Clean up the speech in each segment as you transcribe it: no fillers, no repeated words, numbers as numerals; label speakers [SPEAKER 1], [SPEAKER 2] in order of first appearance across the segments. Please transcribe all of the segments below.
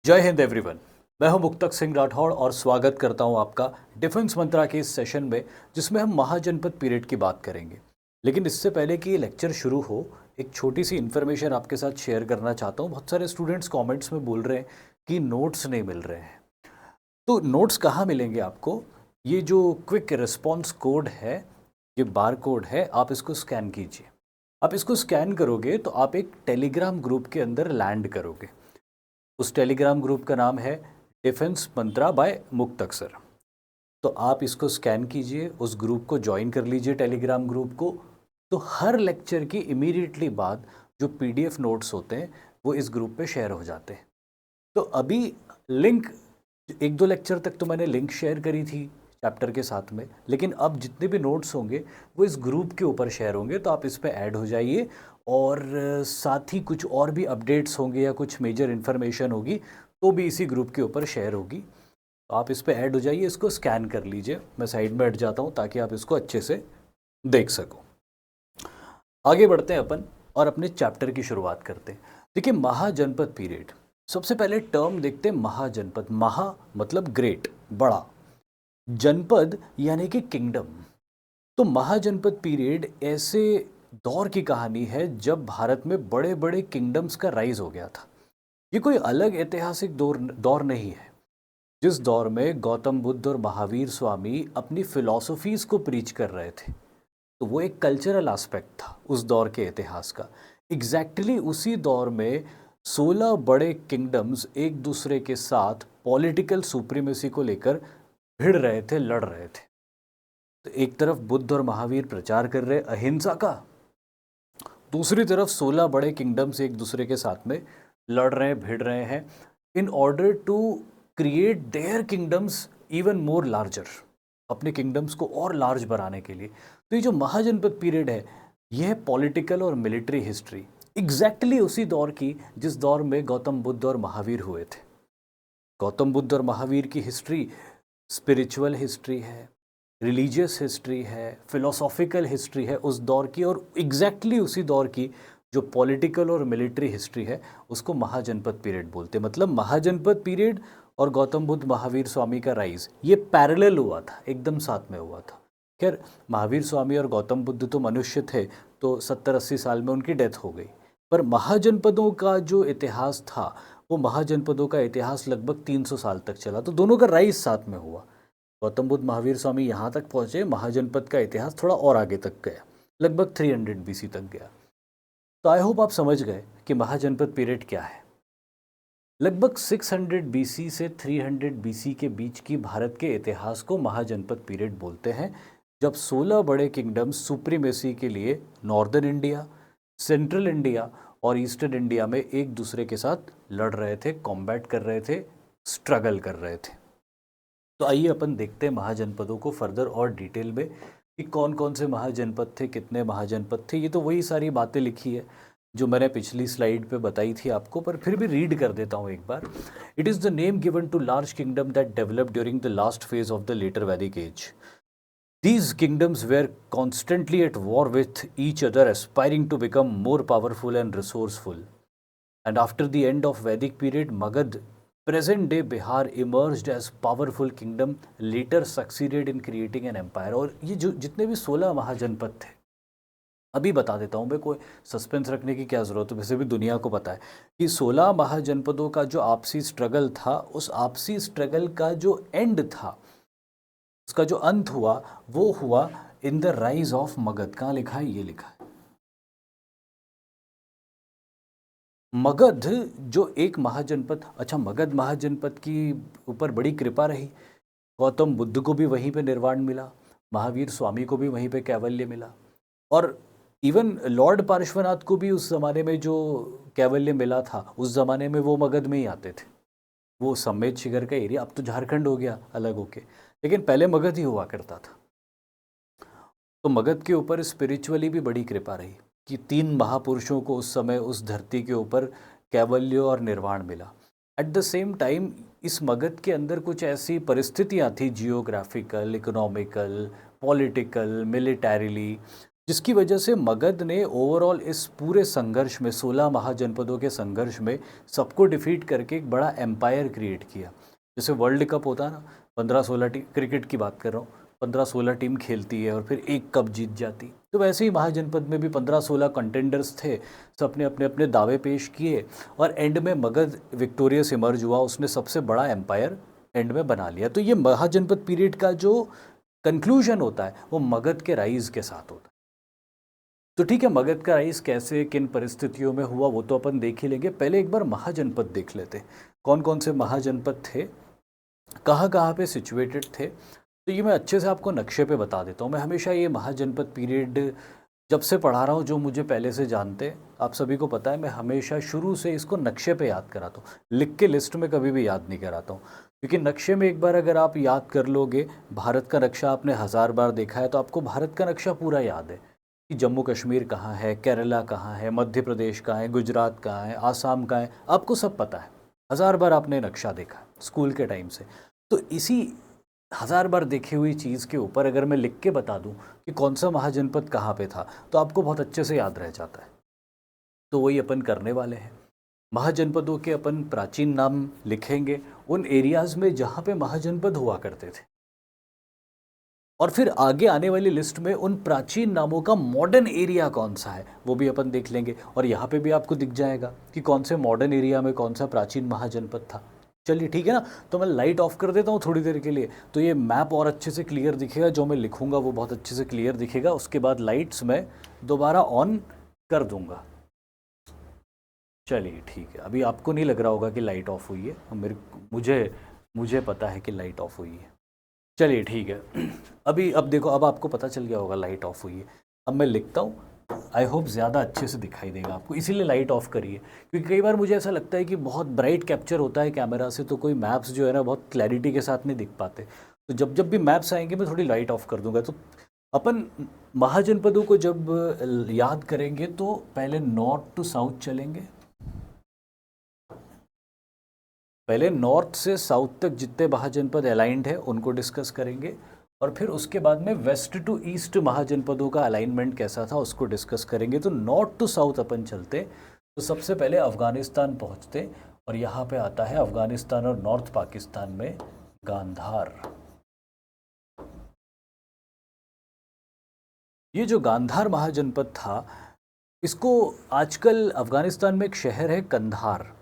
[SPEAKER 1] जय हिंद एवरीवन। मैं हूं मुक्तक सिंह राठौड़ और स्वागत करता हूं आपका डिफेंस मंत्रा के इस सेशन में, जिसमें हम महाजनपद पीरियड की बात करेंगे। लेकिन इससे पहले कि ये लेक्चर शुरू हो, एक छोटी सी इन्फॉर्मेशन आपके साथ शेयर करना चाहता हूं। बहुत सारे स्टूडेंट्स कमेंट्स में बोल रहे हैं कि नोट्स नहीं मिल रहे हैं। तो नोट्स कहाँ मिलेंगे आपको? ये जो क्विक रिस्पॉन्स कोड है, ये बार कोड है, आप इसको स्कैन कीजिए। आप इसको स्कैन करोगे तो आप एक टेलीग्राम ग्रुप के अंदर लैंड करोगे। उस टेलीग्राम ग्रुप का नाम है डिफेंस मंत्रा बाय मुक्तक सर। तो आप इसको स्कैन कीजिए, उस ग्रुप को ज्वाइन कर लीजिए, टेलीग्राम ग्रुप को। तो हर लेक्चर की इमीडिएटली बाद जो पीडीएफ नोट्स होते हैं वो इस ग्रुप पे शेयर हो जाते हैं। तो अभी लिंक, एक दो लेक्चर तक तो मैंने लिंक शेयर करी थी चैप्टर के साथ में, लेकिन अब जितने भी नोट्स होंगे वो इस ग्रुप के ऊपर शेयर होंगे। तो आप इस पे ऐड हो जाइए और साथ ही कुछ और भी अपडेट्स होंगे या कुछ मेजर इन्फॉर्मेशन होगी तो भी इसी ग्रुप के ऊपर शेयर होगी। तो आप इस पे ऐड हो जाइए, इसको स्कैन कर लीजिए। मैं साइड में हट जाता हूँ ताकि आप इसको अच्छे से देख सको। आगे बढ़ते हैं अपन और अपने चैप्टर की शुरुआत करते हैं। देखिए, महाजनपद पीरियड, सबसे पहले टर्म देखते हैं महाजनपद। महा मतलब ग्रेट, बड़ा, जनपद यानी कि किंगडम। तो महाजनपद पीरियड ऐसे दौर की कहानी है जब भारत में बड़े बड़े किंगडम्स का राइज हो गया था। ये कोई अलग ऐतिहासिक दौर नहीं है। जिस दौर में गौतम बुद्ध और महावीर स्वामी अपनी फिलॉसफीज को प्रीच कर रहे थे, तो वो एक कल्चरल एस्पेक्ट था उस दौर के इतिहास का। एग्जैक्टली उसी दौर में 16 बड़े किंगडम्स एक दूसरे के साथ पॉलिटिकल सुप्रीमेसी को लेकर भिड़ रहे थे, लड़ रहे थे। तो एक तरफ बुद्ध और महावीर प्रचार कर रहे अहिंसा का, दूसरी तरफ 16 बड़े किंगडम्स एक दूसरे के साथ में लड़ रहे हैं, भिड़ रहे हैं, in order to create their kingdoms even more larger, अपने किंगडम्स को और लार्ज बनाने के लिए। तो ये जो महाजनपद पीरियड है, यह है पॉलिटिकल और मिलिट्री हिस्ट्री एग्जैक्टली उसी दौर की जिस दौर में गौतम बुद्ध और महावीर हुए थे। गौतम बुद्ध और महावीर की हिस्ट्री स्पिरिचुअल हिस्ट्री है, रिलीजियस हिस्ट्री है, फिलोसॉफिकल हिस्ट्री है उस दौर की, और एग्जैक्टली उसी दौर की जो पॉलिटिकल और मिलिट्री हिस्ट्री है उसको महाजनपद पीरियड बोलते हैं। मतलब महाजनपद पीरियड और गौतम बुद्ध महावीर स्वामी का राइज ये पैरेलल हुआ था, एकदम साथ में हुआ था। खैर, महावीर स्वामी और गौतम बुद्ध तो मनुष्य थे, तो 70-80 साल में उनकी डेथ हो गई। पर महाजनपदों का जो इतिहास था, वो महाजनपदों का इतिहास लगभग 300 साल तक चला। तो दोनों का राइज साथ में हुआ। गौतम बुद्ध महावीर स्वामी यहाँ तक पहुँचे, महाजनपद का इतिहास थोड़ा और आगे तक गया, लगभग 300 BC तक गया। तो आई होप आप समझ गए कि महाजनपद पीरियड क्या है। लगभग 600 BC से 300 BC के बीच की भारत के इतिहास को महाजनपद पीरियड बोलते हैं, जब 16 बड़े किंगडम्स सुप्रीमेसी के लिए नॉर्दर्न इंडिया, सेंट्रल इंडिया और ईस्टर्न इंडिया में एक दूसरे के साथ लड़ रहे थे, कॉम्बैट कर रहे थे, स्ट्रगल कर रहे थे। तो आइए अपन देखते हैं महाजनपदों को फर्दर और डिटेल में कि कौन कौन से महाजनपद थे, कितने महाजनपद थे। ये तो वही सारी बातें लिखी है जो मैंने पिछली स्लाइड पे बताई थी आपको, पर फिर भी रीड कर देता हूँ एक बार। It is the name given to large kingdom that developed during the last phase of the later Vedic age. These kingdoms were constantly at war with each other, aspiring to become more powerful and resourceful. And after the end of Vedic period, Magad, present day Bihar, emerged as powerful kingdom, later succeeded in creating an empire. और ये जो जितने भी 16 महाजनपद थे, अभी बता देता हूँ मैं, कोई सस्पेंस रखने की क्या ज़रूरत है, वैसे भी दुनिया को पता है कि 16 महाजनपदों का जो आपसी स्ट्रगल था, उस आपसी स्ट्रगल का जो एंड था, उसका जो अंत हुआ, वो हुआ in the rise of Magadh. कहाँ लिखा है? ये लिखा है। मगध जो एक महाजनपद, अच्छा, मगध महाजनपद की ऊपर बड़ी कृपा रही। गौतम बुद्ध को भी वहीं पे निर्वाण मिला, महावीर स्वामी को भी वहीं पे कैवल्य मिला, और इवन लॉर्ड पार्श्वनाथ को भी उस ज़माने में जो कैवल्य मिला था, उस ज़माने में वो मगध में ही आते थे। वो समेत शिखर का एरिया, अब तो झारखंड हो गया अलग होके, लेकिन पहले मगध ही हुआ करता था। तो मगध के ऊपर स्पिरिचुअली भी बड़ी कृपा रही कि 3 महापुरुषों को उस समय उस धरती के ऊपर कैवल्य और निर्वाण मिला। एट द सेम टाइम इस मगध के अंदर कुछ ऐसी परिस्थितियाँ थी, जियोग्राफिकल, इकोनॉमिकल, पॉलिटिकल, मिलिटरीली, जिसकी वजह से मगध ने ओवरऑल इस पूरे संघर्ष में 16 महाजनपदों के संघर्ष में सबको डिफीट करके एक बड़ा एम्पायर क्रिएट किया। जैसे वर्ल्ड कप होता है ना, 15-16 टीम, क्रिकेट की बात कर रहा हूँ, 15-16 टीम खेलती है और फिर एक कप जीत जाती। तो वैसे ही महाजनपद में भी 15-16 कंटेंडर्स थे, सबने अपने अपने दावे पेश किए और एंड में मगध विक्टोरियस इमर्ज हुआ, उसने सबसे बड़ा एम्पायर एंड में बना लिया। तो ये महाजनपद पीरियड का जो कंक्लूजन होता है वो मगध के राइज के साथ होता है। तो ठीक है, मगध का राइज कैसे किन परिस्थितियों में हुआ वो तो अपन देख ही लेंगे। पहले एक बार महाजनपद देख लेते, कौन कौन से महाजनपद थे, कहाँ कहाँ पे सिचुएटेड थे। तो ये मैं अच्छे से आपको नक्शे पे बता देता हूँ। मैं हमेशा ये महाजनपद पीरियड जब से पढ़ा रहा हूँ, जो मुझे पहले से जानते आप सभी को पता है, मैं हमेशा शुरू से इसको नक्शे पे याद कराता हूँ, लिख के लिस्ट में कभी भी याद नहीं कराता हूँ। क्योंकि नक्शे में एक बार अगर आप याद कर लोगे, भारत का नक्शा आपने 1000 बार देखा है तो आपको भारत का नक्शा पूरा याद है कि जम्मू कश्मीर कहाँ है, केरला कहाँ है, मध्य प्रदेश कहाँ है, गुजरात कहाँ है, आसाम कहाँ है, आपको सब पता है। 1000 बार आपने नक्शा देखा स्कूल के टाइम से। तो इसी 1000 बार देखी हुई चीज़ के ऊपर अगर मैं लिख के बता दूं कि कौन सा महाजनपद कहाँ पे था तो आपको बहुत अच्छे से याद रह जाता है। तो वही अपन करने वाले हैं। महाजनपदों के अपन प्राचीन नाम लिखेंगे उन एरियाज़ में जहाँ पे महाजनपद हुआ करते थे, और फिर आगे आने वाली लिस्ट में उन प्राचीन नामों का मॉडर्न एरिया कौन सा है वो भी अपन देख लेंगे। और यहाँ पे भी आपको दिख जाएगा कि कौन से मॉडर्न एरिया में कौन सा प्राचीन महाजनपद था। चलिए ठीक है ना, तो मैं लाइट ऑफ कर देता हूँ थोड़ी देर के लिए, तो ये मैप और अच्छे से क्लियर दिखेगा, जो मैं लिखूँगा वो बहुत अच्छे से क्लियर दिखेगा। उसके बाद लाइट्स मैं दोबारा ऑन कर दूँगा। चलिए ठीक है, अभी आपको नहीं लग रहा होगा कि लाइट ऑफ हुई है, मुझे पता है कि लाइट ऑफ हुई है। चलिए ठीक है, अब देखो, अब आपको पता चल गया होगा लाइट ऑफ हुई है। अब मैं लिखता हूँ, आई होप ज़्यादा अच्छे से दिखाई देगा आपको, इसीलिए लाइट ऑफ करिए। क्योंकि कई बार मुझे ऐसा लगता है कि बहुत ब्राइट कैप्चर होता है कैमरा से, तो कोई मैप्स जो है ना बहुत क्लैरिटी के साथ नहीं दिख पाते। तो जब जब भी मैप्स आएंगे मैं थोड़ी लाइट ऑफ कर दूंगा। तो अपन महाजनपदों को जब याद करेंगे तो पहले नॉर्थ टू साउथ चलेंगे। पहले नॉर्थ से साउथ तक जितने महाजनपद अलाइंड है उनको डिस्कस करेंगे, और फिर उसके बाद में वेस्ट टू ईस्ट महाजनपदों का अलाइनमेंट कैसा था उसको डिस्कस करेंगे। तो नॉर्थ टू साउथ अपन चलते, तो सबसे पहले अफ़गानिस्तान पहुंचते, और यहाँ पे आता है अफ़गानिस्तान और नॉर्थ पाकिस्तान में गांधार। ये जो गांधार महाजनपद था, इसको आजकल अफ़गानिस्तान में एक शहर है कंधार,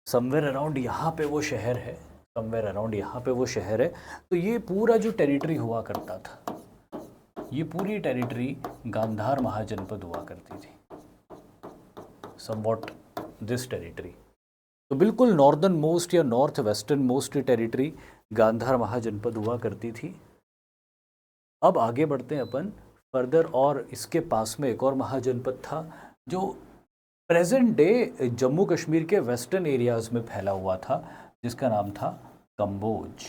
[SPEAKER 1] समवेयर अराउंड यहाँ पे वो शहर है, समवेयर अराउंड यहाँ पे वो शहर है। तो ये पूरा जो टेरिटरी हुआ करता था, ये पूरी टेरिटरी गांधार महाजनपद हुआ करती थी, समवॉट दिस टेरिटरी। तो बिल्कुल नॉर्दर्न मोस्ट या north western most territory Gandhara mahajanapada हुआ करती थी। अब आगे बढ़ते हैं अपन फर्दर, और इसके पास में एक और महाजनपद था जो प्रेजेंट डे जम्मू कश्मीर के वेस्टर्न एरियाज में फैला हुआ था, जिसका नाम था कंबोज।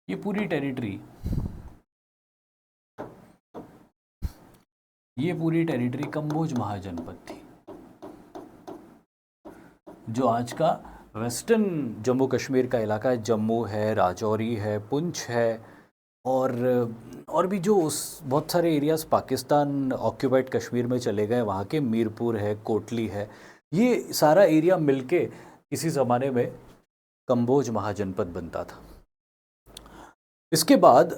[SPEAKER 1] ये पूरी टेरिटरी कंबोज महाजनपद थी, जो आज का वेस्टर्न जम्मू कश्मीर का इलाका है। जम्मू है, राजौरी है, पुंछ है, और भी जो उस बहुत सारे एरियाज़ पाकिस्तान ऑक्यूपाइड कश्मीर में चले गए, वहाँ के मीरपुर है, कोटली है, ये सारा एरिया मिलके किसी ज़माने में कंबोज महाजनपद बनता था। इसके बाद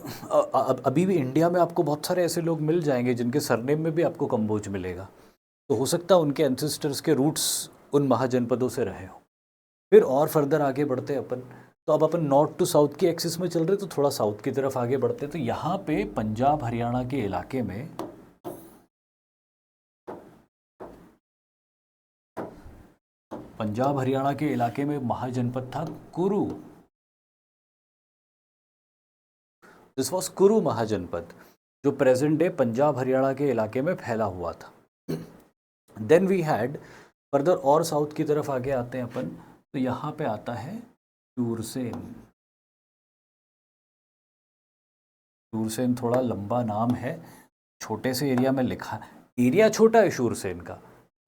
[SPEAKER 1] अभी भी इंडिया में आपको बहुत सारे ऐसे लोग मिल जाएंगे जिनके सरनेम में भी आपको कंबोज मिलेगा, तो हो सकता है उनके एंसेस्टर्स के रूट्स उन महाजनपदों से रहे हो। फिर और फर्दर आगे बढ़ते हैं अपन, तो अब अपन नॉर्थ टू साउथ की एक्सिस में चल रहे, तो थोड़ा साउथ की तरफ आगे बढ़ते हैं। तो यहाँ पे पंजाब हरियाणा के इलाके में महाजनपद था कुरु। दिस वॉज कुरु महाजनपद, जो प्रेजेंट डे पंजाब हरियाणा के इलाके में फैला हुआ था। देन वी हैड फर्दर, और साउथ की तरफ आगे आते हैं अपन, तो यहाँ पे आता है शूरसेन। शूरसेन थोड़ा लंबा नाम है, छोटे से एरिया में लिखा, एरिया छोटा है शूरसेन का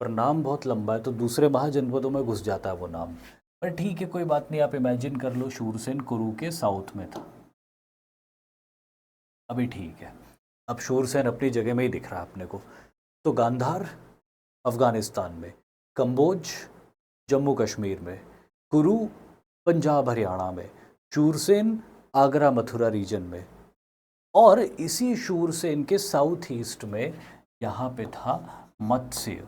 [SPEAKER 1] पर नाम बहुत लंबा है, तो दूसरे महाजनपदों में घुस जाता है वो नाम। पर ठीक है, कोई बात नहीं, आप इमेजिन कर लो शूरसेन कुरु के साउथ में था। अभी ठीक है। अब शूरसेन अपनी जगह में ही दिख रहा है अपने को। तो गांधार अफगानिस्तान में, कंबोज जम्मू कश्मीर में, कुरु पंजाब हरियाणा में, शूरसेन आगरा मथुरा रीजन में, और इसी शूरसेन के साउथ ईस्ट में यहाँ पे था मत्स्य।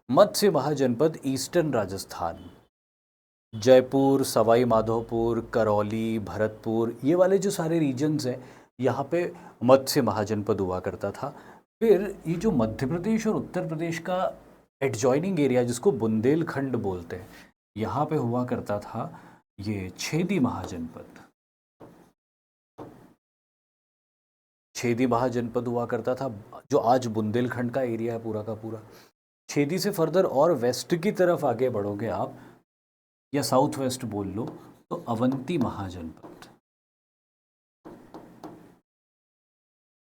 [SPEAKER 1] मत्स्य महाजनपद ईस्टर्न राजस्थान, जयपुर, सवाई माधोपुर, करौली, भरतपुर, ये वाले जो सारे रीजन्स हैं यहाँ पे मत्स्य महाजनपद हुआ करता था। फिर ये जो मध्य प्रदेश और उत्तर प्रदेश का एडजॉइनिंग एरिया जिसको बुंदेलखंड बोलते हैं, यहाँ पे हुआ करता था ये छेदी महाजनपद। छेदी महाजनपद हुआ करता था, जो आज बुंदेलखंड का एरिया है पूरा का पूरा। छेदी से फर्दर और वेस्ट की तरफ आगे बढ़ोगे आप, या साउथ वेस्ट बोल लो, तो अवंती महाजनपद,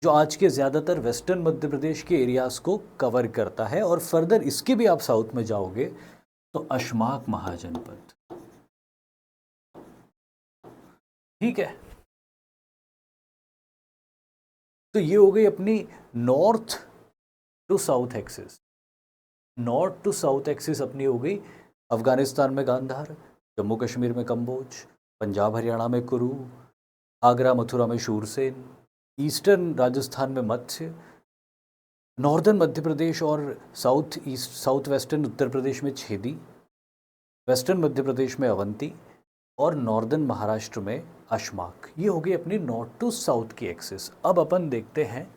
[SPEAKER 1] जो आज के ज़्यादातर वेस्टर्न मध्य प्रदेश के एरियाज को कवर करता है। और फर्दर इसके भी आप साउथ में जाओगे तो अशमाक महाजनपद। ठीक है, तो ये हो गई अपनी north to south axis. North to south axis अपनी हो गई। अफगानिस्तान में गांधार, जम्मू कश्मीर में कंबोज, पंजाब हरियाणा में कुरु, आगरा मथुरा में शूरसेन, ईस्टर्न राजस्थान में मत्स्य, नॉर्दर्न मध्य प्रदेश और south east south western Uttar Pradesh में छेदी, वेस्टर्न मध्य प्रदेश में अवंती, और नॉर्दर्न महाराष्ट्र में अशमाक। ये हो गई अपनी नॉर्थ टू साउथ की एक्सिस। अब अपन देखते हैं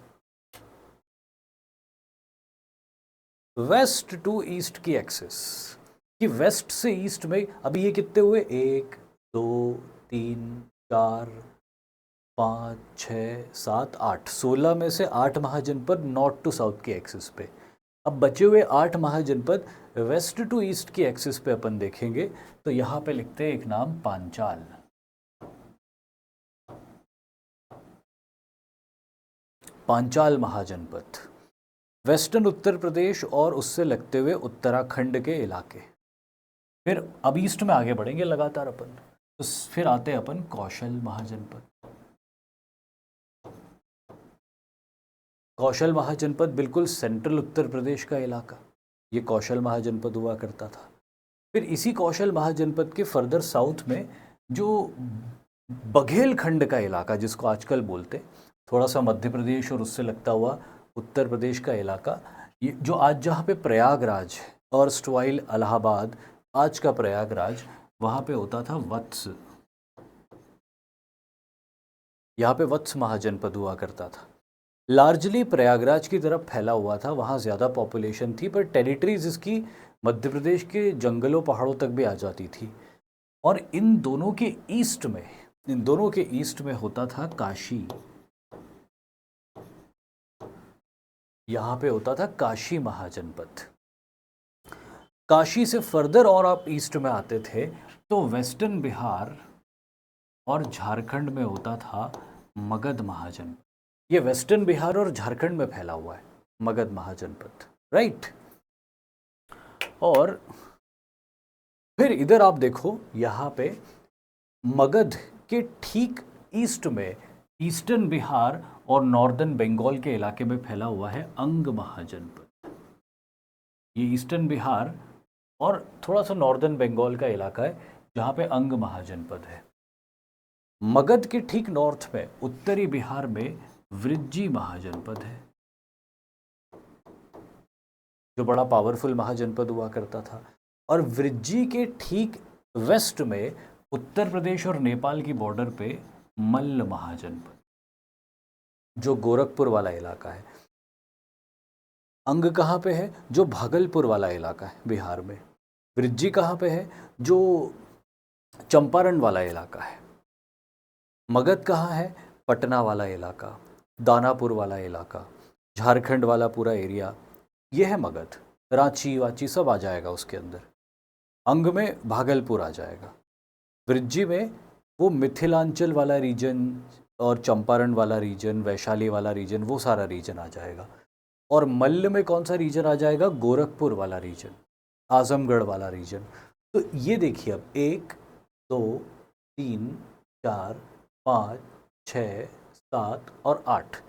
[SPEAKER 1] वेस्ट टू ईस्ट की एक्सिस, कि वेस्ट से ईस्ट में अभी ये कितने हुए, 1 2 3 4 5 6 7 8, 16 में से 8 महाजनपद नॉर्थ टू साउथ की एक्सिस पे। अब बचे हुए 8 महाजनपद वेस्ट टू ईस्ट की एक्सिस पे अपन देखेंगे। तो यहाँ पे लिखते हैं एक नाम, पांचाल। पांचाल महाजनपद, वेस्टर्न उत्तर प्रदेश और उससे लगते हुए उत्तराखंड के इलाके। फिर अब ईस्ट में आगे बढ़ेंगे लगातार अपन, तो फिर आते हैं अपन कौशल महाजनपद। कौशल महाजनपद बिल्कुल सेंट्रल उत्तर प्रदेश का इलाका, ये कौशल महाजनपद हुआ करता था। फिर इसी कौशल महाजनपद के फर्दर साउथ में जो बघेलखंड का इलाका, जिसको आजकल बोलते, थोड़ा सा मध्य प्रदेश और उससे लगता हुआ उत्तर प्रदेश का इलाका, ये जो आज जहाँ पे प्रयागराज और स्टवाइल इलाहाबाद, आज का प्रयागराज, वहाँ पे होता था वत्स। यहाँ पे वत्स महाजनपद हुआ करता था। लार्जली प्रयागराज की तरफ फैला हुआ था, वहाँ ज़्यादा पॉपुलेशन थी, पर टेरिटरीज इसकी मध्य प्रदेश के जंगलों पहाड़ों तक भी आ जाती थी। और इन दोनों के ईस्ट में होता था काशी। यहाँ पे होता था काशी महाजनपद। काशी से फर्दर और आप ईस्ट में आते थे तो वेस्टर्न बिहार और झारखंड में होता था मगध महाजनपद। ये वेस्टर्न बिहार और झारखंड में फैला हुआ है मगध महाजनपद, राइट। और फिर इधर आप देखो, यहाँ पे मगध के ठीक ईस्ट में ईस्टर्न बिहार और नॉर्दर्न बंगाल के इलाके में फैला हुआ है अंग महाजनपद। ये ईस्टर्न बिहार और थोड़ा सा नॉर्दर्न बंगाल का इलाका है जहाँ पे अंग महाजनपद है। मगध के ठीक नॉर्थ में उत्तरी बिहार में वृज्जी महाजनपद है, जो बड़ा पावरफुल महाजनपद हुआ करता था। और वृज्जी के ठीक वेस्ट में उत्तर प्रदेश और नेपाल की बॉर्डर पे मल्ल महाजनपद, जो गोरखपुर वाला इलाका है। अंग कहाँ पे है, जो भागलपुर वाला इलाका है बिहार में। वृज्जी कहाँ पे है, जो चंपारण वाला इलाका है। मगध कहाँ है, पटना वाला इलाका, दानापुर वाला इलाका, झारखंड वाला पूरा एरिया, ये है मगध। रांची वाची सब आ जाएगा उसके अंदर। अंग में भागलपुर आ जाएगा। वृज्जी में वो मिथिलांचल वाला रीजन और चंपारण वाला रीजन, वैशाली वाला रीजन, वो सारा रीजन आ जाएगा। और मल्ल में कौन सा रीजन आ जाएगा, गोरखपुर वाला रीजन, आजमगढ़ वाला रीजन। तो ये देखिए अब 1 2 3 4, 5, 6, 7 और 8।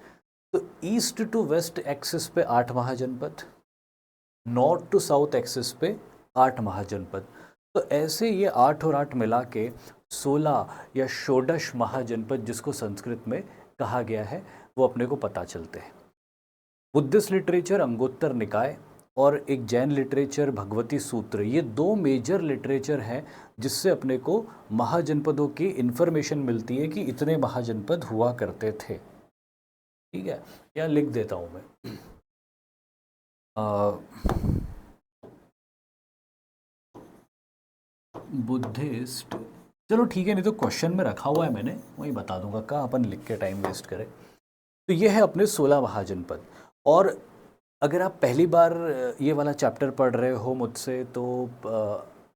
[SPEAKER 1] तो ईस्ट टू वेस्ट एक्सिस पे 8 महाजनपद, नॉर्थ टू साउथ एक्सिस पे 8 महाजनपद। तो ऐसे ये 8 और 8 मिला के 16 या षोडश महाजनपद जिसको संस्कृत में कहा गया है वो अपने को पता चलते हैं। बुद्धिस्ट लिटरेचर अंगोत्तर निकाय और एक जैन लिटरेचर भगवती सूत्र, ये 2 मेजर लिटरेचर हैं जिससे अपने को महाजनपदों की इन्फॉर्मेशन मिलती है कि इतने महाजनपद हुआ करते थे। ठीक है, या लिख देता हूँ मैं बुद्धिस्ट, चलो ठीक है, नहीं तो क्वेश्चन में रखा हुआ है मैंने, वही बता दूंगा, कहाँ अपन लिख के टाइम वेस्ट करें। तो ये है अपने 16 महाजनपद। और अगर आप पहली बार ये वाला चैप्टर पढ़ रहे हो मुझसे तो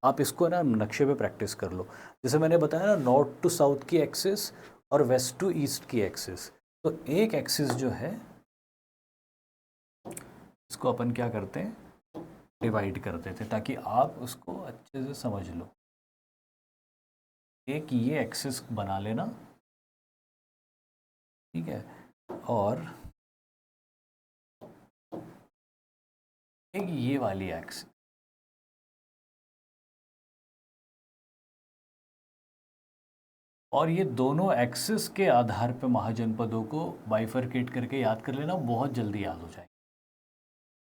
[SPEAKER 1] आप इसको ना नक्शे पे प्रैक्टिस कर लो। जैसे मैंने बताया ना, नॉर्थ टू साउथ की एक्सिस और वेस्ट टू ईस्ट की एक्सिस। तो एक एक्सिस जो है इसको अपन क्या करते हैं, डिवाइड करते थे ताकि आप उसको अच्छे से समझ लो। एक ये एक्सिस बना लेना, ठीक है, और एक ये वाली एक्सिस। और ये दोनों एक्सिस के आधार पर महाजनपदों को बाइफरकेट करके याद कर लेना, बहुत जल्दी याद हो जाएगा।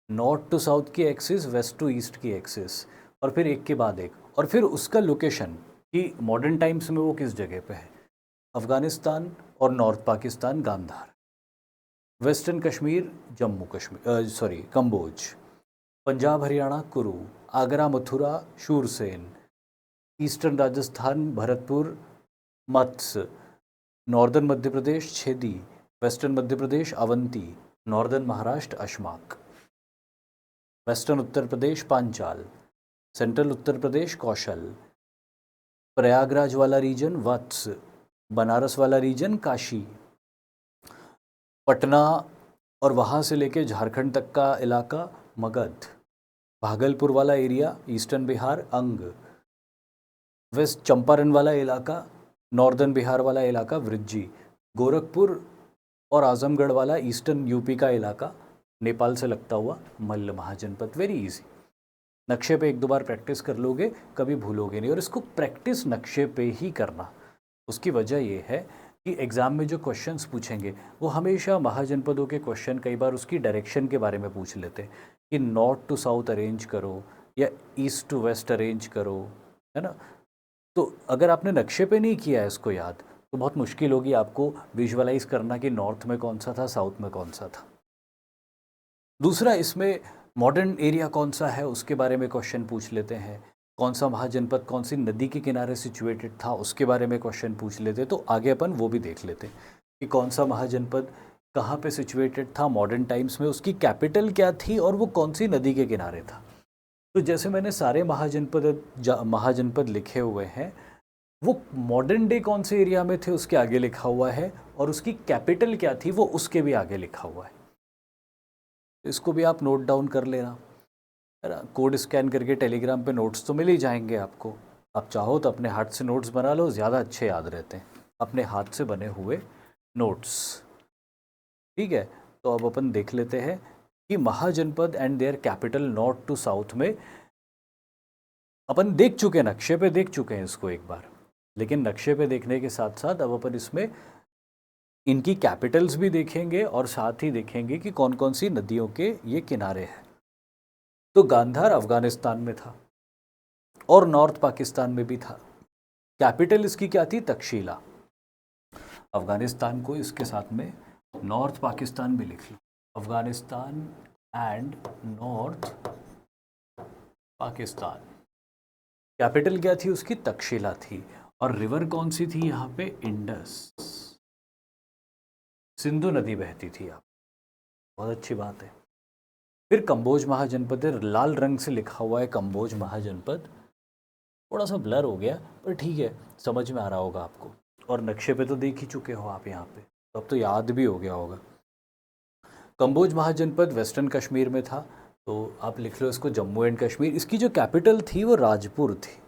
[SPEAKER 1] नॉर्थ टू साउथ की एक्सिस, वेस्ट टू ईस्ट की एक्सिस, और फिर एक के बाद एक, और फिर उसका लोकेशन कि मॉडर्न टाइम्स में वो किस जगह पे है। अफ़गानिस्तान और नॉर्थ पाकिस्तान गांधार, वेस्टर्न कश्मीर जम्मू कश्मीर कंबोज, पंजाब हरियाणा कुरु, आगरा मथुरा शूरसेन, ईस्टर्न राजस्थान भरतपुर मत्स्य, northern Madhya Pradesh Chhedi, western Madhya Pradesh Avanti, northern Maharashtra अशमाक, western Uttar Pradesh Panchal, central Uttar Pradesh कौशल, प्रयागराज वाला रीजन वत्स, बनारस वाला रीजन काशी, पटना और वहाँ से लेके झारखंड तक का इलाका मगध, भागलपुर वाला एरिया ईस्टर्न बिहार अंग, वेस्ट चंपारण वाला इलाका, नॉर्दर्न बिहार वाला इलाका वृज्जी, गोरखपुर और आजमगढ़ वाला ईस्टर्न यूपी का इलाका नेपाल से लगता हुआ मल्ल महाजनपद। वेरी इजी, नक्शे पे 1-2 बार प्रैक्टिस कर लोगे कभी भूलोगे नहीं। और इसको प्रैक्टिस नक्शे पे ही करना, उसकी वजह ये है कि एग्ज़ाम में जो क्वेश्चंस पूछेंगे वो हमेशा महाजनपदों के क्वेश्चन कई बार उसकी डायरेक्शन के बारे में पूछ लेते हैं कि नॉर्थ टू साउथ अरेंज करो या ईस्ट टू वेस्ट अरेंज करो, है ना। तो अगर आपने नक्शे पे नहीं किया है इसको याद तो बहुत मुश्किल होगी आपको विजुअलाइज करना कि नॉर्थ में कौन सा था, साउथ में कौन सा था। दूसरा, इसमें मॉडर्न एरिया कौन सा है उसके बारे में क्वेश्चन पूछ लेते हैं, कौन सा महाजनपद कौन सी नदी के किनारे सिचुएटेड था उसके बारे में क्वेश्चन पूछ लेते। तो आगे अपन वो भी देख लेते कि कौन सा महाजनपद कहाँ पे सिचुएटेड था मॉडर्न टाइम्स में, उसकी कैपिटल क्या थी और वो कौन सी नदी के किनारे था। तो जैसे मैंने सारे महाजनपद लिखे हुए हैं, वो मॉडर्न डे कौन से एरिया में थे उसके आगे लिखा हुआ है और उसकी कैपिटल क्या थी वो उसके भी आगे लिखा हुआ है। इसको भी आप नोट डाउन कर लेना, है ना। कोड स्कैन करके टेलीग्राम पे नोट्स तो मिल ही जाएंगे आपको। आप चाहो तो अपने हाथ से नोट्स बना लो, ज़्यादा अच्छे याद रहते हैं अपने हाथ से बने हुए नोट्स। ठीक है, तो अब अपन देख लेते हैं कि mahajanapada and their capital north to south में अपन देख चुके हैं, नक्शे पे देख चुके हैं इसको एक बार, लेकिन नक्शे पे देखने के साथ साथ अब अपन इसमें इनकी कैपिटल्स भी देखेंगे और साथ ही देखेंगे कि कौन कौन सी नदियों के ये किनारे हैं। तो गांधार अफगानिस्तान में था और नॉर्थ पाकिस्तान में भी था। कैपिटल इसकी क्या थी? तक्षशिला। अफगानिस्तान को इसके साथ में नॉर्थ पाकिस्तान भी लिख लो, Afghanistan and north Pakistan. Capital क्या थी उसकी? तक्षशिला थी। और रिवर कौन सी थी यहाँ पे? इंडस, सिंधु नदी बहती थी। आप बहुत अच्छी बात है। फिर कंबोज महाजनपद है, लाल रंग से लिखा हुआ है कंबोज महाजनपद, थोड़ा सा ब्लर हो गया पर ठीक है, समझ में आ रहा होगा आपको। और नक्शे पे तो देख ही चुके हो आप यहाँ पे, तो अब तो याद भी हो गया होगा। कंबोज महाजनपद वेस्टर्न कश्मीर में था, तो आप लिख लो इसको जम्मू एंड कश्मीर। इसकी जो कैपिटल थी वो राजपुर थी।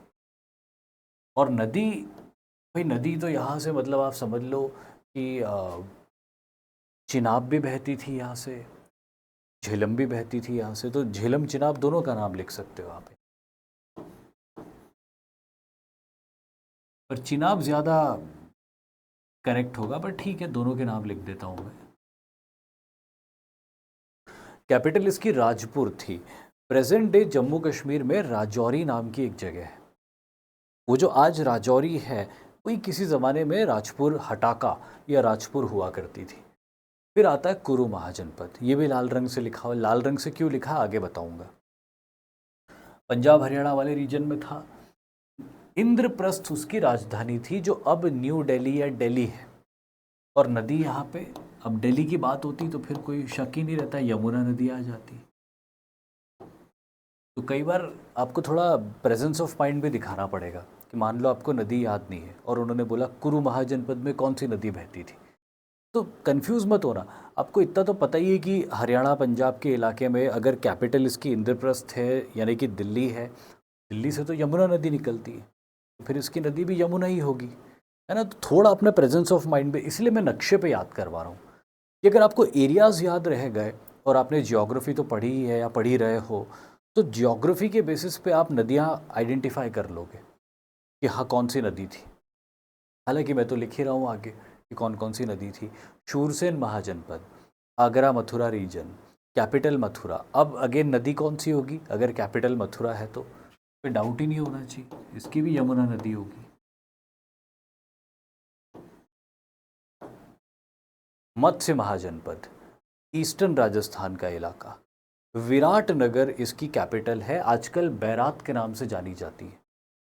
[SPEAKER 1] और नदी भाई नदी तो यहाँ से मतलब आप समझ लो कि चिनाब भी बहती थी यहाँ से, झेलम भी बहती थी यहाँ से, तो झेलम चिनाब दोनों का नाम लिख सकते हो आप। पर चिनाब ज़्यादा करेक्ट होगा, पर ठीक है दोनों के नाम लिख देता हूँ मैं। कैपिटल इसकी राजपुर थी। प्रेजेंट डे जम्मू कश्मीर में राजौरी नाम की एक जगह है। वो जो आज राजौरी है वही किसी ज़माने में राजपुर हटाका या राजपुर हुआ करती थी। फिर आता है कुरु महाजनपद, ये भी लाल रंग से लिखा हुआ। लाल रंग से क्यों लिखा आगे बताऊंगा। पंजाब हरियाणा वाले रीजन में था। इंद्रप्रस्थ उसकी राजधानी थी, जो अब न्यू दिल्ली या दिल्ली है। और नदी यहाँ पे, अब दिल्ली की बात होती तो फिर कोई शक ही नहीं रहता, यमुना नदी आ जाती। तो कई बार आपको थोड़ा प्रेजेंस ऑफ माइंड भी दिखाना पड़ेगा कि मान लो आपको नदी याद नहीं है और उन्होंने बोला कुरु महाजनपद में कौन सी नदी बहती थी, तो कंफ्यूज मत होना। आपको इतना तो पता ही है कि हरियाणा पंजाब के इलाके में अगर कैपिटल इसकी इंद्रप्रस्थ है यानी कि दिल्ली है, दिल्ली से तो यमुना नदी निकलती है, तो फिर इसकी नदी भी यमुना ही होगी, है ना। तो थोड़ा अपने प्रेजेंस ऑफ माइंड में, इसलिए मैं नक्शे पे याद करवा रहा हूँ कि अगर आपको एरियाज़ याद रह गए और आपने जियोग्राफी तो पढ़ी ही है या पढ़ ही रहे हो, तो जियोग्राफी के बेसिस पे आप नदियाँ आइडेंटिफाई कर लोगे कि हाँ कौन सी नदी थी। हालांकि मैं तो लिख ही रहा हूँ आगे कि कौन कौन सी नदी थी। Shurasena mahajanapada, Agra Mathura region, capital Mathura. अब अगेन नदी कौन सी होगी, अगर कैपिटल मथुरा है तो फिर डाउट ही नहीं होना चाहिए, इसकी भी यमुना नदी होगी। मत्स्य महाजनपद, ईस्टर्न राजस्थान का इलाका। विराटनगर इसकी कैपिटल है, आजकल बैरात के नाम से जानी जाती है।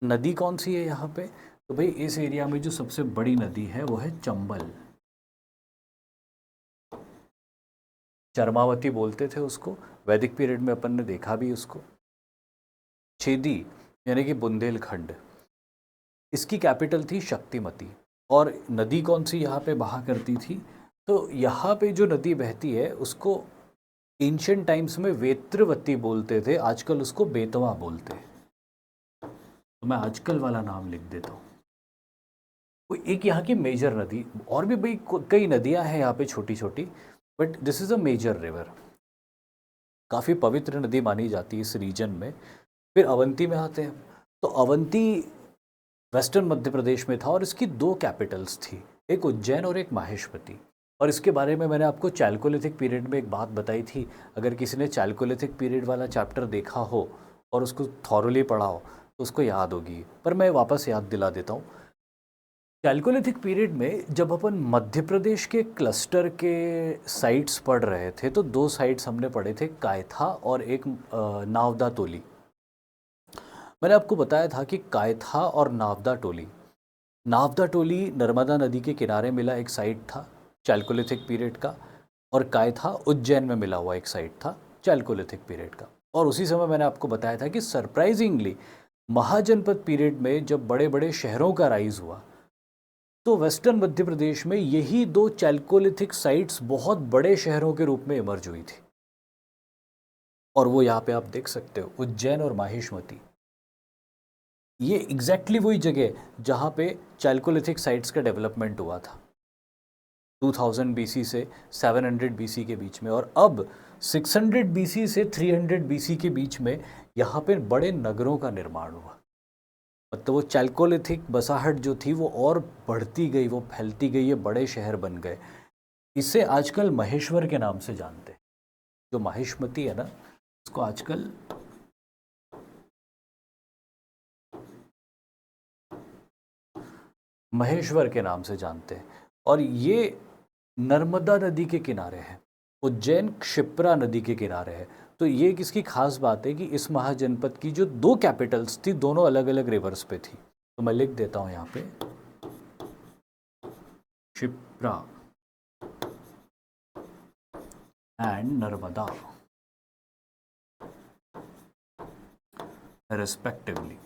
[SPEAKER 1] नदी कौन सी है यहाँ पे, तो भाई इस एरिया में जो सबसे बड़ी नदी है वो है चंबल। चरमावती बोलते थे उसको, वैदिक पीरियड में अपन ने देखा भी उसको। छेदी यानी कि बुंदेलखंड, इसकी कैपिटल थी शक्तिमती। और नदी कौन सी यहाँ पे बहा करती थी, तो यहाँ पे जो नदी बहती है उसको एंशियंट टाइम्स में वेत्रवती बोलते थे, आजकल उसको बेतवा बोलते हैं। तो मैं आजकल वाला नाम लिख देता हूँ। एक यहाँ की मेजर नदी, और भी भाई कई नदियाँ हैं यहाँ पे छोटी छोटी, but this is a major river, काफ़ी पवित्र नदी मानी जाती है इस रीजन में। फिर अवंती में आते हैं, तो अवंती वेस्टर्न मध्य प्रदेश में था और इसकी दो कैपिटल्स थी, एक उज्जैन और एक माहेश्वती। और इसके बारे में मैंने आपको चालकोलिथिक पीरियड में एक बात बताई थी। अगर किसी ने चालकोलिथिक पीरियड वाला चैप्टर देखा हो और उसको थॉरली पढ़ा हो तो उसको याद होगी, पर मैं वापस याद दिला देता हूँ। चालकोलिथिक पीरियड में जब अपन मध्य प्रदेश के क्लस्टर के साइट्स पढ़ रहे थे, तो दो साइट्स हमने पढ़े थे, कायथा और एक नावदा टोली। मैंने आपको बताया था कि कायथा और नावदा टोली नर्मदा नदी के किनारे मिला एक साइट था चालकोलिथिक पीरियड का, और कायथा उज्जैन में मिला हुआ एक साइट था चालकोलिथिक पीरियड का। और उसी समय मैंने आपको बताया था कि सरप्राइजिंगली महाजनपद पीरियड में जब बड़े बड़े शहरों का राइज हुआ, तो वेस्टर्न मध्य प्रदेश में यही दो चालकोलिथिक साइट्स बहुत बड़े शहरों के रूप में इमर्ज हुई थी। और वो यहाँ पे आप देख सकते हो, उज्जैन और माहिष्मती, ये एग्जैक्टली वही जगह जहाँ पे चालकोलिथिक साइट्स का डेवलपमेंट हुआ था 2000 बीसी से 700 बीसी के बीच में। और अब 600 बीसी से 300 बीसी के बीच में यहाँ पे बड़े नगरों का निर्माण हुआ। मतलब वो चालकोलिथिक बसाहट जो थी वो और बढ़ती गई, वो फैलती गई, ये बड़े शहर बन गए। इसे आजकल महेश्वर के नाम से जानते हैं। जो माहिष्मती है ना, उसको आजकल महेश्वर के नाम से जानते हैं। और ये नर्मदा नदी के किनारे है, उज्जैन क्षिप्रा नदी के किनारे है। तो ये किसकी खास बात है कि इस महाजनपद की जो दो कैपिटल्स थी, दोनों अलग अलग रिवर्स पे थी। तो मैं लिख देता हूँ यहाँ पे Kshipra and Narmada respectively.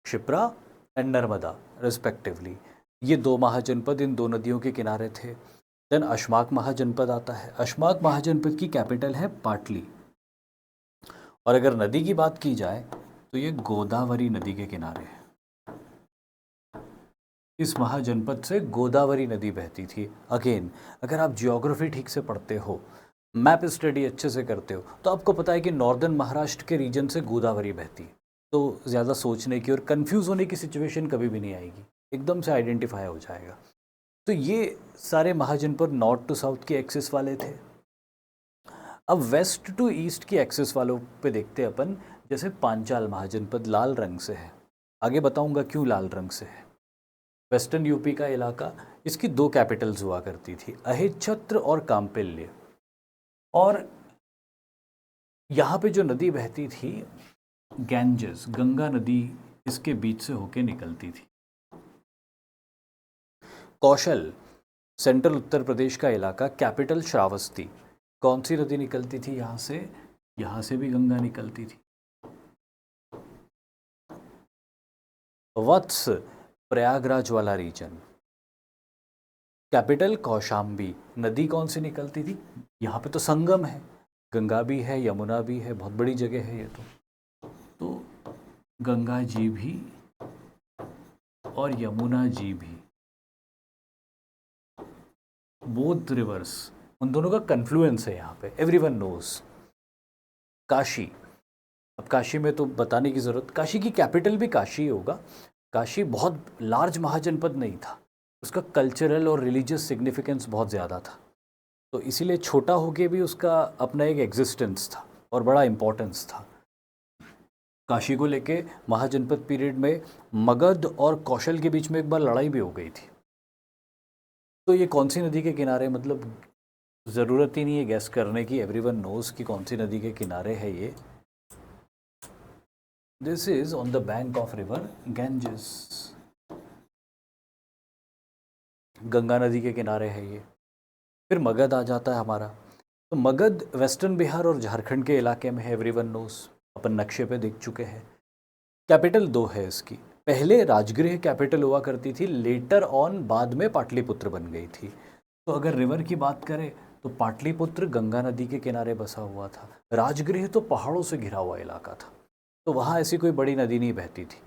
[SPEAKER 1] Kshipra and Narmada respectively, ये दो महाजनपद इन दो नदियों के किनारे थे। देन अशमाक महाजनपद आता है। अशमाक महाजनपद की कैपिटल है पाटली। और अगर नदी की बात की जाए तो ये गोदावरी नदी के किनारे है। इस महाजनपद से गोदावरी नदी बहती थी। अगेन, अगर आप जियोग्राफी ठीक से पढ़ते हो, मैप स्टडी अच्छे से करते हो, तो आपको पता है कि नॉर्दर्न महाराष्ट्र के रीजन से गोदावरी बहती है। तो ज़्यादा सोचने की और कंफ्यूज होने की सिचुएशन कभी भी नहीं आएगी, एकदम से आइडेंटिफाई हो जाएगा। तो ये सारे महाजनपद नॉर्थ टू साउथ की एक्सिस वाले थे। अब वेस्ट टू ईस्ट की एक्सिस वालों पे देखते हैं अपन। जैसे पांचाल महाजनपद लाल रंग से है, आगे बताऊंगा क्यों लाल रंग से है। वेस्टर्न यूपी का इलाका, इसकी दो कैपिटल्स हुआ करती थी, अहिच्छत्र और काम्पिल्य। और यहाँ पे जो नदी बहती थी गैंजेस, गंगा नदी इसके बीच से होके निकलती थी। कौशल, सेंट्रल उत्तर प्रदेश का इलाका, कैपिटल श्रावस्ती। कौन सी नदी निकलती थी यहाँ से? यहाँ से भी गंगा निकलती थी। वत्स, प्रयागराज वाला रीजन, कैपिटल कौशाम्बी। नदी कौन सी निकलती थी? यहाँ पे तो संगम है, गंगा भी है, यमुना भी है, बहुत बड़ी जगह है ये तो गंगा जी भी और यमुना जी भी, बोथ रिवर्स, उन दोनों का कन्फ्लुएंस है यहाँ पे, एवरीवन नोज। काशी, अब काशी में तो बताने की ज़रूरत, काशी की कैपिटल भी काशी होगा। काशी बहुत लार्ज महाजनपद नहीं था, उसका कल्चरल और रिलीजियस सिग्निफिकेंस बहुत ज़्यादा था, तो इसीलिए छोटा होके भी उसका अपना एक एग्जिस्टेंस था और बड़ा इम्पोर्टेंस था। काशी को लेके महाजनपद पीरियड में मगध और कौशल के बीच में एक बार लड़ाई भी हो गई थी। तो ये कौन सी नदी के किनारे, मतलब ज़रूरत ही नहीं है गैस करने की, एवरीवन नोज कि कौन सी नदी के किनारे है ये। This is on the bank of river Ganges, Ganga नदी के किनारे है ये। फिर मगध आ जाता है हमारा, तो मगध वेस्टर्न बिहार और झारखंड के इलाके में है, एवरीवन नोज, अपन नक्शे पे देख चुके हैं। कैपिटल दो है इसकी, पहले राजगृह कैपिटल हुआ करती थी, लेटर ऑन बाद में पाटलिपुत्र बन गई थी। तो अगर रिवर की बात करें तो पाटलिपुत्र गंगा नदी के किनारे बसा हुआ था, राजगृह तो पहाड़ों से घिरा हुआ इलाका था, तो वहाँ ऐसी कोई बड़ी नदी नहीं बहती थी।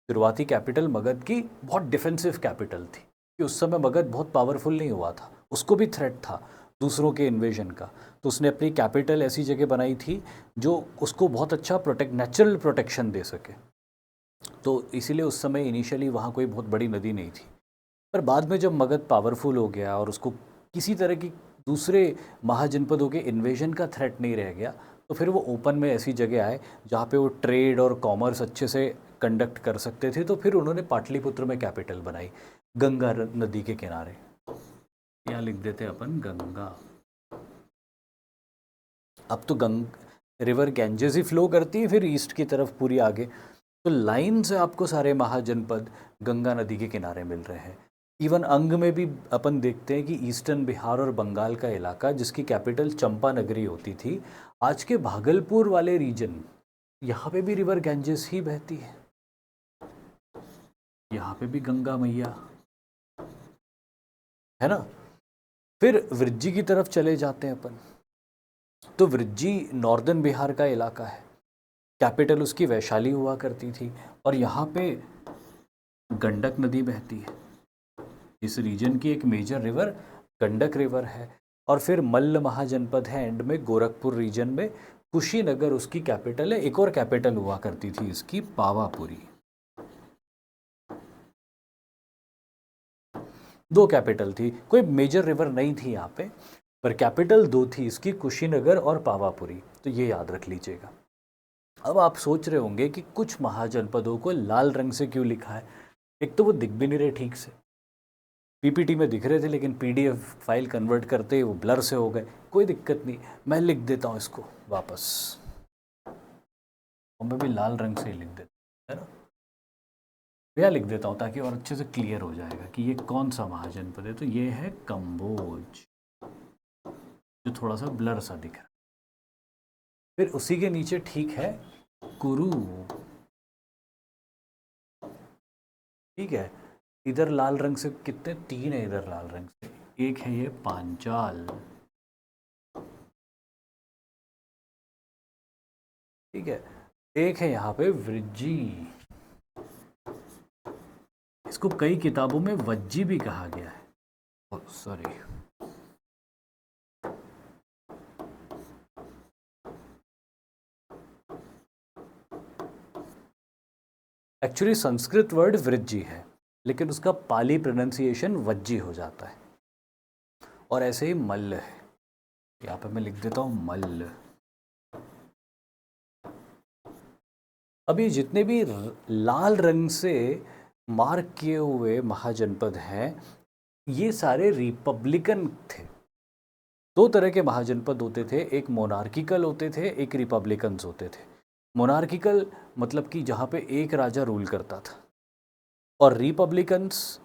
[SPEAKER 1] शुरुआती कैपिटल मगध की बहुत डिफेंसिव कैपिटल थी कि उस समय मगध बहुत पावरफुल नहीं हुआ था, उसको भी थ्रेट था दूसरों के इन्वेजन का, तो उसने अपनी कैपिटल ऐसी जगह बनाई थी जो उसको बहुत अच्छा नेचुरल प्रोटेक्शन दे सके। तो इसीलिए उस समय इनिशियली वहाँ कोई बहुत बड़ी नदी नहीं थी। पर बाद में जब मगध पावरफुल हो गया और उसको किसी तरह की दूसरे महाजनपदों के इन्वेजन का थ्रेट नहीं रह गया, तो फिर वो ओपन में ऐसी जगह आए जहाँ पे वो ट्रेड और कॉमर्स अच्छे से कंडक्ट कर सकते थे, तो फिर उन्होंने पाटलिपुत्र में कैपिटल बनाई गंगा नदी के किनारे। यहाँ लिख देते अपन गंगा। अब तो रिवर गैंजेस ही फ्लो करती है फिर ईस्ट की तरफ पूरी आगे, तो लाइन से आपको सारे महाजनपद गंगा नदी के किनारे मिल रहे हैं। इवन अंग में भी अपन देखते हैं कि ईस्टर्न बिहार और बंगाल का इलाका जिसकी कैपिटल चंपानगरी होती थी, आज के भागलपुर वाले रीजन, यहाँ पे भी रिवर गैंजेस ही बहती है, यहाँ पे भी गंगा मैया है ना। फिर वृज्जी की तरफ चले जाते हैं अपन, तो वृज्जी नॉर्दर्न बिहार का इलाका है, कैपिटल उसकी वैशाली हुआ करती थी, और यहाँ पे गंडक नदी बहती है। इस रीजन की एक मेजर रिवर गंडक रिवर है। और फिर मल्ल महाजनपद है एंड में, गोरखपुर रीजन में, कुशीनगर उसकी कैपिटल है। एक और कैपिटल हुआ करती थी इसकी, पावापुरी। दो कैपिटल थी, कोई मेजर रिवर नहीं थी यहाँ पे, पर कैपिटल दो थी इसकी, कुशीनगर और पावापुरी, तो ये याद रख लीजिएगा। अब आप सोच रहे होंगे कि कुछ महाजनपदों को लाल रंग से क्यों लिखा है। एक तो वो दिख भी नहीं रहे ठीक से, पीपीटी में दिख रहे थे लेकिन पीडीएफ फाइल कन्वर्ट करते वो ब्लर से हो गए। कोई दिक्कत नहीं, मैं लिख देता हूँ इसको वापस, और मैं भी लाल रंग से ही लिख देता है ना, यह लिख देता हूँ ताकि और अच्छे से क्लियर हो जाएगा कि ये कौन सा महाजनपद है। तो ये है कंबोज, जो थोड़ा सा ब्लर सा दिख रहा है। फिर उसी के नीचे ठीक है कुरु, ठीक है। इधर लाल रंग से कितने, तीन है इधर लाल रंग से, एक है ये पांचाल, ठीक है। एक है यहाँ पे वृज्जी, इसको कई किताबों में वज्जी भी कहा गया है। Sorry, actually Sanskrit word Vrijji है, लेकिन उसका पाली प्रोनाउंसिएशन वज्जी हो जाता है। और ऐसे ही मल्ल है, यहाँ पे मैं लिख देता हूँ मल्ल। अभी जितने भी लाल रंग से मार्क किए हुए महाजनपद हैं, ये सारे रिपब्लिकन थे। दो तरह के महाजनपद होते थे, एक मोनार्किकल होते थे, एक रिपब्लिकन्स होते थे। मोनार्किकल मतलब कि जहाँ पे एक राजा रूल करता था, और रिपब्लिकन्स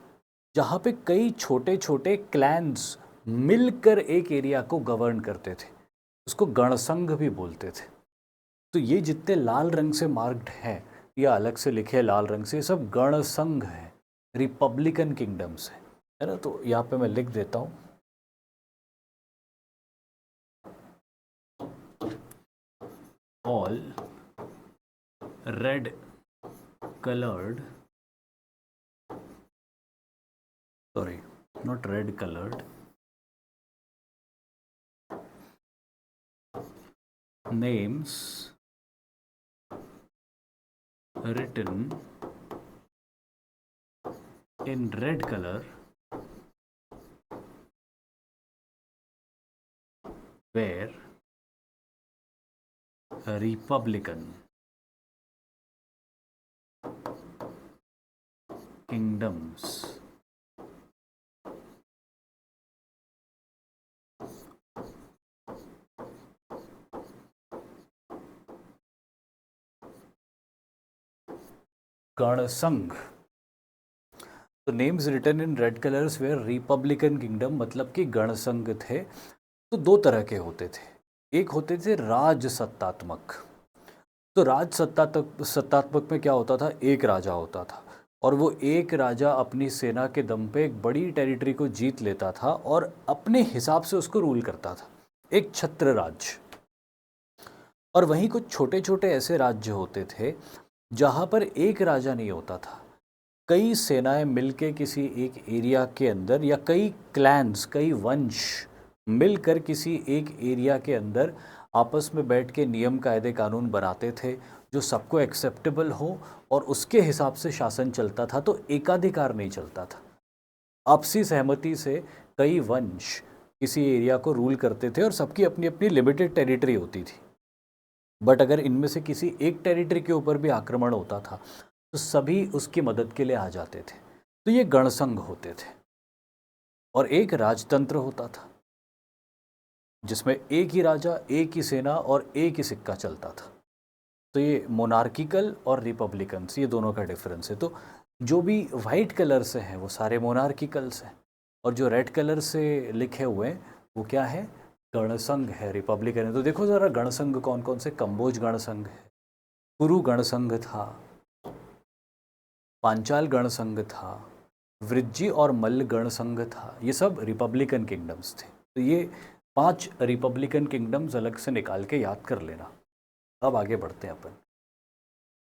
[SPEAKER 1] जहाँ पे कई छोटे छोटे क्लैन्स मिलकर एक एरिया को गवर्न करते थे, उसको गणसंघ भी बोलते थे। तो ये जितने लाल रंग से मार्क्ड हैं या अलग से लिखे लाल रंग से, ये सब गणसंघ है, रिपब्लिकन किंगडम्स है ना। तो यहाँ पे मैं लिख देता हूँ all red colored, sorry, not red colored, names written in red color were Republican kingdoms. गणसंघ। तो names written in red colours were republican kingdom, मतलब कि गणसंघ थे। तो दो तरह के होते थे, एक होते थे राजसत्तात्मक। तो सत्तात्मक में क्या होता था, एक राजा होता था और वो एक राजा अपनी सेना के दम पे एक बड़ी टेरिटरी को जीत लेता था और अपने हिसाब से उसको रूल करता था, एक छत्र राज्य। और वहीं कुछ छोटे छोटे ऐसे राज्य होते थे जहाँ पर एक राजा नहीं होता था, कई सेनाएं मिलके किसी एक एरिया के अंदर, या कई क्लैन्स, कई वंश मिलकर किसी एक एरिया के अंदर आपस में बैठ के नियम कायदे कानून बनाते थे जो सबको एक्सेप्टेबल हो, और उसके हिसाब से शासन चलता था। तो एकाधिकार नहीं चलता था, आपसी सहमति से कई वंश किसी एरिया को रूल करते थे और सबकी अपनी अपनी लिमिटेड टेरिटरी होती थी। बट अगर इनमें से किसी एक टेरिटरी के ऊपर भी आक्रमण होता था तो सभी उसकी मदद के लिए आ जाते थे। तो ये गणसंघ होते थे। और एक राजतंत्र होता था जिसमें एक ही राजा, एक ही सेना और एक ही सिक्का चलता था। तो ये मोनार्किकल और रिपब्लिकन्स, ये दोनों का डिफरेंस है। तो जो भी वाइट कलर से हैं वो सारे मोनार्किकल्स हैं, और जो रेड कलर से लिखे हुए हैं वो क्या है, गणसंघ है, रिपब्लिकन है। तो देखो ज़रा गणसंघ कौन कौन से, कंबोज गणसंघ है, कुरु गणसंघ था, पांचाल गणसंघ था, वृज्जी और मल्ल गणसंघ था। ये सब रिपब्लिकन किंगडम्स थे। तो ये 5 रिपब्लिकन किंगडम्स अलग से निकाल के याद कर लेना। अब आगे बढ़ते हैं अपन।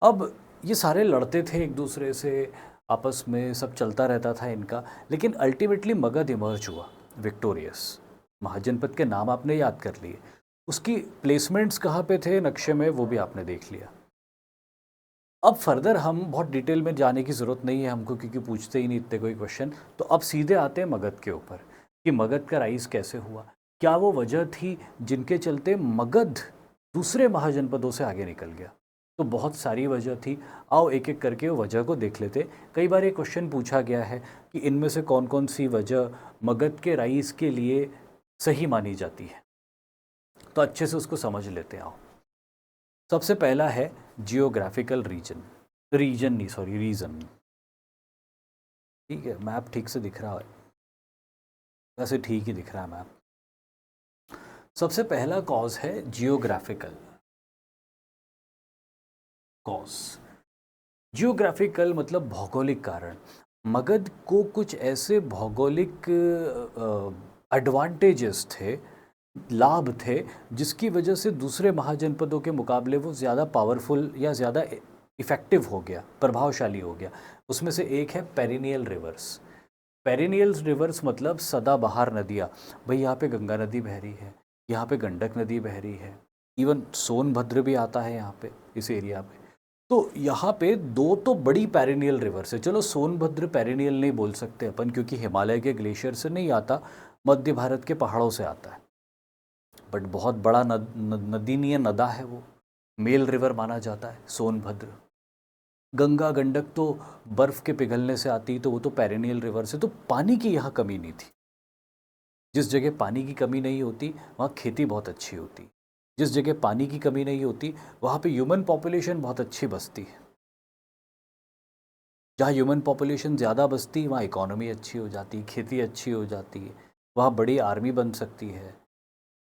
[SPEAKER 1] अब ये सारे लड़ते थे एक दूसरे से, आपस में सब चलता रहता था इनका, लेकिन अल्टीमेटली मगध इमर्ज हुआ विक्टोरियस। महाजनपद के नाम आपने याद कर लिए, उसकी प्लेसमेंट्स कहाँ पे थे नक्शे में वो भी आपने देख लिया। अब फर्दर हम बहुत डिटेल में जाने की ज़रूरत नहीं है हमको, क्योंकि पूछते ही नहीं इतने कोई क्वेश्चन। तो अब सीधे आते हैं मगध के ऊपर कि मगध का राइज कैसे हुआ, क्या वो वजह थी जिनके चलते मगध दूसरे महाजनपदों से आगे निकल गया। तो बहुत सारी वजह थी, आओ एक एक करके वो वजह को देख लेते। कई बार ये क्वेश्चन पूछा गया है कि इनमें से कौन कौन सी वजह मगध के राइज के लिए सही मानी जाती है, तो अच्छे से उसको समझ लेते हैं। आओ, सबसे पहला है जियोग्राफिकल रीजन, रीजन। ठीक है, मैप ठीक से दिख रहा है, वैसे ठीक ही दिख रहा है मैप। सबसे पहला कॉज है जियोग्राफिकल कॉज। जियोग्राफिकल मतलब भौगोलिक कारण। मगध को कुछ ऐसे भौगोलिक एडवांटेजेस थे लाभ थे जिसकी वजह से दूसरे महाजनपदों के मुकाबले वो ज़्यादा पावरफुल या ज़्यादा इफ़ेक्टिव हो गया, प्रभावशाली हो गया। उसमें से एक है पेरिनियल रिवर्स। पेरिनियल रिवर्स मतलब सदाबहार नदियाँ। भाई यहाँ पे गंगा नदी बह रही है, यहाँ पे गंडक नदी बह रही है, इवन सोनभद्र भी आता है यहाँ पे इस एरिया पे। तो यहाँ पे दो तो बड़ी पेरिनियल रिवर्स है। चलो सोनभद्र पेरिनियल नहीं बोल सकते अपन क्योंकि हिमालय के ग्लेशियर से नहीं आता, मध्य भारत के पहाड़ों से आता है, बट बहुत बड़ा नदीनीय नदा है वो, मेल रिवर माना जाता है सोनभद्र। गंगा गंडक तो बर्फ़ के पिघलने से आती, तो वो तो पेरिनियल रिवर से। तो पानी की यहाँ कमी नहीं थी। जिस जगह पानी की कमी नहीं होती वहाँ खेती बहुत अच्छी होती। जिस जगह पानी की कमी नहीं होती वहाँ पे ह्यूमन पॉपुलेशन बहुत अच्छी बसती है। जहाँ ह्यूमन पॉपुलेशन ज़्यादा बसती वहाँ इकोनॉमी अच्छी हो जाती, खेती अच्छी हो जाती है, वहाँ बड़ी आर्मी बन सकती है।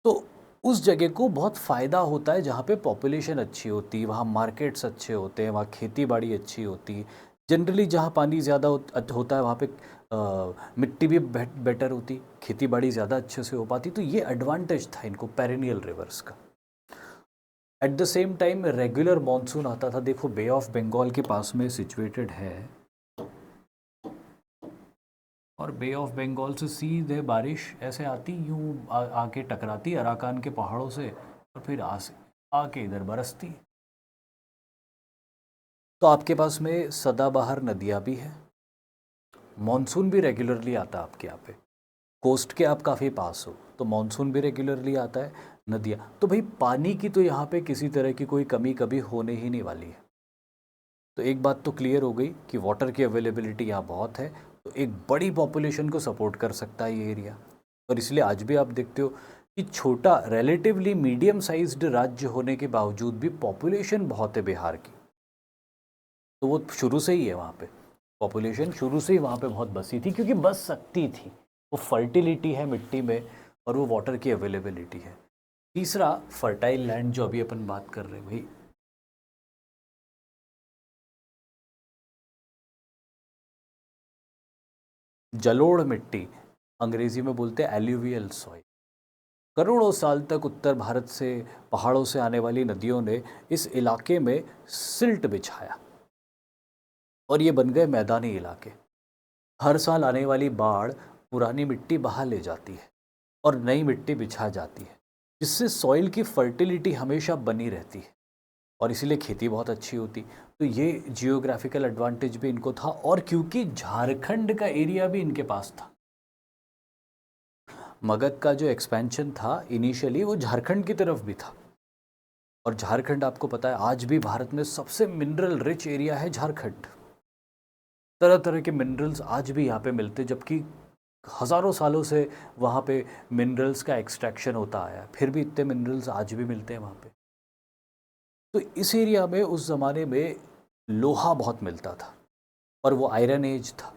[SPEAKER 1] तो उस जगह को बहुत फ़ायदा होता है जहाँ पे पॉपुलेशन अच्छी होती है, वहाँ मार्केट्स अच्छे होते हैं, वहाँ खेती बाड़ी अच्छी होती है। जनरली जहाँ पानी ज़्यादा होता है वहाँ पे मिट्टी भी बेटर होती, खेती बाड़ी ज़्यादा अच्छे से हो पाती। तो ये एडवांटेज था इनको पेरिनियल रिवर्स का। At the same time regular monsoon आता था। देखो बे ऑफ बंगाल के पास में सिचुएटेड है और बे ऑफ बंगाल से सीधे बारिश ऐसे आती, यूं आके टकराती अराकान के पहाड़ों से और फिर आके इधर बरसती। तो आपके पास में सदाबहार नदियाँ भी है, मॉनसून भी रेगुलरली आता है आपके यहाँ पे। कोस्ट के आप काफ़ी पास हो तो मॉनसून भी रेगुलरली आता है, नदियाँ। तो भाई पानी की तो यहाँ पे किसी तरह की कोई कमी कभी होने ही नहीं वाली है। तो एक बात तो क्लियर हो गई कि वाटर की अवेलेबिलिटी यहाँ बहुत है, तो एक बड़ी पॉपुलेशन को सपोर्ट कर सकता है ये एरिया। और इसलिए आज भी आप देखते हो कि छोटा रिलेटिवली मीडियम साइज्ड राज्य होने के बावजूद भी पॉपुलेशन बहुत है बिहार की। तो वो शुरू से ही है वहाँ पे, पॉपुलेशन शुरू से ही वहाँ पे बहुत बसी थी क्योंकि बस सकती थी। वो फर्टिलिटी है मिट्टी में और वो वाटर की अवेलेबिलिटी है। तीसरा फर्टाइल लैंड जो अभी अपन बात कर रहे हैं भाई, जलोढ़ मिट्टी, अंग्रेजी में बोलते हैं एल्यूवियल सॉइल। करोड़ों साल तक उत्तर भारत से पहाड़ों से आने वाली नदियों ने इस इलाके में सिल्ट बिछाया और ये बन गए मैदानी इलाके। हर साल आने वाली बाढ़ पुरानी मिट्टी बहा ले जाती है और नई मिट्टी बिछा जाती है, जिससे सॉइल की फर्टिलिटी हमेशा बनी रहती है और इसीलिए खेती बहुत अच्छी होती। तो ये जियोग्राफिकल एडवांटेज भी इनको था। और क्योंकि झारखंड का एरिया भी इनके पास था, मगध का जो एक्सपेंशन था इनिशियली वो झारखंड की तरफ भी था। और झारखंड आपको पता है आज भी भारत में सबसे मिनरल रिच एरिया है झारखंड। तरह तरह के मिनरल्स आज भी यहाँ पे मिलते, जबकि हज़ारों सालों से वहाँ पे मिनरल्स का एक्सट्रैक्शन होता आया है, फिर भी इतने मिनरल्स आज भी मिलते हैं वहाँ पे। तो इस एरिया में उस ज़माने में लोहा बहुत मिलता था और वो आयरन एज था।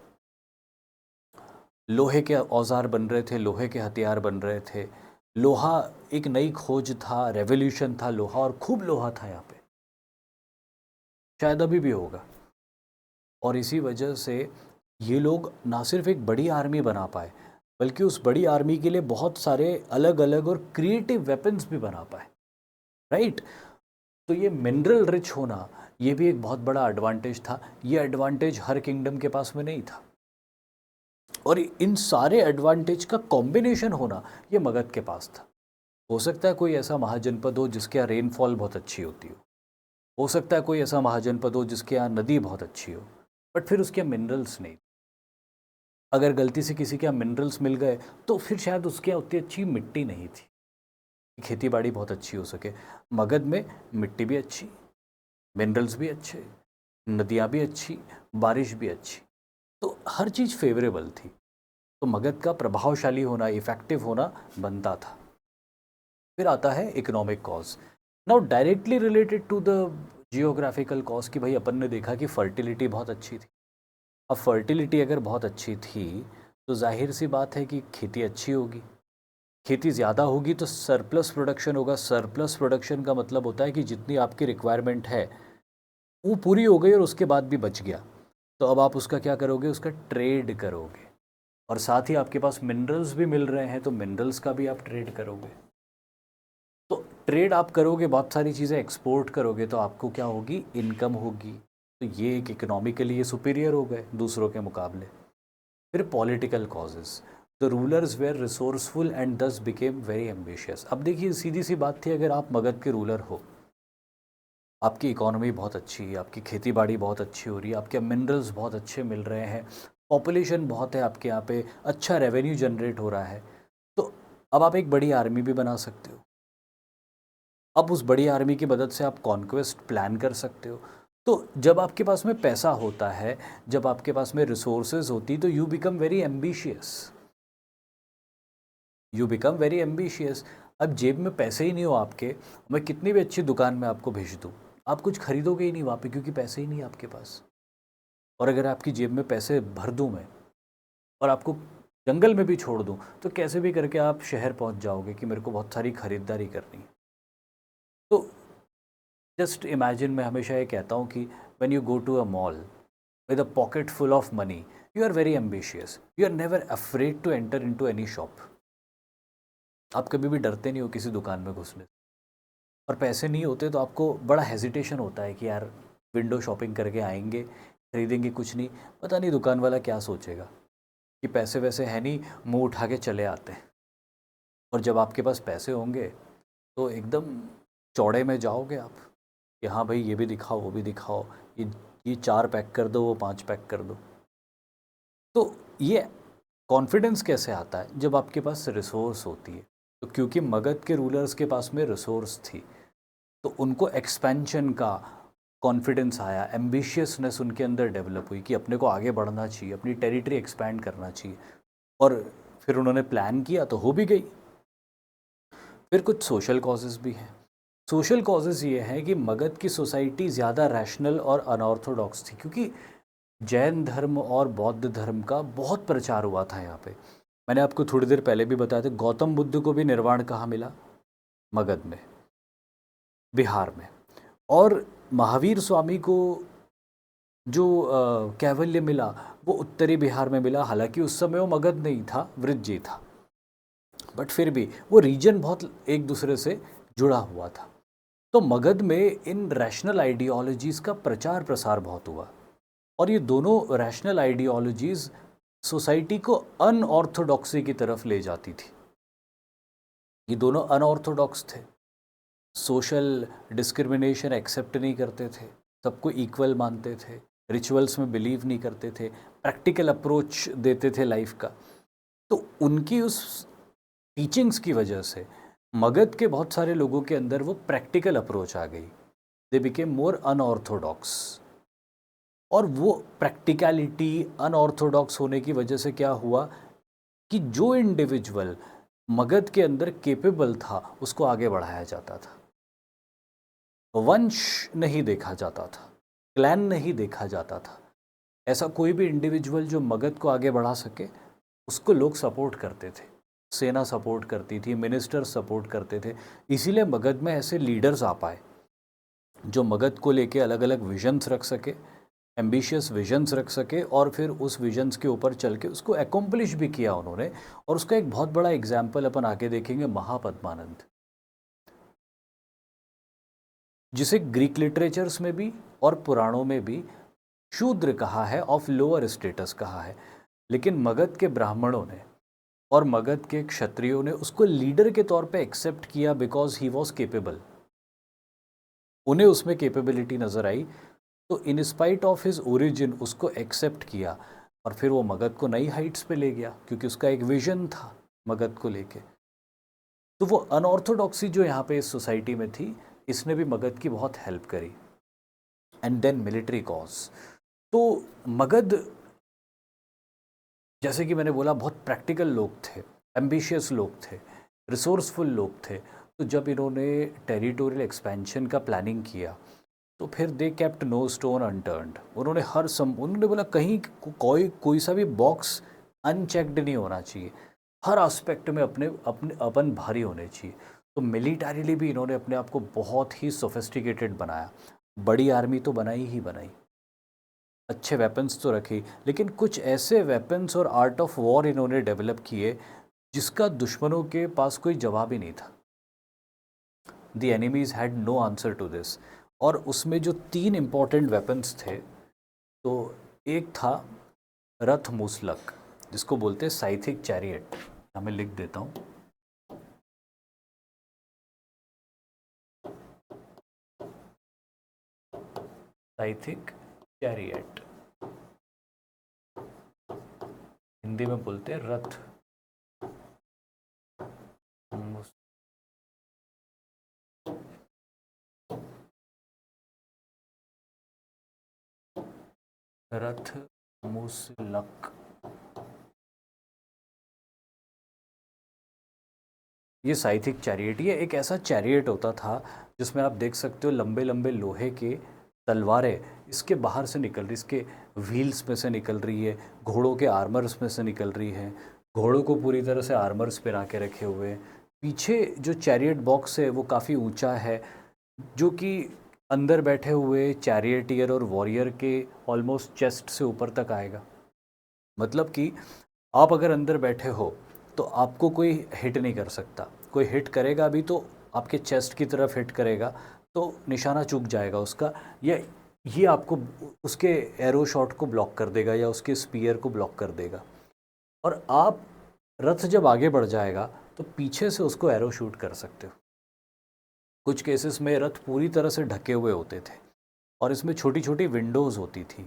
[SPEAKER 1] लोहे के औजार बन रहे थे, लोहे के हथियार बन रहे थे। लोहा एक नई खोज था, रेवोल्यूशन था लोहा, और खूब लोहा था यहाँ पे, शायद अभी भी होगा। और इसी वजह से ये लोग ना सिर्फ एक बड़ी आर्मी बना पाए बल्कि उस बड़ी आर्मी के लिए बहुत सारे अलग अलग और क्रिएटिव वेपन्स भी बना पाए, राइट। तो ये मिनरल रिच होना ये भी एक बहुत बड़ा एडवांटेज था। ये एडवांटेज हर किंगडम के पास में नहीं था और इन सारे एडवांटेज का कॉम्बिनेशन होना ये मगध के पास था। हो सकता है कोई ऐसा महाजनपद हो जिसके यहाँ रेनफॉल बहुत अच्छी होती हो सकता है कोई ऐसा महाजनपद हो जिसके यहाँ नदी बहुत अच्छी हो, बट फिर उसके यहाँ मिनरल्स नहीं। अगर गलती से किसी के यहाँ मिनरल्स मिल गए तो फिर शायद उसके यहाँ उतनी अच्छी मिट्टी नहीं थी, खेती बाड़ी बहुत अच्छी हो सके। मगध में मिट्टी भी अच्छी, मिनरल्स भी अच्छे, नदियाँ भी अच्छी, बारिश भी अच्छी, तो हर चीज़ फेवरेबल थी। तो मगध का प्रभावशाली होना, इफ़ेक्टिव होना बनता था। फिर आता है economic cause, now directly related to the geographical cause कि भाई अपन ने देखा कि फर्टिलिटी बहुत अच्छी थी। अब फर्टिलिटी अगर बहुत अच्छी थी तो जाहिर सी बात है कि खेती अच्छी होगी, खेती ज़्यादा होगी तो सरप्लस प्रोडक्शन होगा। सरप्लस प्रोडक्शन का मतलब होता है कि जितनी आपकी रिक्वायरमेंट है वो पूरी हो गई और उसके बाद भी बच गया, तो अब आप उसका क्या करोगे, उसका ट्रेड करोगे। और साथ ही आपके पास मिनरल्स भी मिल रहे हैं तो मिनरल्स का भी आप ट्रेड करोगे। ट्रेड आप करोगे, बहुत सारी चीज़ें एक्सपोर्ट करोगे, तो आपको क्या होगी, इनकम होगी। तो ये एक इकोनॉमिकली ये सुपीरियर हो गए दूसरों के मुकाबले। फिर political causes, the rulers were resourceful and thus became very ambitious. अब देखिए सीधी सी बात थी, अगर आप मगध के रूलर हो, आपकी इकोनॉमी बहुत अच्छी है, आपकी खेती बाड़ी बहुत अच्छी हो रही है, आपके मिनरल्स बहुत अच्छे मिल रहे हैं, पॉपुलेशन बहुत है आपके यहाँ पे, अच्छा रेवेन्यू जनरेट हो रहा है, तो अब आप एक बड़ी आर्मी भी बना सकते हो। अब उस बड़ी आर्मी की मदद से आप कॉन्क्वेस्ट प्लान कर सकते हो। तो जब आपके पास में पैसा होता है, जब आपके पास में रिसोर्सेज होती, तो you become very ambitious, you become very ambitious. अब जेब में पैसे ही नहीं हो आपके, मैं कितनी भी अच्छी दुकान में आपको भेज दूँ, आप कुछ खरीदोगे ही नहीं वहाँ पे, क्योंकि पैसे ही नहीं है आपके पास। और अगर आपकी जेब में पैसे भर दूँ मैं और आपको जंगल में भी छोड़ दूँ, तो कैसे भी करके आप शहर पहुँच जाओगे कि मेरे को बहुत सारी खरीदारी करनी है। तो जस्ट इमेजिन, मैं हमेशा ये कहता हूँ कि when you go to a mall with a pocket full of money, you are very ambitious, you are never afraid to enter into any shop. आप कभी भी डरते नहीं हो किसी दुकान में घुसने से। और पैसे नहीं होते तो आपको बड़ा हेजिटेशन होता है कि यार विंडो शॉपिंग करके आएंगे, खरीदेंगे कुछ नहीं, पता नहीं दुकान वाला क्या सोचेगा कि पैसे वैसे है नहीं, मुंह उठा के चले आते हैं। और जब आपके पास पैसे होंगे तो एकदम चौड़े में जाओगे आप कि हाँ भाई ये भी दिखाओ, वो भी दिखाओ, ये 4 पैक कर दो, वो 5 पैक कर दो। तो ये कॉन्फिडेंस कैसे आता है, जब आपके पास रिसोर्स होती है। तो क्योंकि मगध के रूलर्स के पास में रिसोर्स थी, तो उनको एक्सपेंशन का कॉन्फिडेंस आया, एम्बिशियसनेस उनके अंदर डेवलप हुई कि अपने को आगे बढ़ना चाहिए, अपनी टेरिटरी एक्सपैंड करना चाहिए। और फिर उन्होंने प्लान किया तो हो भी गई। फिर कुछ सोशल कॉजेज़ भी हैं। सोशल कॉजेज़ ये हैं कि मगध की सोसाइटी ज़्यादा रैशनल और अनऑर्थोडॉक्स थी, क्योंकि जैन धर्म और बौद्ध धर्म का बहुत प्रचार हुआ था यहाँ पे। मैंने आपको थोड़ी देर पहले भी बताया था, गौतम बुद्ध को भी निर्वाण कहाँ मिला, मगध में, बिहार में। और महावीर स्वामी को जो कैवल्य मिला, वो उत्तरी बिहार में मिला। हालांकि उस समय वो मगध नहीं था, वृज्जी था, बट फिर भी वो रीजन बहुत एक दूसरे से जुड़ा हुआ था। तो मगध में इन रैशनल आइडियोलॉजीज़ का प्रचार प्रसार बहुत हुआ, और ये दोनों रैशनल आइडियोलॉजीज़ सोसाइटी को अनऑर्थोडॉक्सी की तरफ ले जाती थी। ये दोनों अनऑर्थोडॉक्स थे, सोशल डिस्क्रिमिनेशन एक्सेप्ट नहीं करते थे, सबको इक्वल मानते थे, रिचुअल्स में बिलीव नहीं करते थे, प्रैक्टिकल अप्रोच देते थे लाइफ का। तो उनकी उस टीचिंग्स की वजह से मगध के बहुत सारे लोगों के अंदर वो प्रैक्टिकल अप्रोच आ गई, दे बिकेम मोर अनऑर्थोडॉक्स। और वो प्रैक्टिकलिटी, अनऑर्थोडॉक्स होने की वजह से क्या हुआ कि जो इंडिविजुअल मगध के अंदर केपेबल था उसको आगे बढ़ाया जाता था, वंश नहीं देखा जाता था, क्लैन नहीं देखा जाता था। ऐसा कोई भी इंडिविजुअल जो मगध को आगे बढ़ा सके उसको लोग सपोर्ट करते थे, सेना सपोर्ट करती थी, मिनिस्टर सपोर्ट करते थे। इसीलिए मगध में ऐसे लीडर्स आ पाए जो मगध को लेके अलग अलग विजन्स रख सके, एम्बिशियस विजन्स रख सके, और फिर उस विजन्स के ऊपर चल के उसको एकम्प्लिश भी किया उन्होंने। और उसका एक बहुत बड़ा एग्जाम्पल अपन आगे देखेंगे, महापद्मानंद, जिसे ग्रीक लिटरेचर्स में भी और पुराणों में भी शूद्र कहा है, ऑफ लोअर स्टेटस कहा है। लेकिन मगध के ब्राह्मणों ने और मगध के क्षत्रियों ने उसको लीडर के तौर पे एक्सेप्ट किया, बिकॉज ही वॉज केपेबल। उन्हें उसमें कैपेबिलिटी नज़र आई, तो in spite of his origin उसको एक्सेप्ट किया, और फिर वो मगध को नई हाइट्स पे ले गया, क्योंकि उसका एक विजन था मगध को लेके। तो वो अनऑर्थोडॉक्सी जो यहाँ पे इस सोसाइटी में थी, इसने भी मगध की बहुत हेल्प करी। And then military cause. तो मगध, जैसे कि मैंने बोला, बहुत प्रैक्टिकल लोग थे, एम्बिशियस लोग थे, रिसोर्सफुल लोग थे। तो जब इन्होंने टेरिटोरियल एक्सपेंशन का प्लानिंग किया, तो फिर they kept no stone unturned. उन्होंने उन्होंने बोला कहीं कोई सा भी बॉक्स अनचेक्ड नहीं होना चाहिए, हर एस्पेक्ट में अपने अपने अपन भारी होने चाहिए। तो मिलिटरीली भी इन्होंने अपने आप को बहुत ही सोफिस्टिकेटेड बनाया, बड़ी आर्मी तो बनाई ही बनाई, अच्छे वेपन्स तो रखे, लेकिन कुछ ऐसे वेपन्स और आर्ट ऑफ वॉर इन्होंने डेवलप किए जिसका दुश्मनों के पास कोई जवाब ही नहीं था। The enemies had no answer to this. और उसमें जो 3 इम्पॉर्टेंट वेपन्स थे, तो एक था रथ मूसलक, जिसको बोलते हैं साइथिक चैरियट। मैं लिख देता हूँ। साइथिक चैरियट, हिंदी में बोलते हैं रथ रथ मूसलक। ये साइथिक चैरियट, ये एक ऐसा चैरियट होता था जिसमें आप देख सकते हो लंबे लंबे लोहे के तलवारें इसके बाहर से निकल रही, इसके व्हील्स में से निकल रही है, घोड़ों के आर्मर्स में से निकल रही है, घोड़ों को पूरी तरह से आर्मर्स पहना के रखे हुए हैं। पीछे जो चैरियट बॉक्स है वो काफ़ी ऊंचा है, जो कि अंदर बैठे हुए चैरियटियर और वॉरियर के ऑलमोस्ट चेस्ट से ऊपर तक आएगा। मतलब कि आप अगर अंदर बैठे हो तो आपको कोई हिट नहीं कर सकता। कोई हिट करेगा भी तो आपके चेस्ट की तरफ हिट करेगा तो निशाना चूक जाएगा उसका, या ये आपको उसके एरो शॉट को ब्लॉक कर देगा या उसके स्पीयर को ब्लॉक कर देगा। और आप रथ जब आगे बढ़ जाएगा तो पीछे से उसको एरो शूट कर सकते हो। कुछ केसेस में रथ पूरी तरह से ढके हुए होते थे और इसमें छोटी छोटी विंडोज़ होती थी,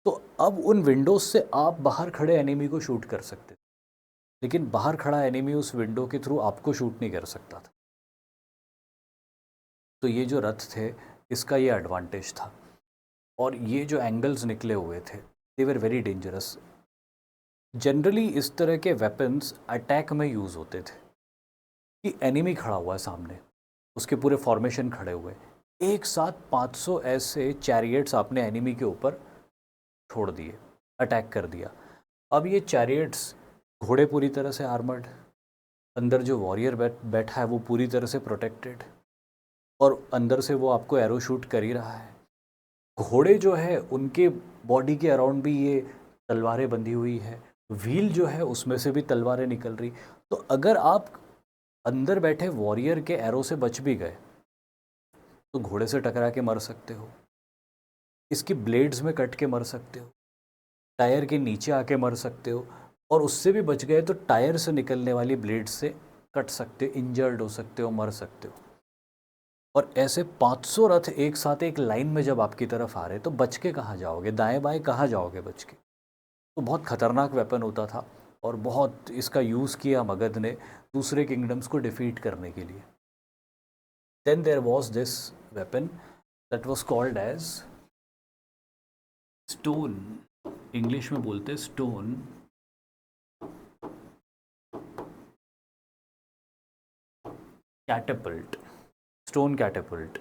[SPEAKER 1] तो अब उन विंडोज़ से आप बाहर खड़े एनिमी को शूट कर सकते थे, लेकिन बाहर खड़ा एनिमी उस विंडो के थ्रू आपको शूट नहीं कर सकता था। तो ये जो रथ थे इसका ये एडवांटेज था। और ये जो एंगल्स निकले हुए थे दे वर वेरी डेंजरस। जनरली इस तरह के वेपन्स अटैक में यूज़ होते थे कि एनिमी खड़ा हुआ है सामने, उसके पूरे फॉर्मेशन खड़े हुए, एक साथ 500 ऐसे चैरियट्स आपने एनिमी के ऊपर छोड़ दिए, अटैक कर दिया। अब ये चैरियट्स, घोड़े पूरी तरह से आर्मर्ड, अंदर जो वॉरियर बैठा है वो पूरी तरह से प्रोटेक्टेड, और अंदर से वो आपको एरो शूट कर ही रहा है। घोड़े जो है उनके बॉडी के अराउंड भी ये तलवारें बंधी हुई है, व्हील जो है उसमें से भी तलवारें निकल रही। तो अगर आप अंदर बैठे वॉरियर के एरो से बच भी गए तो घोड़े से टकरा के मर सकते हो, इसकी ब्लेड्स में कट के मर सकते हो, टायर के नीचे आके मर सकते हो, और उससे भी बच गए तो टायर से निकलने वाली ब्लेड से कट सकते हो, इंजर्ड हो सकते हो, मर सकते हो। और ऐसे 500 रथ एक साथ एक लाइन में जब आपकी तरफ आ रहे तो बच के कहाँ जाओगे, दाएं बाएं कहाँ जाओगे बच के। तो बहुत ख़तरनाक वेपन होता था और बहुत इसका यूज़ किया मगध ने दूसरे किंगडम्स को डिफीट करने के लिए। Then there was this weapon that was called as stone, English में बोलते stone catapult. Stone catapult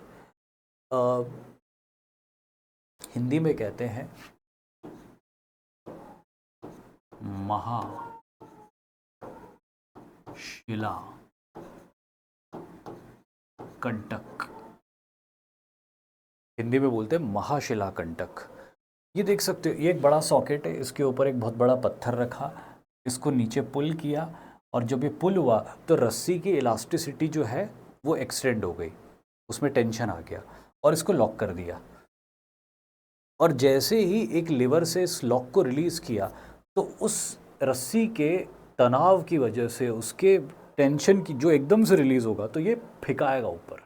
[SPEAKER 1] Hindi में कहते हैं महाशिला कंटक, हिंदी में बोलते हैं महाशिला कंटक। ये देख सकते हो, ये एक बड़ा सॉकेट है, इसके ऊपर एक बहुत बड़ा पत्थर रखा, इसको नीचे पुल किया, और जब ये पुल हुआ तो रस्सी की इलास्टिसिटी जो है वो एक्सटेंड हो गई, उसमें टेंशन आ गया और इसको लॉक कर दिया। और जैसे ही एक लीवर से इस लॉक को रिलीज़ किया तो उस रस्सी के तनाव की वजह से, उसके टेंशन की जो एकदम से रिलीज़ होगा तो ये फेंकाएगा ऊपर,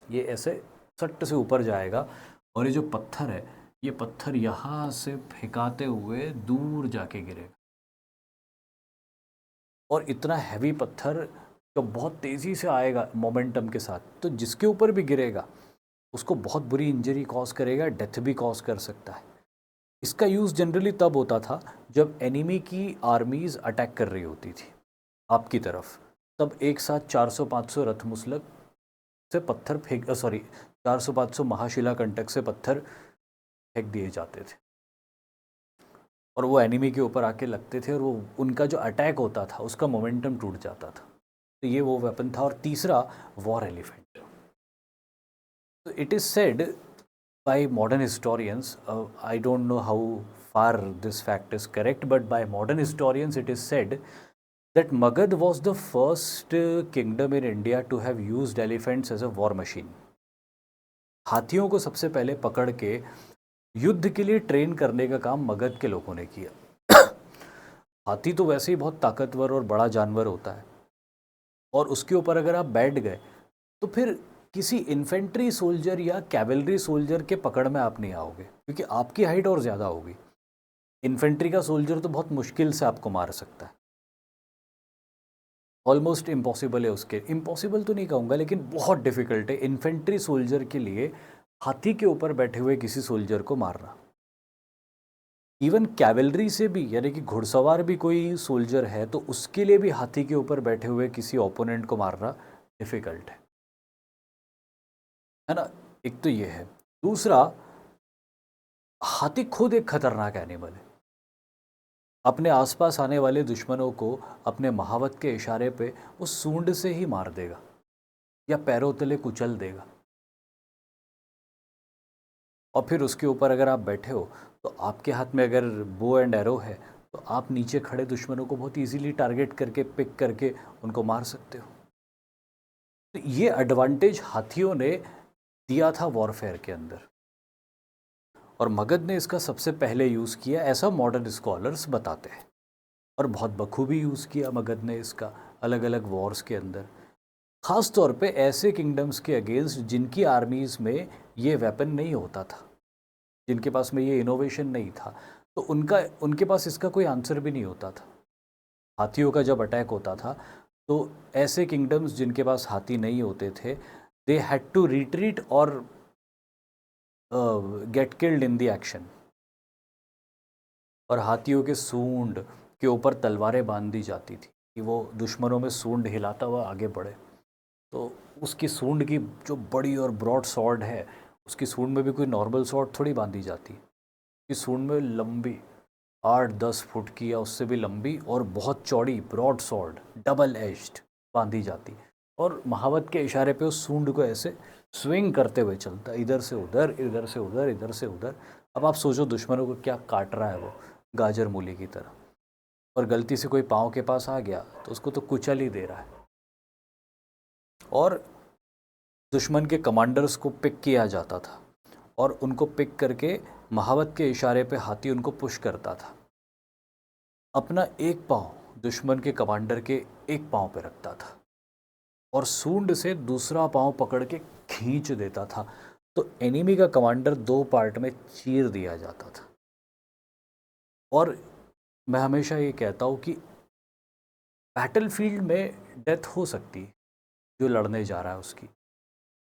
[SPEAKER 1] ये ऐसे सट्ट से ऊपर जाएगा, और ये जो पत्थर है ये पत्थर यहाँ से फेंकाते हुए दूर जाके गिरेगा। और इतना हैवी पत्थर तो बहुत तेज़ी से आएगा मोमेंटम के साथ, तो जिसके ऊपर भी गिरेगा उसको बहुत बुरी इंजरी कॉज करेगा, डेथ भी कॉज कर सकता है। इसका यूज़ जनरली तब होता था जब एनिमी की आर्मीज़ अटैक कर रही होती थी आपकी तरफ, तब एक साथ 400-500 रथ मुसलक से पत्थर फेंक 400-500 महाशिला कंटक से पत्थर फेंक दिए जाते थे, और वो एनिमी के ऊपर आके लगते थे और वो उनका जो अटैक होता था उसका मोमेंटम टूट जाता था। तो ये वो वेपन था। और तीसरा वॉर एलिफेंट। तो it is said bye modern historians, I don't know how far this fact is correct, but by modern historians it is said that Magad was the first kingdom in India to have used elephants as a war machine. हाथियों को सबसे पहले पकड़ के युद्ध के लिए train करने का काम मगध के लोगों ने किया। हाथी तो वैसे ही बहुत ताकतवर और बड़ा जानवर होता है, और उसके ऊपर अगर आप बैठ गए तो फिर किसी इन्फेंट्री सोल्जर या कैवलरी सोल्जर के पकड़ में आप नहीं आओगे, क्योंकि आपकी हाइट और ज़्यादा होगी। इन्फेंट्री का सोल्जर तो बहुत मुश्किल से आपको मार सकता है, ऑलमोस्ट इम्पॉसिबल है उसके। इम्पॉसिबल तो नहीं कहूँगा, लेकिन बहुत डिफ़िकल्ट है इन्फेंट्री सोल्जर के लिए हाथी के ऊपर बैठे हुए किसी सोल्जर को मारना। इवन कैवलरी से भी, यानी कि घुड़सवार भी कोई सोल्जर है तो उसके लिए भी हाथी के ऊपर बैठे हुए किसी ओपोनेंट को मारना डिफ़िकल्ट है ना। एक तो ये है। दूसरा, हाथी खुद एक खतरनाक एनिमल है। अपने आसपास आने वाले दुश्मनों को अपने महावत के इशारे पे वो सूंड से ही मार देगा या पैरों तले कुचल देगा। और फिर उसके ऊपर अगर आप बैठे हो तो आपके हाथ में अगर बो एंड एरो है तो आप नीचे खड़े दुश्मनों को बहुत इजीली टारगेट करके पिक करके उनको मार सकते हो। तो ये एडवांटेज हाथियों ने दिया था वॉरफेयर के अंदर, और मगध ने इसका सबसे पहले यूज़ किया, ऐसा मॉडर्न स्कॉलर्स बताते हैं। और बहुत बखूबी यूज़ किया मगध ने इसका अलग अलग वॉर्स के अंदर, ख़ास तौर पे ऐसे किंगडम्स के अगेंस्ट जिनकी आर्मीज़ में ये वेपन नहीं होता था, जिनके पास में ये इनोवेशन नहीं था, तो उनके पास इसका कोई आंसर भी नहीं होता था। हाथियों का जब अटैक होता था तो ऐसे किंगडम्स जिनके पास हाथी नहीं होते थे, दे हैड टू रिट्रीट और get killed in the action. और हाथियों के सूंड के ऊपर तलवारें बांध दी जाती थी कि वो दुश्मनों में सूंड हिलाता हुआ आगे बढ़े। तो उसकी सूंड की जो बड़ी और ब्रॉड सॉर्ड है, उसकी सूंड में भी कोई नॉर्मल सॉर्ड थोड़ी बांधी जाती है। उसकी सूंड में लंबी 8-10 फुट की या उससे भी लंबी और बहुत चौड़ी ब्रॉड सॉर्ड डबल एज्ड बांधी जाती, और महावत के इशारे पे उस सूंड को ऐसे स्विंग करते हुए चलता, इधर से उधर, इधर से उधर, इधर से उधर। अब आप सोचो दुश्मनों को क्या काट रहा है वो, गाजर मूली की तरह। और गलती से कोई पाँव के पास आ गया तो उसको तो कुचल ही दे रहा है। और दुश्मन के कमांडर्स को पिक किया जाता था, और उनको पिक करके महावत के इशारे पे हाथी उनको पुश करता था। अपना एक पाँव दुश्मन के कमांडर के एक पाँव पे रखता था और सूंड से दूसरा पाँव पकड़ के खींच देता था, तो एनिमी का कमांडर 2 पार्ट में चीर दिया जाता था। और मैं हमेशा ये कहता हूँ कि बैटलफील्ड में डेथ हो सकती है जो लड़ने जा रहा है उसकी,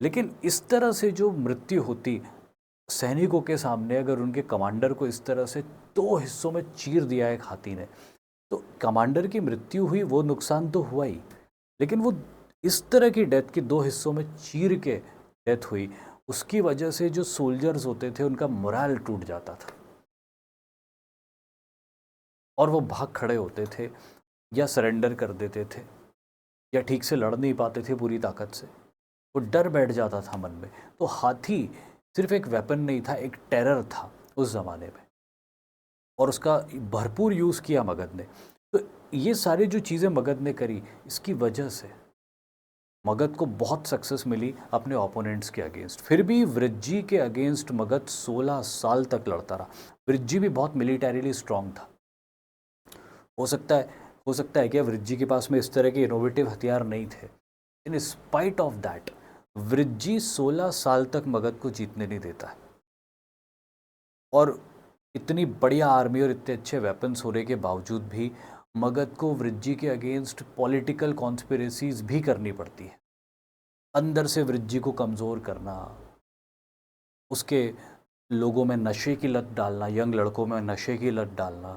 [SPEAKER 1] लेकिन इस तरह से जो मृत्यु होती सैनिकों के सामने, अगर उनके कमांडर को इस तरह से 2 हिस्सों में चीर दिया एक हाथी ने, तो कमांडर की मृत्यु हुई, वो नुकसान तो हुआ ही, लेकिन वो इस तरह की डेथ की 2 हिस्सों में चीर के डेथ हुई, उसकी वजह से जो सोल्जर्स होते थे उनका मोरल टूट जाता था और वो भाग खड़े होते थे या सरेंडर कर देते थे या ठीक से लड़ नहीं पाते थे पूरी ताकत से, वो डर बैठ जाता था मन में। तो हाथी सिर्फ एक वेपन नहीं था, एक टेरर था उस ज़माने में, और उसका भरपूर यूज़ किया मगध ने। तो ये सारी जो चीज़ें मगध ने करी, इसकी वजह से मगध को बहुत सक्सेस मिली अपने ओपोनेंट्स के अगेंस्ट। फिर भी वृज्जी के अगेंस्ट मगध 16 साल तक लड़ता रहा। वृज्जी भी बहुत मिलिटरीली स्ट्रांग था। हो सकता है कि वृज्जी के पास में इस तरह के इनोवेटिव हथियार नहीं थे, in spite of that Vrijji 16 साल तक मगध को जीतने नहीं देता है। और इतनी बढ़िया आर्मी और इतने अच्छे वेपन्स होने के बावजूद भी मगध को वृज्जी के अगेंस्ट पॉलिटिकल कॉन्स्पिरेसीज भी करनी पड़ती है। अंदर से वृज्जी को कमज़ोर करना, उसके लोगों में नशे की लत डालना, यंग लड़कों में नशे की लत डालना,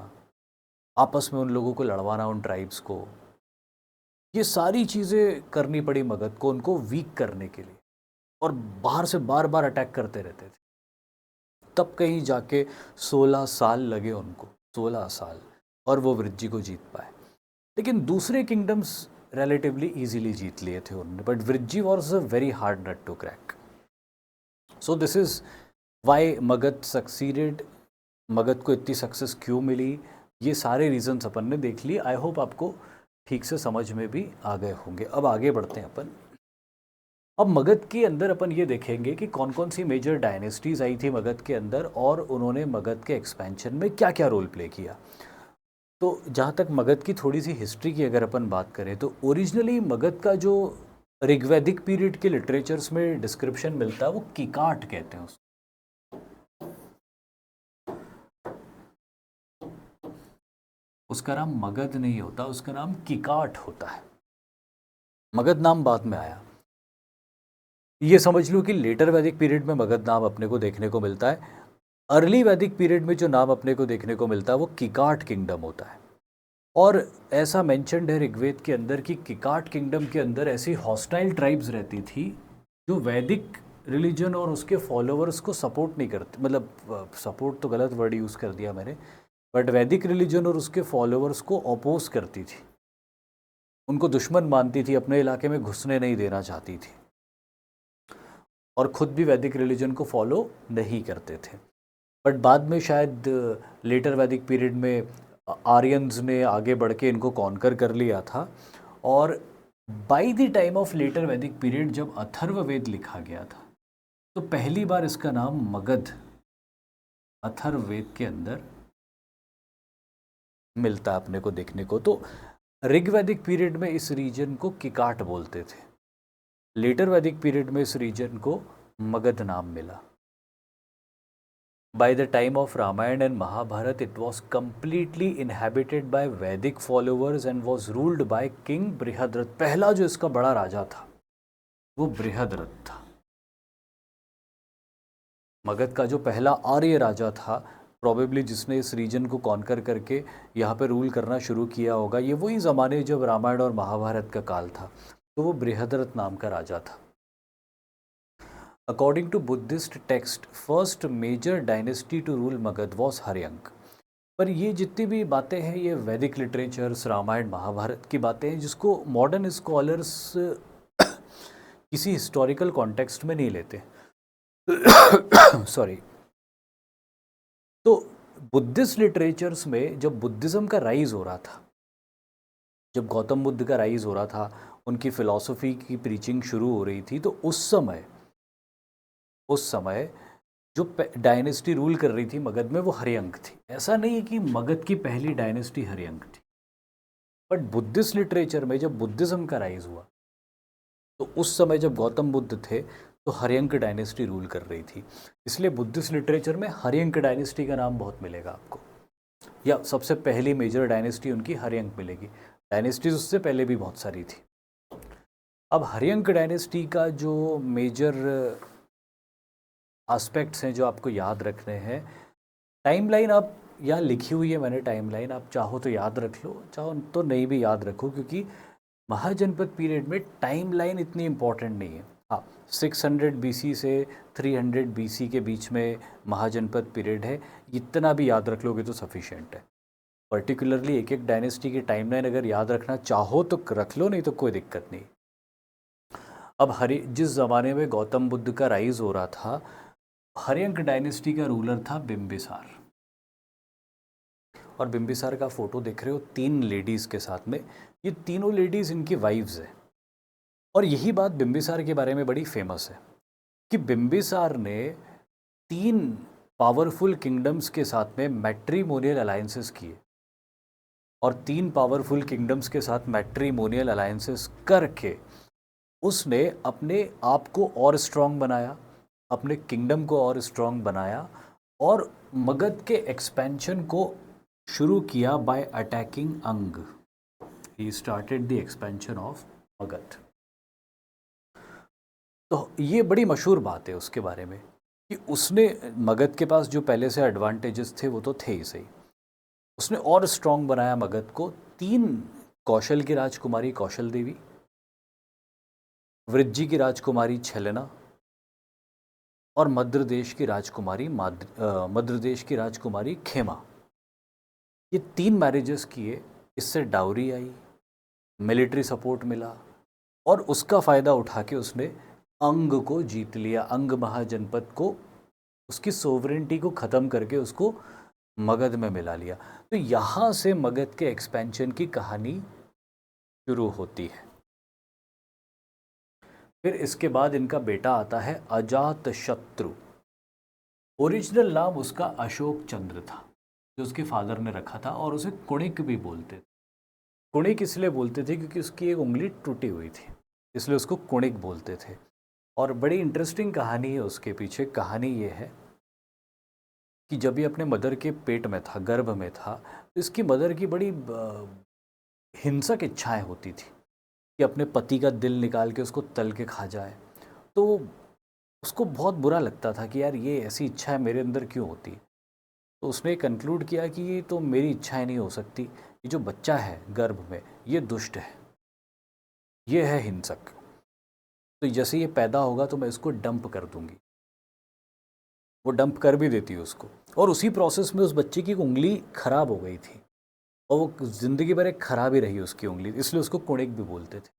[SPEAKER 1] आपस में उन लोगों को लड़वाना, उन ट्राइब्स को, ये सारी चीज़ें करनी पड़ी मगध को उनको वीक करने के लिए, और बाहर से बार बार अटैक करते रहते थे। तब कहीं जाके 16 साल लगे उनको, 16 साल, और वो वृज्जी को जीत पाए। लेकिन दूसरे किंगडम्स रिलेटिवली इजीली जीत लिए थे उन्होंने, but Vrijji was a very hard nut to crack. So this is why Magadh succeeded. Magadh को इतनी सक्सेस क्यों मिली, ये सारे रीजंस अपन ने देख लिए। आई होप आपको ठीक से समझ में भी आ गए होंगे। अब आगे बढ़ते हैं अपन। अब मगध के अंदर अपन ये देखेंगे कि कौन कौन सी मेजर डायनेस्टीज आई थी मगध के अंदर और उन्होंने मगध के एक्सपेंशन में क्या क्या रोल प्ले किया। तो जहाँ तक मगध की थोड़ी सी हिस्ट्री की अगर अपन बात करें तो ओरिजिनली मगध का जो ऋग्वैदिक पीरियड के लिटरेचर्स में डिस्क्रिप्शन मिलता है वो किकाट कहते हैं उसको। उसका नाम मगध नहीं होता, उसका नाम किकाट होता है। मगध नाम बाद में आया। ये समझ लो कि लेटर वैदिक पीरियड में मगध नाम अपने को देखने को मिलता है। अर्ली वैदिक पीरियड में जो नाम अपने को देखने को मिलता है वो किकाट किंगडम होता है। और ऐसा मेंशन्ड है ऋग्वेद के अंदर कि किकाट किंगडम के अंदर ऐसी हॉस्टाइल ट्राइब्स रहती थी जो वैदिक रिलीजन और उसके फॉलोअर्स को सपोर्ट नहीं करते, मतलब सपोर्ट तो गलत वर्ड यूज़ कर दिया मैंने, बट वैदिक रिलीजन और उसके फॉलोअर्स को अपोज करती थी, उनको दुश्मन मानती थी, अपने इलाके में घुसने नहीं देना चाहती थी और ख़ुद भी वैदिक रिलीजन को फॉलो नहीं करते थे। बट बाद में शायद लेटर वैदिक पीरियड में आर्यंस ने आगे बढ़ के इनको कॉन्कर कर लिया था और by the time of later Vedic period जब अथर्ववेद लिखा गया था तो पहली बार इसका नाम मगध अथर्ववेद के अंदर मिलता अपने को देखने को। तो ऋग्वैदिक पीरियड में इस रीजन को किकाट बोलते थे, लेटर वैदिक पीरियड में इस रीजन को मगध नाम मिला। By the time of Ramayana and Mahabharata, it was completely inhabited by Vedic followers and was ruled by King Brihadrat। पहला जो इसका बड़ा राजा था वो बृहद्रथ था। मगध का जो पहला आर्य राजा था, प्रोबेबली जिसने इस रीजन को कॉन्कर करके यहाँ पे रूल करना शुरू किया होगा, ये वही ज़माने जब रामायण और महाभारत का काल था, तो वो बृहद्रथ नाम का राजा था। According to Buddhist text, first major dynasty to rule Magad was Haryanka. पर ये जितनी भी बातें हैं ये वैदिक लिटरेचर्स, रामायण महाभारत की बातें हैं जिसको मॉडर्न स्कॉलर्स किसी हिस्टोरिकल कॉन्टेक्स्ट में नहीं लेते। सॉरी। तो बुद्धिस्ट लिटरेचर्स में जब बुद्धिज़्म का राइज हो रहा था, जब गौतम बुद्ध का राइज हो रहा था, उनकी फ़िलॉसफी की प्रीचिंग शुरू हो रही थी, तो उस समय जो डायनेस्टी रूल कर रही थी मगध में वो हर्यंक थी। ऐसा नहीं है कि मगध की पहली डायनेस्टी हर्यंक थी, बट बुद्धिस्ट लिटरेचर में जब बुद्धिज़्म का राइज हुआ तो उस समय जब गौतम बुद्ध थे तो हर्यंक डायनेस्टी रूल कर रही थी। इसलिए बुद्धिस्ट लिटरेचर में हर्यंक डायनेस्टी का नाम बहुत मिलेगा आपको, या सबसे पहली मेजर डायनेस्टी उनकी हर्यंक मिलेगी। डायनेस्टीज उससे पहले भी बहुत सारी थी। अब हर्यंक डायनेस्टी का जो मेजर एस्पेक्ट्स हैं जो आपको याद रखने हैं, टाइमलाइन आप यहाँ लिखी हुई है मैंने, टाइमलाइन आप चाहो तो याद रख लो, चाहो तो नहीं भी याद रखो, क्योंकि महाजनपद पीरियड में टाइमलाइन इतनी इम्पॉर्टेंट नहीं है। हाँ, 600 BC से 300 BC के बीच में महाजनपद पीरियड है, इतना भी याद रख लोगे तो सफिशिएंट है। पर्टिकुलरली एक एक डायनेस्टी की टाइमलाइन अगर याद रखना चाहो तो रख लो, नहीं तो कोई दिक्कत नहीं। अब जिस ज़माने में गौतम बुद्ध का राइज हो रहा था, हर्यंक डायनेस्टी का रूलर था बिंबिसार। और बिंबिसार का फोटो देख रहे हो 3 लेडीज़ के साथ में, ये तीनों लेडीज़ इनकी वाइफ्स है। और यही बात बिंबिसार के बारे में बड़ी फेमस है कि बिंबिसार ने 3 पावरफुल किंगडम्स के साथ में मैट्रीमोनियल अलायंसेस किए, और 3 पावरफुल किंगडम्स के साथ मैट्रीमोनियल अलायंसेस करके उसने अपने आप को और स्ट्रॉन्ग बनाया, अपने किंगडम को और स्ट्रॉन्ग बनाया, और मगध के एक्सपेंशन को शुरू किया बाय अटैकिंग अंग। He started the expansion of Magadh. तो ये बड़ी मशहूर बात है उसके बारे में कि उसने, मगध के पास जो पहले से एडवांटेजेस थे वो तो थे ही सही, उसने और स्ट्रॉन्ग बनाया मगध को। 3 कौशल की राजकुमारी कौशल देवी, वृज्जी की राजकुमारी छलना, और मध्य देश की राजकुमारी खेमा, ये 3 मैरिजेस किए। इससे डाउरी आई, मिलिट्री सपोर्ट मिला, और उसका फ़ायदा उठा के उसने अंग को जीत लिया। अंग महाजनपद को, उसकी सोवरेंटी को ख़त्म करके उसको मगध में मिला लिया। तो यहाँ से मगध के एक्सपेंशन की कहानी शुरू होती है। फिर इसके बाद इनका बेटा आता है अजात शत्रु। ओरिजिनल नाम उसका अशोक चंद्र था, जो उसके फादर ने रखा था, और उसे कुणिक भी बोलते थे। कुणिक इसलिए बोलते थे क्योंकि उसकी एक उंगली टूटी हुई थी, इसलिए उसको कुणिक बोलते थे। और बड़ी इंटरेस्टिंग कहानी है उसके पीछे। कहानी ये है कि जब ये अपने मदर के पेट में था, गर्भ में था, तो इसकी मदर की बड़ी हिंसक इच्छाएं होती थी कि अपने पति का दिल निकाल के उसको तल के खा जाए। तो उसको बहुत बुरा लगता था कि यार ये ऐसी इच्छाएं मेरे अंदर क्यों होती है। तो उसने कंक्लूड किया कि ये तो मेरी इच्छाएं नहीं हो सकती, ये जो बच्चा है गर्भ में ये दुष्ट है, ये है हिंसक। तो जैसे ये पैदा होगा तो मैं इसको डंप कर दूंगी। वो डंप कर भी देती है उसको, और उसी प्रोसेस में उस बच्चे की उंगली खराब हो गई थी, और वो ज़िंदगी भर एक खराब ही रही उसकी उंगली, इसलिए उसको कुणिक भी बोलते थे।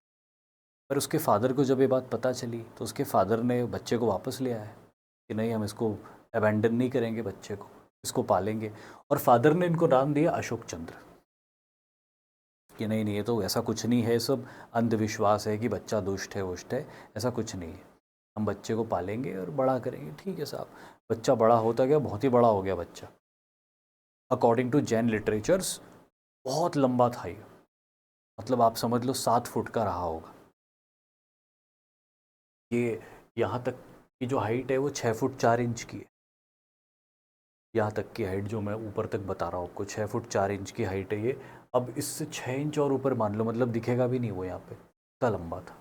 [SPEAKER 1] पर उसके फादर को जब ये बात पता चली तो उसके फादर ने बच्चे को वापस ले आया कि नहीं, हम इसको अबैंडन नहीं करेंगे, बच्चे को इसको पालेंगे। और फादर ने इनको नाम दिया अशोक चंद्र, कि नहीं नहीं, ये तो ऐसा कुछ नहीं है, सब अंधविश्वास है कि बच्चा दुष्ट है वुष्ट है, ऐसा कुछ नहीं है, हम बच्चे को पालेंगे और बड़ा करेंगे। ठीक है साहब। बच्चा बड़ा होता गया, बहुत ही बड़ा हो गया बच्चा। अकॉर्डिंग टू जैन लिटरेचर्स बहुत लंबा था ये, मतलब आप समझ लो 7 फुट का रहा होगा ये। यहाँ तक की जो हाइट है वो 6 फुट 4 इंच की है। यहाँ तक की हाइट जो मैं ऊपर तक बता रहा हूँ आपको, 6 फुट 4 इंच की हाइट है ये। अब इससे 6 इंच और ऊपर मान लो, मतलब दिखेगा भी नहीं वो यहाँ पे, इतना लंबा था।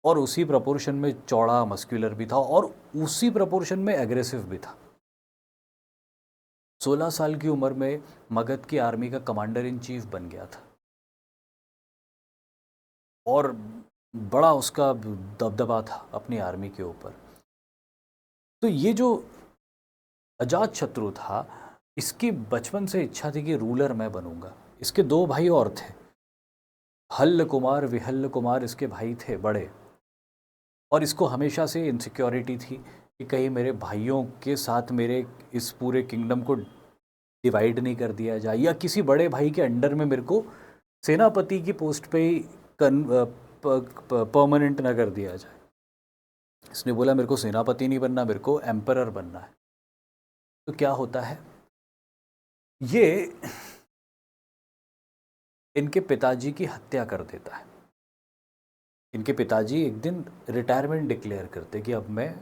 [SPEAKER 1] और उसी प्रपोर्शन में चौड़ा मस्कुलर भी था, और उसी प्रपोर्शन में एग्रेसिव भी था। 16 साल की उम्र में मगध की आर्मी का कमांडर इन चीफ बन गया था, और बड़ा उसका दबदबा था अपनी आर्मी के ऊपर। तो ये जो अजात शत्रु था, इसकी बचपन से इच्छा थी कि रूलर मैं बनूंगा। इसके 2 भाई और थे, हल्ल कुमार विहल्ल कुमार इसके भाई थे बड़े। और इसको हमेशा से इनसिक्योरिटी थी कि कहीं मेरे भाइयों के साथ मेरे इस पूरे किंगडम को डिवाइड नहीं कर दिया जाए, या किसी बड़े भाई के अंडर में मेरे को सेनापति की पोस्ट पे ही परमानेंट ना कर दिया जाए। इसने बोला मेरे को सेनापति नहीं बनना, मेरे को एम्परर बनना है। तो क्या होता है, ये इनके पिताजी की हत्या कर देता है। इनके पिताजी एक दिन रिटायरमेंट डिक्लेयर करते कि अब मैं,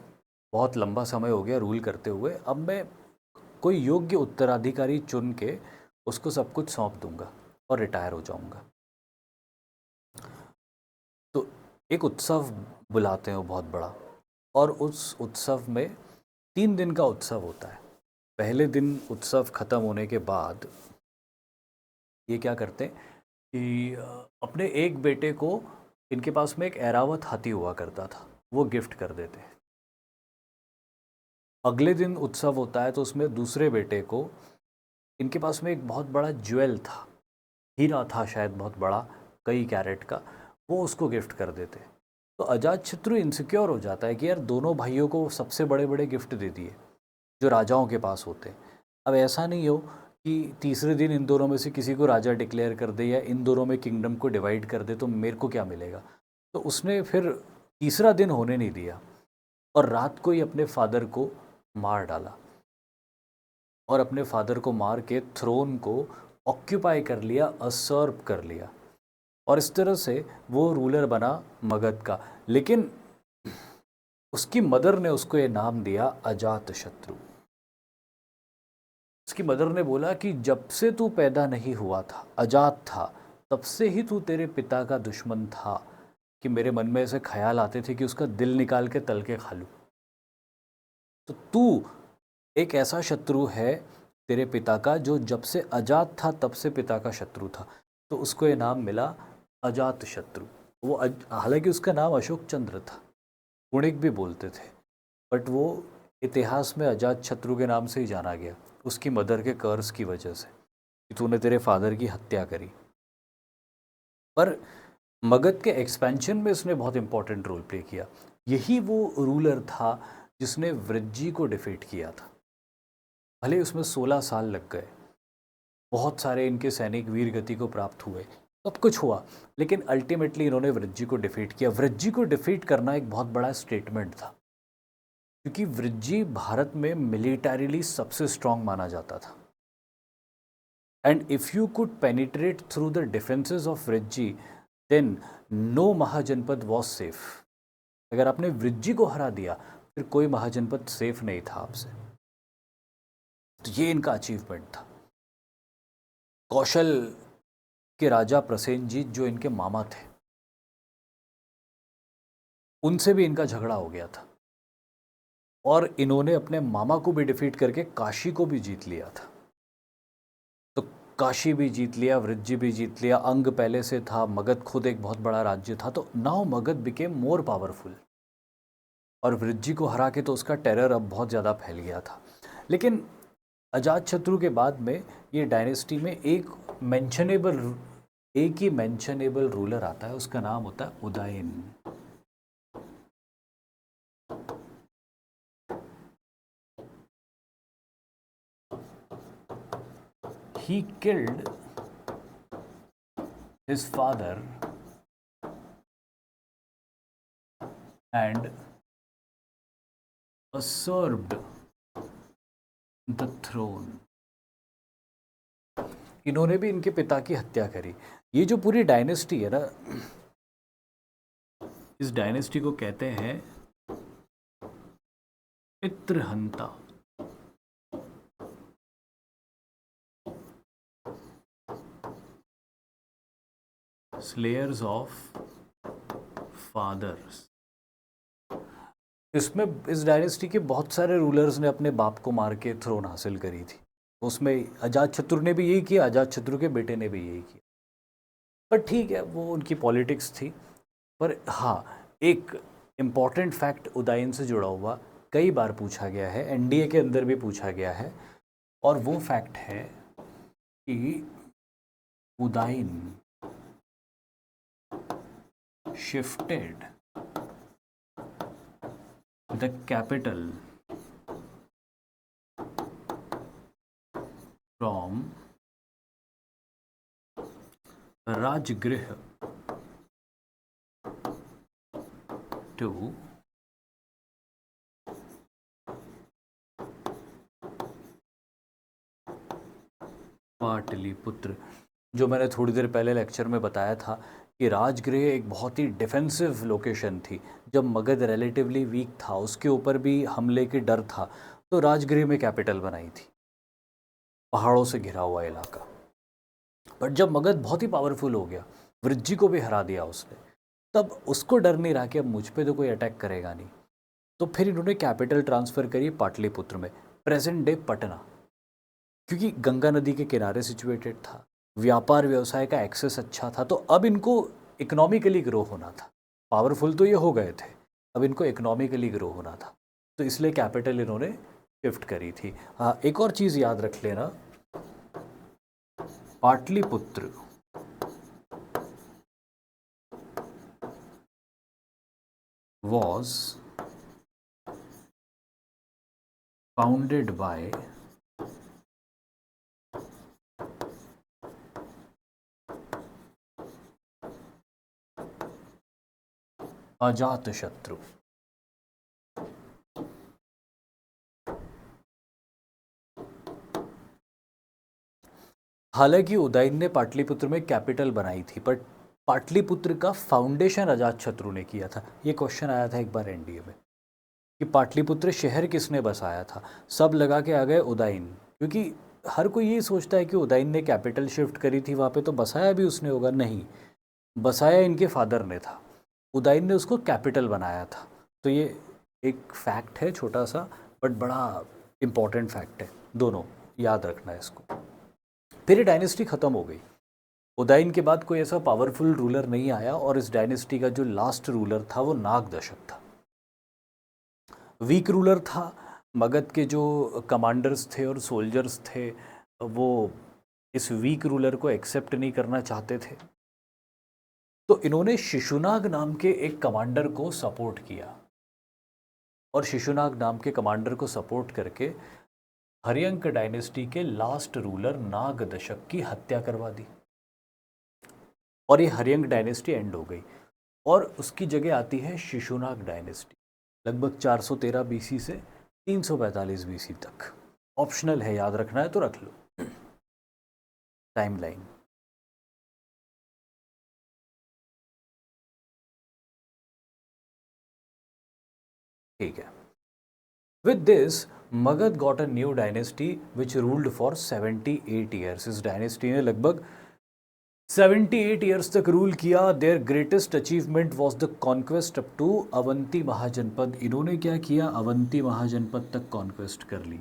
[SPEAKER 1] बहुत लंबा समय हो गया रूल करते हुए, अब मैं कोई योग्य उत्तराधिकारी चुन के उसको सब कुछ सौंप दूंगा और रिटायर हो जाऊंगा। तो एक उत्सव बुलाते हैं वो बहुत बड़ा, और उस उत्सव में 3 दिन का उत्सव होता है। पहले दिन उत्सव खत्म होने के बाद ये क्या करते हैं कि अपने एक बेटे को, इनके पास में एक ऐरावत हाथी हुआ करता था, वो गिफ्ट कर देते हैं। अगले दिन उत्सव होता है तो उसमें दूसरे बेटे को, इनके पास में एक बहुत बड़ा ज्वेल था, हीरा था शायद बहुत बड़ा, कई कैरेट का, वो उसको गिफ्ट कर देते। तो अजातशत्रु इनसिक्योर हो जाता है कि यार दोनों भाइयों को सबसे बड़े बड़े गिफ्ट दे दिए जो राजाओं के पास होते हैं। अब ऐसा नहीं हो कि तीसरे दिन इन दोनों में से किसी को राजा डिक्लेयर कर दे, या इन दोनों में किंगडम को डिवाइड कर दे, तो मेरे को क्या मिलेगा। तो उसने फिर तीसरा दिन होने नहीं दिया, और रात को ही अपने फादर को मार डाला, और अपने फादर को मार के थ्रोन को ऑक्यूपाई कर लिया, असर्व कर लिया, और इस तरह से वो रूलर बना मगध का। लेकिन उसकी मदर ने उसको ये नाम दिया अजात शत्रु। उसकी मदर ने बोला कि जब से तू पैदा नहीं हुआ था, अजात था, तब से ही तू तेरे पिता का दुश्मन था, कि मेरे मन में ऐसे ख्याल आते थे कि उसका दिल निकाल के तल के खा लूं। तो तू एक ऐसा शत्रु है तेरे पिता का जो जब से अजात था तब से पिता का शत्रु था। तो उसको ये नाम मिला अजात शत्रु। वो हालांकि उसका नाम अशोक चंद्र था, कुणिक भी बोलते थे, बट वो इतिहास में अजात शत्रु के नाम से ही जाना गया, उसकी मदर के कर्ज की वजह से कि तूने तेरे फादर की हत्या करी। पर मगध के एक्सपेंशन में उसने बहुत इंपॉर्टेंट रोल प्ले किया। यही वो रूलर था जिसने वृज्जी को डिफीट किया था। भले उसमें 16 साल लग गए, बहुत सारे इनके सैनिक वीर गति को प्राप्त हुए, सब कुछ हुआ, लेकिन अल्टीमेटली इन्होंने वृज्जी को डिफीट किया। वृज्जी को डिफीट करना एक बहुत बड़ा स्टेटमेंट था, क्योंकि वृज्जी भारत में मिलिटरीली सबसे स्ट्रांग माना जाता था। And if you could penetrate through the defences of Vrijji, then no mahajanapada was safe. अगर आपने वृज्जी को हरा दिया, फिर कोई महाजनपद सेफ नहीं था आपसे। तो ये इनका अचीवमेंट था। कौशल के राजा प्रसेनजीत, जो इनके मामा थे, उनसे भी इनका झगड़ा हो गया था, और इन्होंने अपने मामा को भी डिफीट करके काशी को भी जीत लिया था। तो काशी भी जीत लिया, वृज्जी भी जीत लिया, अंग पहले से था, मगध खुद एक बहुत बड़ा राज्य था। तो now Magadh became more powerful, और वृज्जी को हरा के तो उसका टेरर अब बहुत ज़्यादा फैल गया था। लेकिन अजातशत्रु के बाद में ये डायनेस्टी में एक ही मेंशनेबल रूलर आता है, उसका नाम होता है Udayan. He killed his father and usurped the throne. इन्होंने भी इनके पिता की हत्या करी। ये जो पूरी डायनेस्टी है ना, इस डायनेस्टी को कहते हैं पितृहंता। Slayers of fathers. इसमें इस डायनेस्टी के बहुत सारे रूलर्स ने अपने बाप को मार के थ्रोन हासिल करी थी। उसमें अजातशत्रु ने भी यही किया, अजातशत्रु के बेटे ने भी यही किया। पर ठीक है, वो उनकी पॉलिटिक्स थी। पर हाँ, एक इम्पॉर्टेंट फैक्ट उदयन से जुड़ा हुआ कई बार पूछा गया है, एनडीए के अंदर भी पूछा गया है, और वो फैक्ट है कि Udayan shifted the capital from Rajgrih to Pataliputra. जो मैंने थोड़ी देर पहले लेक्चर में बताया था कि राजगृह एक बहुत ही डिफेंसिव लोकेशन थी। जब मगध रिलेटिवली वीक था, उसके ऊपर भी हमले के डर था, तो राजगृह में कैपिटल बनाई थी, पहाड़ों से घिरा हुआ इलाका। बट जब मगध बहुत ही पावरफुल हो गया, वृज्जी को भी हरा दिया उसने, तब उसको डर नहीं रहा कि अब मुझ पे तो कोई अटैक करेगा नहीं। तो फिर इन्होंने कैपिटल ट्रांसफ़र करी पाटलिपुत्र में, प्रेजेंट डे पटना, क्योंकि गंगा नदी के किनारे सिचुएटेड था, व्यापार व्यवसाय का एक्सेस अच्छा था। तो अब इनको इकोनॉमिकली ग्रो होना था। पावरफुल तो ये हो गए थे, अब इनको इकोनॉमिकली ग्रो होना था, तो इसलिए कैपिटल इन्होंने शिफ्ट करी थी। हाँ, एक और चीज़ याद रख लेना, Pataliputra was founded by Ajatashatru. हालांकि उदयन ने पाटलिपुत्र में कैपिटल बनाई थी, पर पाटलिपुत्र का फाउंडेशन अजातशत्रु ने किया था। ये क्वेश्चन आया था एक बार एनडीए में कि पाटलिपुत्र शहर किसने बसाया था। सब लगा के आ गए उदयन, क्योंकि हर कोई ये सोचता है कि उदयन ने कैपिटल शिफ्ट करी थी वहाँ पे, तो बसाया भी उसने होगा। नहीं, बसाया इनके फादर ने था, उदयन ने उसको कैपिटल बनाया था। तो ये एक फैक्ट है छोटा सा, बट बड़ा इम्पॉर्टेंट फैक्ट है, दोनों याद रखना है इसको। फिर ये डायनेस्टी ख़त्म हो गई। उदयन के बाद कोई ऐसा पावरफुल रूलर नहीं आया, और इस डायनेस्टी का जो लास्ट रूलर था वो नागदशक था। वीक रूलर था। मगध के जो कमांडर्स थे और सोल्जर्स थे, वो इस वीक रूलर को एक्सेप्ट नहीं करना चाहते थे। तो इन्होंने शिशुनाग नाम के एक कमांडर को सपोर्ट किया, और शिशुनाग नाम के कमांडर को सपोर्ट करके हर्यंक डायनेस्टी के लास्ट रूलर नागदशक की हत्या करवा दी। और ये हरियंक डायनेस्टी एंड हो गई और उसकी जगह आती है शिशुनाग डायनेस्टी लगभग 413 बीसी से 345 बीसी तक। ऑप्शनल है, याद रखना है तो रख लो। टाइमलाइन ठीक है। With this, Magadh got a new dynasty which ruled for 78 years. इस डायनेस्टी ने लगभग 78 ईयर्स तक रूल किया। Their greatest achievement was the conquest up to Avanti mahajanapada. इन्होंने क्या किया, अवंती महाजनपद तक कॉन्क्वेस्ट कर ली।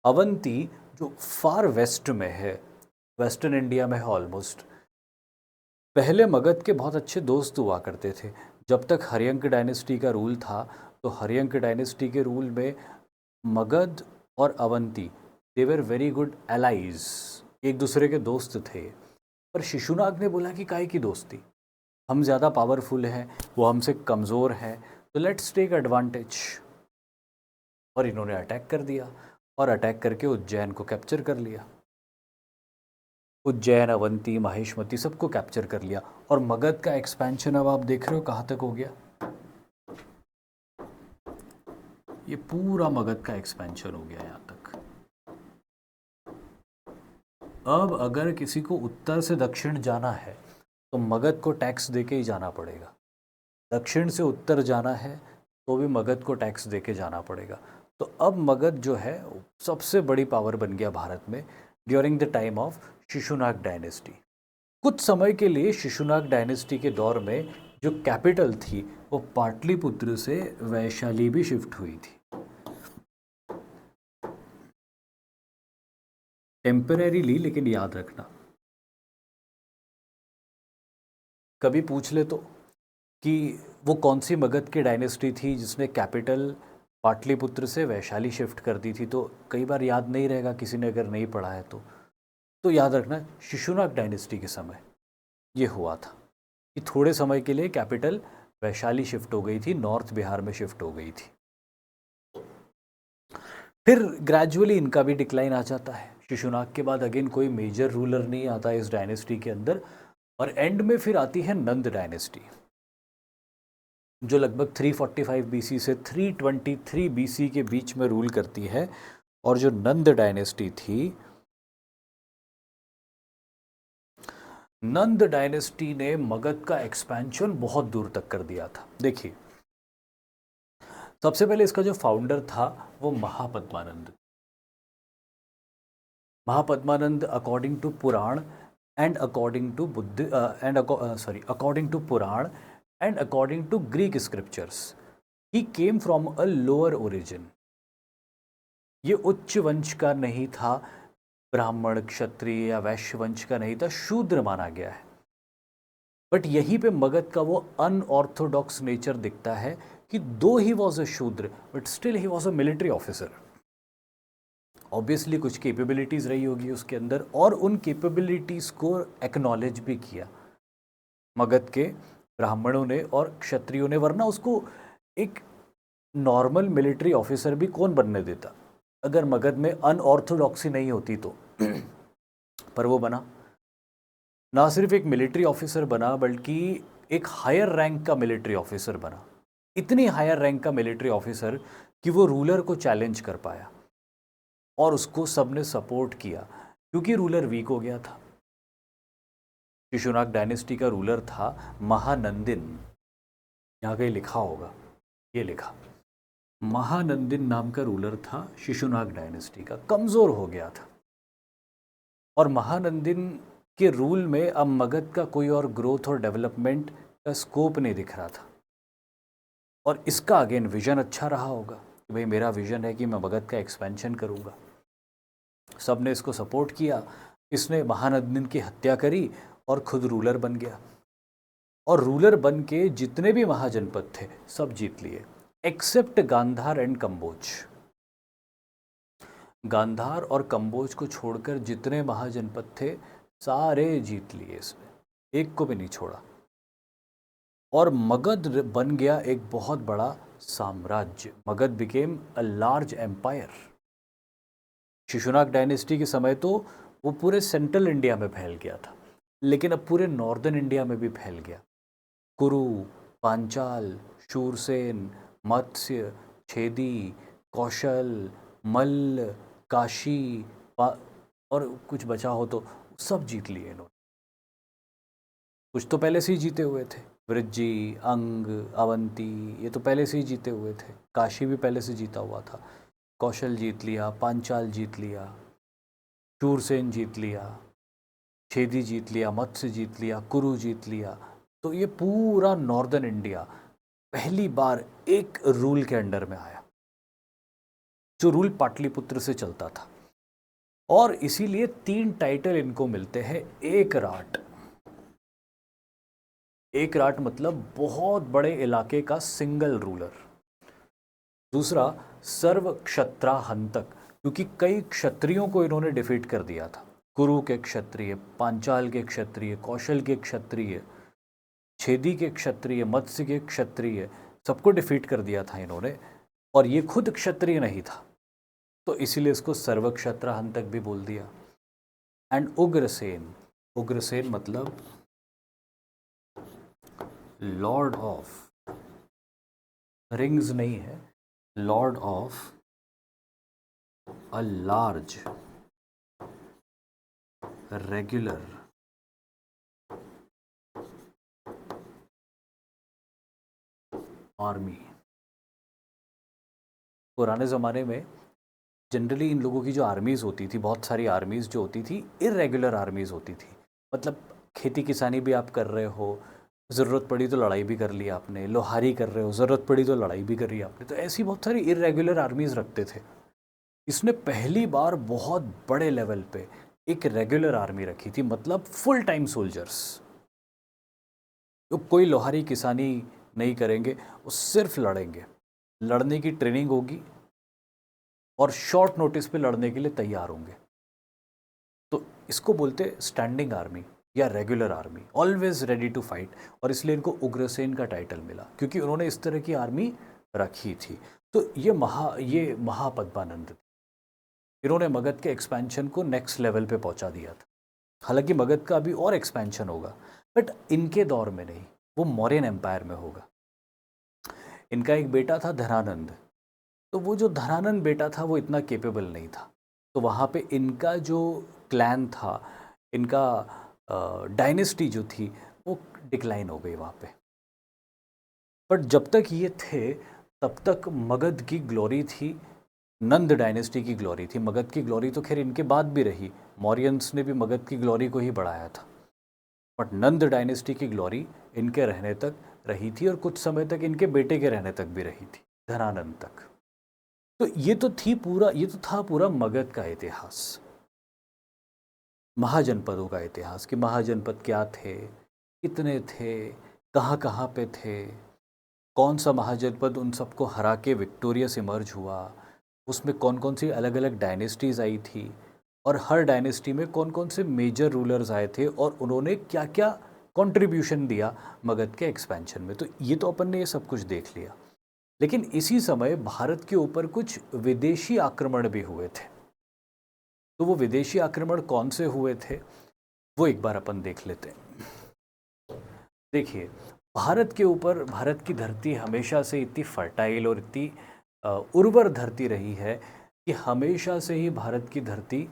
[SPEAKER 1] अवंती जो फार वेस्ट में है, वेस्टर्न इंडिया में है ऑलमोस्ट। पहले मगध के बहुत अच्छे दोस्त हुआ करते थे। जब तक हरियंक डायनेस्टी का रूल था तो हरियंक डायनेस्टी के रूल में मगध और अवंती दे वर वेरी गुड एलाइज, एक दूसरे के दोस्त थे। पर शिशुनाग ने बोला कि काहे की दोस्ती, हम ज़्यादा पावरफुल हैं, वो हमसे कमज़ोर है, तो लेट्स टेक एडवांटेज। और इन्होंने अटैक कर दिया और अटैक करके उज्जैन को कैप्चर कर लिया। उज्जैन, अवंती, माहेशमती सबको कैप्चर कर लिया। और मगध का एक्सपेंशन अब आप देख रहे हो कहाँ तक हो गया। ये पूरा मगध का एक्सपेंशन हो गया यहाँ तक। अब अगर किसी को उत्तर से दक्षिण जाना है तो मगध को टैक्स देके ही जाना पड़ेगा। दक्षिण से उत्तर जाना है तो भी मगध को टैक्स देके जाना पड़ेगा। तो अब मगध जो है सबसे बड़ी पावर बन गया भारत में during the time of Shishunaga dynasty. कुछ समय के लिए शिशुनाग डायनेस्टी के दौर में जो कैपिटल थी वो पाटलिपुत्र से वैशाली भी शिफ्ट हुई थी। टेम्परेरीली, लेकिन याद रखना, कभी पूछ ले तो कि वो कौन सी मगध की डायनेस्टी थी जिसने कैपिटल पाटलिपुत्र से वैशाली शिफ्ट कर दी थी, तो कई बार याद नहीं रहेगा किसी ने अगर नहीं पढ़ा है तो याद रखना शिशुनाग डायनेस्टी के समय ये हुआ था कि थोड़े समय के लिए कैपिटल वैशाली शिफ्ट हो गई थी, नॉर्थ बिहार में शिफ्ट हो गई थी। फिर ग्रेजुअली इनका भी डिक्लाइन आ जाता है। शिशुनाग के बाद अगेन कोई मेजर रूलर नहीं आता इस डायनेस्टी के अंदर। और एंड में फिर आती है नंद डायनेस्टी जो लगभग 345 बीसी से 323 बीसी के बीच में रूल करती है। और जो नंद डायनेस्टी थी, नंद डायनेस्टी ने मगध का एक्सपेंशन बहुत दूर तक कर दिया था। देखिए, सबसे पहले इसका जो फाउंडर था वो Mahapadmananda. Mahapadmananda according to Purana and according to according to Purana and according to Greek scriptures he came from a lower origin. ये उच्च वंश का नहीं था, ब्राह्मण, क्षत्रिय या वैश्य वंश का नहीं था, शूद्र माना गया है। बट यहीं पे मगध का वो अनऑर्थोडॉक्स नेचर दिखता है कि दो ही वॉज अ शूद्र but still he was a military officer. Obviously कुछ कैपेबिलिटीज़ रही होगी उसके अंदर और उन कैपेबिलिटीज़ को एक्नॉलेज भी किया मगध के ब्राह्मणों ने और क्षत्रियों ने, वरना उसको एक नॉर्मल मिलिट्री ऑफिसर भी कौन बनने देता अगर मगध में अनऑर्थोडॉक्सी नहीं होती तो। पर वो बना, ना सिर्फ एक मिलिट्री ऑफिसर बना बल्कि एक हायर रैंक का मिलिट्री ऑफिसर बना। इतनी हायर रैंक का मिलिट्री ऑफिसर कि वो रूलर को चैलेंज कर पाया और उसको सबने सपोर्ट किया क्योंकि रूलर वीक हो गया था। शिशुनाग डायनेस्टी का रूलर था महानंदिन, यहाँ कहीं लिखा होगा, ये लिखा, महानंदिन नाम का रूलर था शिशुनाग डायनेस्टी का, कमज़ोर हो गया था। और महानंदिन के रूल में अब मगध का कोई और ग्रोथ और डेवलपमेंट का स्कोप नहीं दिख रहा था। और इसका अगेन विजन अच्छा रहा होगा कि भाई मेरा विजन है कि मैं मगध का एक्सपेंशन करूँगा। सब ने इसको सपोर्ट किया। इसने महानंदिन की हत्या करी और खुद रूलर बन गया। और रूलर बन के जितने भी महाजनपद थे सब जीत लिए एक्सेप्ट गांधार एंड कंबोज। गांधार और कंबोज को छोड़कर जितने महाजनपद थे सारे जीत लिए इसने, एक को भी नहीं छोड़ा। और मगध बन गया एक बहुत बड़ा साम्राज्य। Magadh became a large empire. Shishunaga dynasty के समय तो वो पूरे सेंट्रल इंडिया में फैल गया था। लेकिन अब पूरे नॉर्दर्न इंडिया में भी फैल गया। कुरु, पांचाल, शूरसेन, मत्स्य, छेदी, कौशल, मल्ल, काशी, और कुछ बचा हो तो सब जीत लिए इन्होंने। कुछ तो पहले से ही जीते हुए थे, वृज्जी, अंग, अवंती, ये तो पहले से ही जीते हुए थे। काशी भी पहले से जीता हुआ था। कौशल जीत लिया, पांचाल जीत लिया, शूरसेन जीत लिया, छेदी जीत लिया, मत्स्य जीत लिया, कुरु जीत लिया। तो ये पूरा नॉर्दर्न इंडिया पहली बार एक रूल के अंडर में आया, जो रूल पाटलिपुत्र से चलता था। और इसीलिए 3 टाइटल इनको मिलते हैं। एक राट, एक राट मतलब बहुत बड़े इलाके का सिंगल रूलर। दूसरा, सर्व क्षत्राहंतक, क्योंकि कई क्षत्रियों को इन्होंने डिफीट कर दिया था। कुरु के क्षत्रिय, पांचाल के क्षत्रिय, कौशल के क्षत्रिय, छेदी के क्षत्रिय, मत्स्य के क्षत्रिय, सबको डिफीट कर दिया था इन्होंने। और ये खुद क्षत्रिय नहीं था, तो इसीलिए इसको सर्व क्षत्राहंतक भी बोल दिया। एंड उग्रसेन, उग्रसेन मतलब लॉर्ड ऑफ, रिंग्स नहीं है, Lord of a large regular army. पुराने ज़माने में जनरली इन लोगों की जो आर्मीज़ होती थी, बहुत सारी आर्मीज़ जो होती थी, इरेगुलर आर्मीज़ होती थी। मतलब खेती किसानी भी आप कर रहे हो, ज़रूरत पड़ी तो लड़ाई भी कर ली आपने, लोहारी कर रहे हो, ज़रूरत पड़ी तो लड़ाई भी कर रही आपने, तो ऐसी बहुत सारी इरेगुलर आर्मीज़ रखते थे। इसने पहली बार बहुत बड़े लेवल पे एक रेगुलर आर्मी रखी थी, मतलब फुल टाइम सोल्जर्स। तो कोई लोहारी किसानी नहीं करेंगे, वो सिर्फ लड़ेंगे, लड़ने की ट्रेनिंग होगी और शॉर्ट नोटिस पे लड़ने के लिए तैयार होंगे। तो इसको बोलते स्टैंडिंग आर्मी या regular army, always ready to fight. और इसलिए इनको उग्रसेन का टाइटल मिला, क्योंकि उन्होंने इस तरह की आर्मी रखी थी। तो ये महापद्मानंद थे। इन्होंने मगध के एक्सपेंशन को नेक्स्ट लेवल पे पहुंचा दिया था। हालांकि मगध का अभी और एक्सपेंशन होगा, बट इनके दौर में नहीं, वो मौर्यन एम्पायर में होगा। इनका एक बेटा था धनानंद, तो वो जो धनानंद बेटा था वो इतना केपेबल नहीं था, तो वहाँ पे इनका जो क्लैन था, इनका डायनेस्टी जो थी, वो डिक्लाइन हो गई वहाँ पे। बट जब तक ये थे तब तक मगध की ग्लोरी थी, नंद डायनेस्टी की ग्लोरी थी। मगध की ग्लोरी तो खैर इनके बाद भी रही, मौर्यंस ने भी मगध की ग्लोरी को ही बढ़ाया था, बट नंद डायनेस्टी की ग्लोरी इनके रहने तक रही थी, और कुछ समय तक इनके बेटे के रहने तक भी रही थी, धनानंद तक। तो ये तो था पूरा मगध का इतिहास, महाजनपदों का इतिहास, कि महाजनपद क्या थे, कितने थे, कहाँ कहाँ पे थे, कौन सा महाजनपद उन सबको हरा के विक्टोरियस इमर्ज हुआ, उसमें कौन कौन सी अलग अलग डायनेस्टीज़ आई थी, और हर डायनेस्टी में कौन कौन से मेजर रूलर्स आए थे, और उन्होंने क्या क्या कंट्रीब्यूशन दिया मगध के एक्सपेंशन में। तो ये तो अपन ने ये सब कुछ देख लिया। लेकिन इसी समय भारत के ऊपर कुछ विदेशी आक्रमण भी हुए थे। तो वो विदेशी आक्रमण कौन से हुए थे, वो एक बार अपन देख लेते हैं। देखिए, भारत के ऊपर, भारत की धरती हमेशा से इतनी फर्टाइल और इतनी उर्वर धरती रही है कि हमेशा से ही भारत की धरती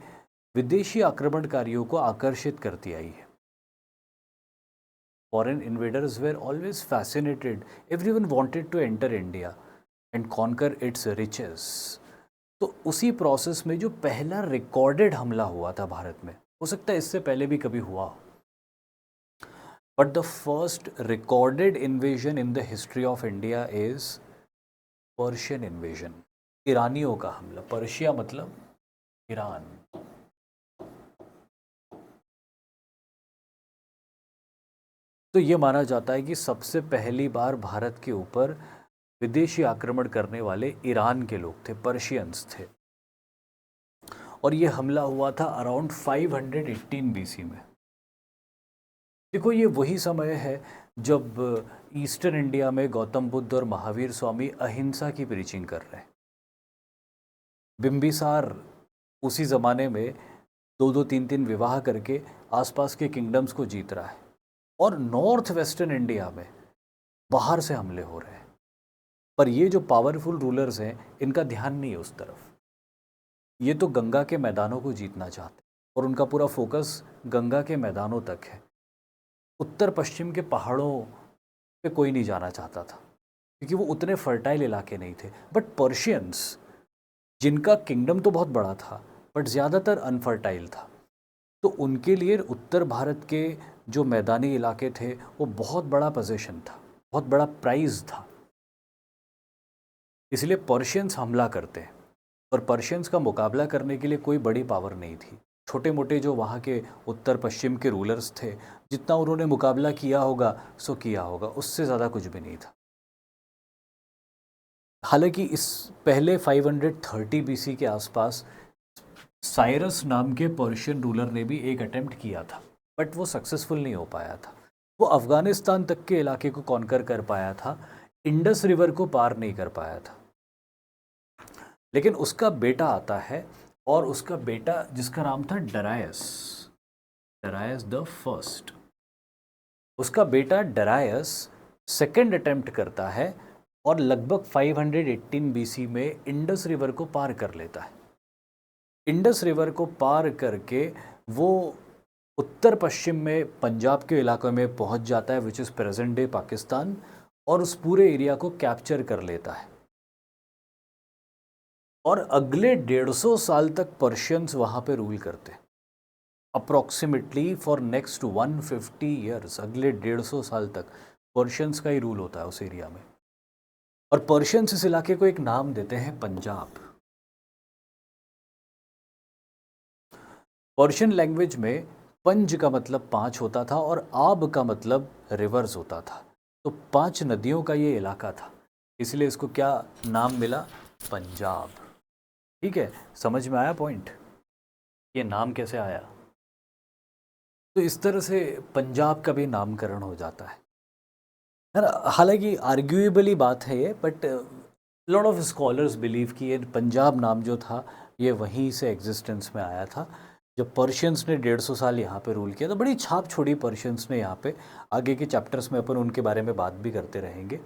[SPEAKER 1] विदेशी आक्रमणकारियों को आकर्षित करती आई है। Foreign invaders were always fascinated. Everyone wanted to enter India and conquer its riches. तो उसी प्रोसेस में जो पहला रिकॉर्डेड हमला हुआ था भारत में, हो सकता है इससे पहले भी कभी हुआ हो, but the first recorded invasion in the history of India is Persian invasion, ईरानियों का हमला। पर्शिया मतलब ईरान। तो ये माना जाता है कि सबसे पहली बार भारत के ऊपर विदेशी आक्रमण करने वाले ईरान के लोग थे, पर्शियंस थे। और ये हमला हुआ था अराउंड 518 बीसी में। देखो, ये वही समय है जब ईस्टर्न इंडिया में गौतम बुद्ध और महावीर स्वामी अहिंसा की प्रीचिंग कर रहे हैं। बिम्बिसार उसी ज़माने में दो दो तीन तीन विवाह करके आसपास के किंगडम्स को जीत रहा है, और नॉर्थ वेस्टर्न इंडिया में बाहर से हमले हो रहे हैं। पर ये जो पावरफुल रूलर्स हैं, इनका ध्यान नहीं है उस तरफ। ये तो गंगा के मैदानों को जीतना चाहते हैं और उनका पूरा फोकस गंगा के मैदानों तक है। उत्तर पश्चिम के पहाड़ों पे कोई नहीं जाना चाहता था, क्योंकि वो उतने फर्टाइल इलाके नहीं थे। बट पर्शियंस, जिनका किंगडम तो बहुत बड़ा था बट ज़्यादातर अनफर्टाइल था, तो उनके लिए उत्तर भारत के जो मैदानी इलाके थे वो बहुत बड़ा पोजीशन था, बहुत बड़ा प्राइज़ था। इसलिए पर्शियंस हमला करते हैं, और पर्शियंस का मुकाबला करने के लिए कोई बड़ी पावर नहीं थी। छोटे मोटे जो वहाँ के उत्तर पश्चिम के रूलर्स थे, जितना उन्होंने मुकाबला किया होगा सो किया होगा, उससे ज़्यादा कुछ भी नहीं था। हालांकि इस पहले 530 बीसी के आसपास साइरस नाम के पर्शियन रूलर ने भी एक अटेम्प्ट किया था, बट वो सक्सेसफुल नहीं हो पाया था। वो अफ़गानिस्तान तक के इलाके को कॉन्कर कर पाया था, इंडस रिवर को पार नहीं कर पाया था। लेकिन उसका बेटा आता है, और उसका बेटा जिसका नाम था डरायस, डरायस द फर्स्ट, उसका बेटा डरायस सेकेंड अटेम्प्ट करता है और लगभग 518 बीसी में इंडस रिवर को पार कर लेता है। इंडस रिवर को पार करके वो उत्तर पश्चिम में पंजाब के इलाकों में पहुंच जाता है, which is present day Pakistan, और उस पूरे एरिया को कैप्चर कर लेता है। और अगले 150 साल तक पर्शियंस वहाँ पे रूल करते हैं, अप्रॉक्सीमेटली फॉर नेक्स्ट 150 ईयर्स। अगले 150 साल तक पर्शियंस का ही रूल होता है उस एरिया में। और पर्शियंस इस इलाके को एक नाम देते हैं पंजाब। पर्शियन लैंग्वेज में पंज का मतलब 5 होता था और आब का मतलब रिवर्स होता था, तो 5 नदियों का ये इलाका था, इसलिए इसको क्या नाम मिला? पंजाब। ठीक है, समझ में आया पॉइंट, ये नाम कैसे आया? तो इस तरह से पंजाब का भी नामकरण हो जाता है ना। हालांकि आर्ग्यूएबली बात है ये, but lot of scholars believe कि ये पंजाब नाम जो था ये वहीं से एग्जिस्टेंस में आया था, जब पर्शियंस ने 150 साल यहाँ पे रूल किया। तो बड़ी छाप छोड़ी पर्शियंस ने यहाँ पे। आगे के चैप्टर्स में अपन उनके बारे में बात भी करते रहेंगे।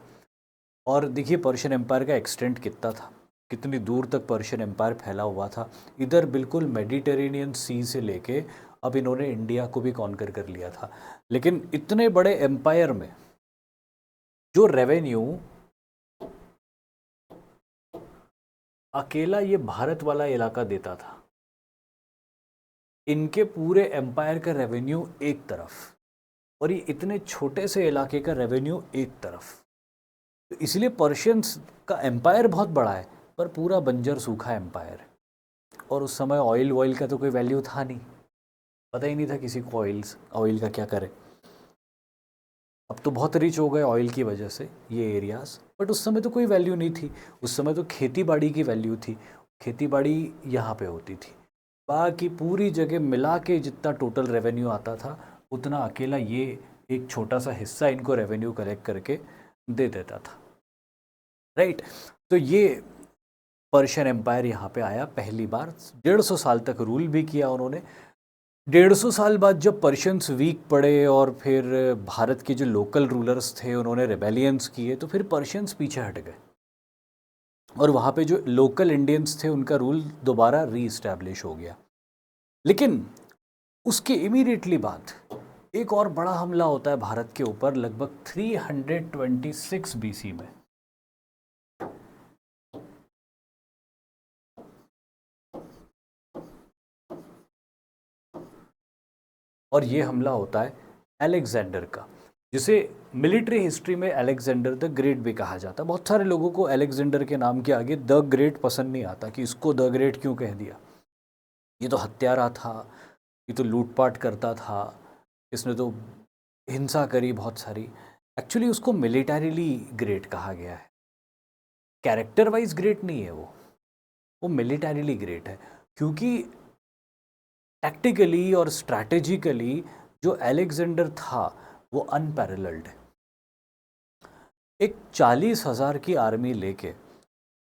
[SPEAKER 1] और देखिए पर्शियन एम्पायर का एक्सटेंट कितना था, कितनी दूर तक पर्शियन एम्पायर फैला हुआ था। इधर बिल्कुल मेडिटेरेनियन सी से लेके अब इन्होंने इंडिया को भी कॉन्कर कर लिया था। लेकिन इतने बड़े एम्पायर में जो रेवेन्यू अकेला ये भारत वाला इलाका देता था, इनके पूरे एम्पायर का रेवेन्यू एक तरफ, और ये इतने छोटे से इलाके का रेवेन्यू एक तरफ। तो इसलिए पर्शियंस का एम्पायर बहुत बड़ा है, पर पूरा बंजर सूखा एम्पायर है। और उस समय ऑयल का तो कोई वैल्यू था नहीं, पता ही नहीं था किसी को ऑयल का क्या करे। अब तो बहुत रिच हो गए ऑयल की वजह से ये एरियाज़, बट उस समय तो कोई वैल्यू नहीं थी। उस समय तो खेती बाड़ी की वैल्यू थी, खेती बाड़ी यहाँ पे होती थी। बाकी पूरी जगह मिला के जितना टोटल रेवेन्यू आता था, उतना अकेला ये एक छोटा सा हिस्सा इनको रेवेन्यू कलेक्ट करके दे देता था, राइट। तो ये पर्शियन एम्पायर यहाँ पे आया पहली बार, 150 साल तक रूल भी किया उन्होंने। 150 साल बाद जब पर्शियंस वीक पड़े और फिर भारत के जो लोकल रूलर्स थे उन्होंने रेबेलियंस किए, तो फिर पर्शियंस पीछे हट गए, और वहाँ पे जो लोकल इंडियंस थे उनका रूल दोबारा रीइस्टैब्लिश हो गया। लेकिन उसके इमीडिएटली बाद एक और बड़ा हमला होता है भारत के ऊपर, लगभग 326 बीसी में। और ये हमला होता है अलेक्जेंडर का, जिसे मिलिट्री हिस्ट्री में अलेक्जेंडर द ग्रेट भी कहा जाता है। बहुत सारे लोगों को अलेक्जेंडर के नाम के आगे द ग्रेट पसंद नहीं आता, कि इसको द ग्रेट क्यों कह दिया, ये तो हत्यारा था, ये तो लूटपाट करता था, इसने तो हिंसा करी बहुत सारी। एक्चुअली उसको मिलिटरीली ग्रेट कहा गया है, कैरेक्टर वाइज ग्रेट नहीं है वो मिलिटरीली ग्रेट है, क्योंकि टैक्टिकली और स्ट्रैटेजिकली जो अलेक्जेंडर था वो अनपैरेलल्ड है। एक 40,000 की आर्मी लेके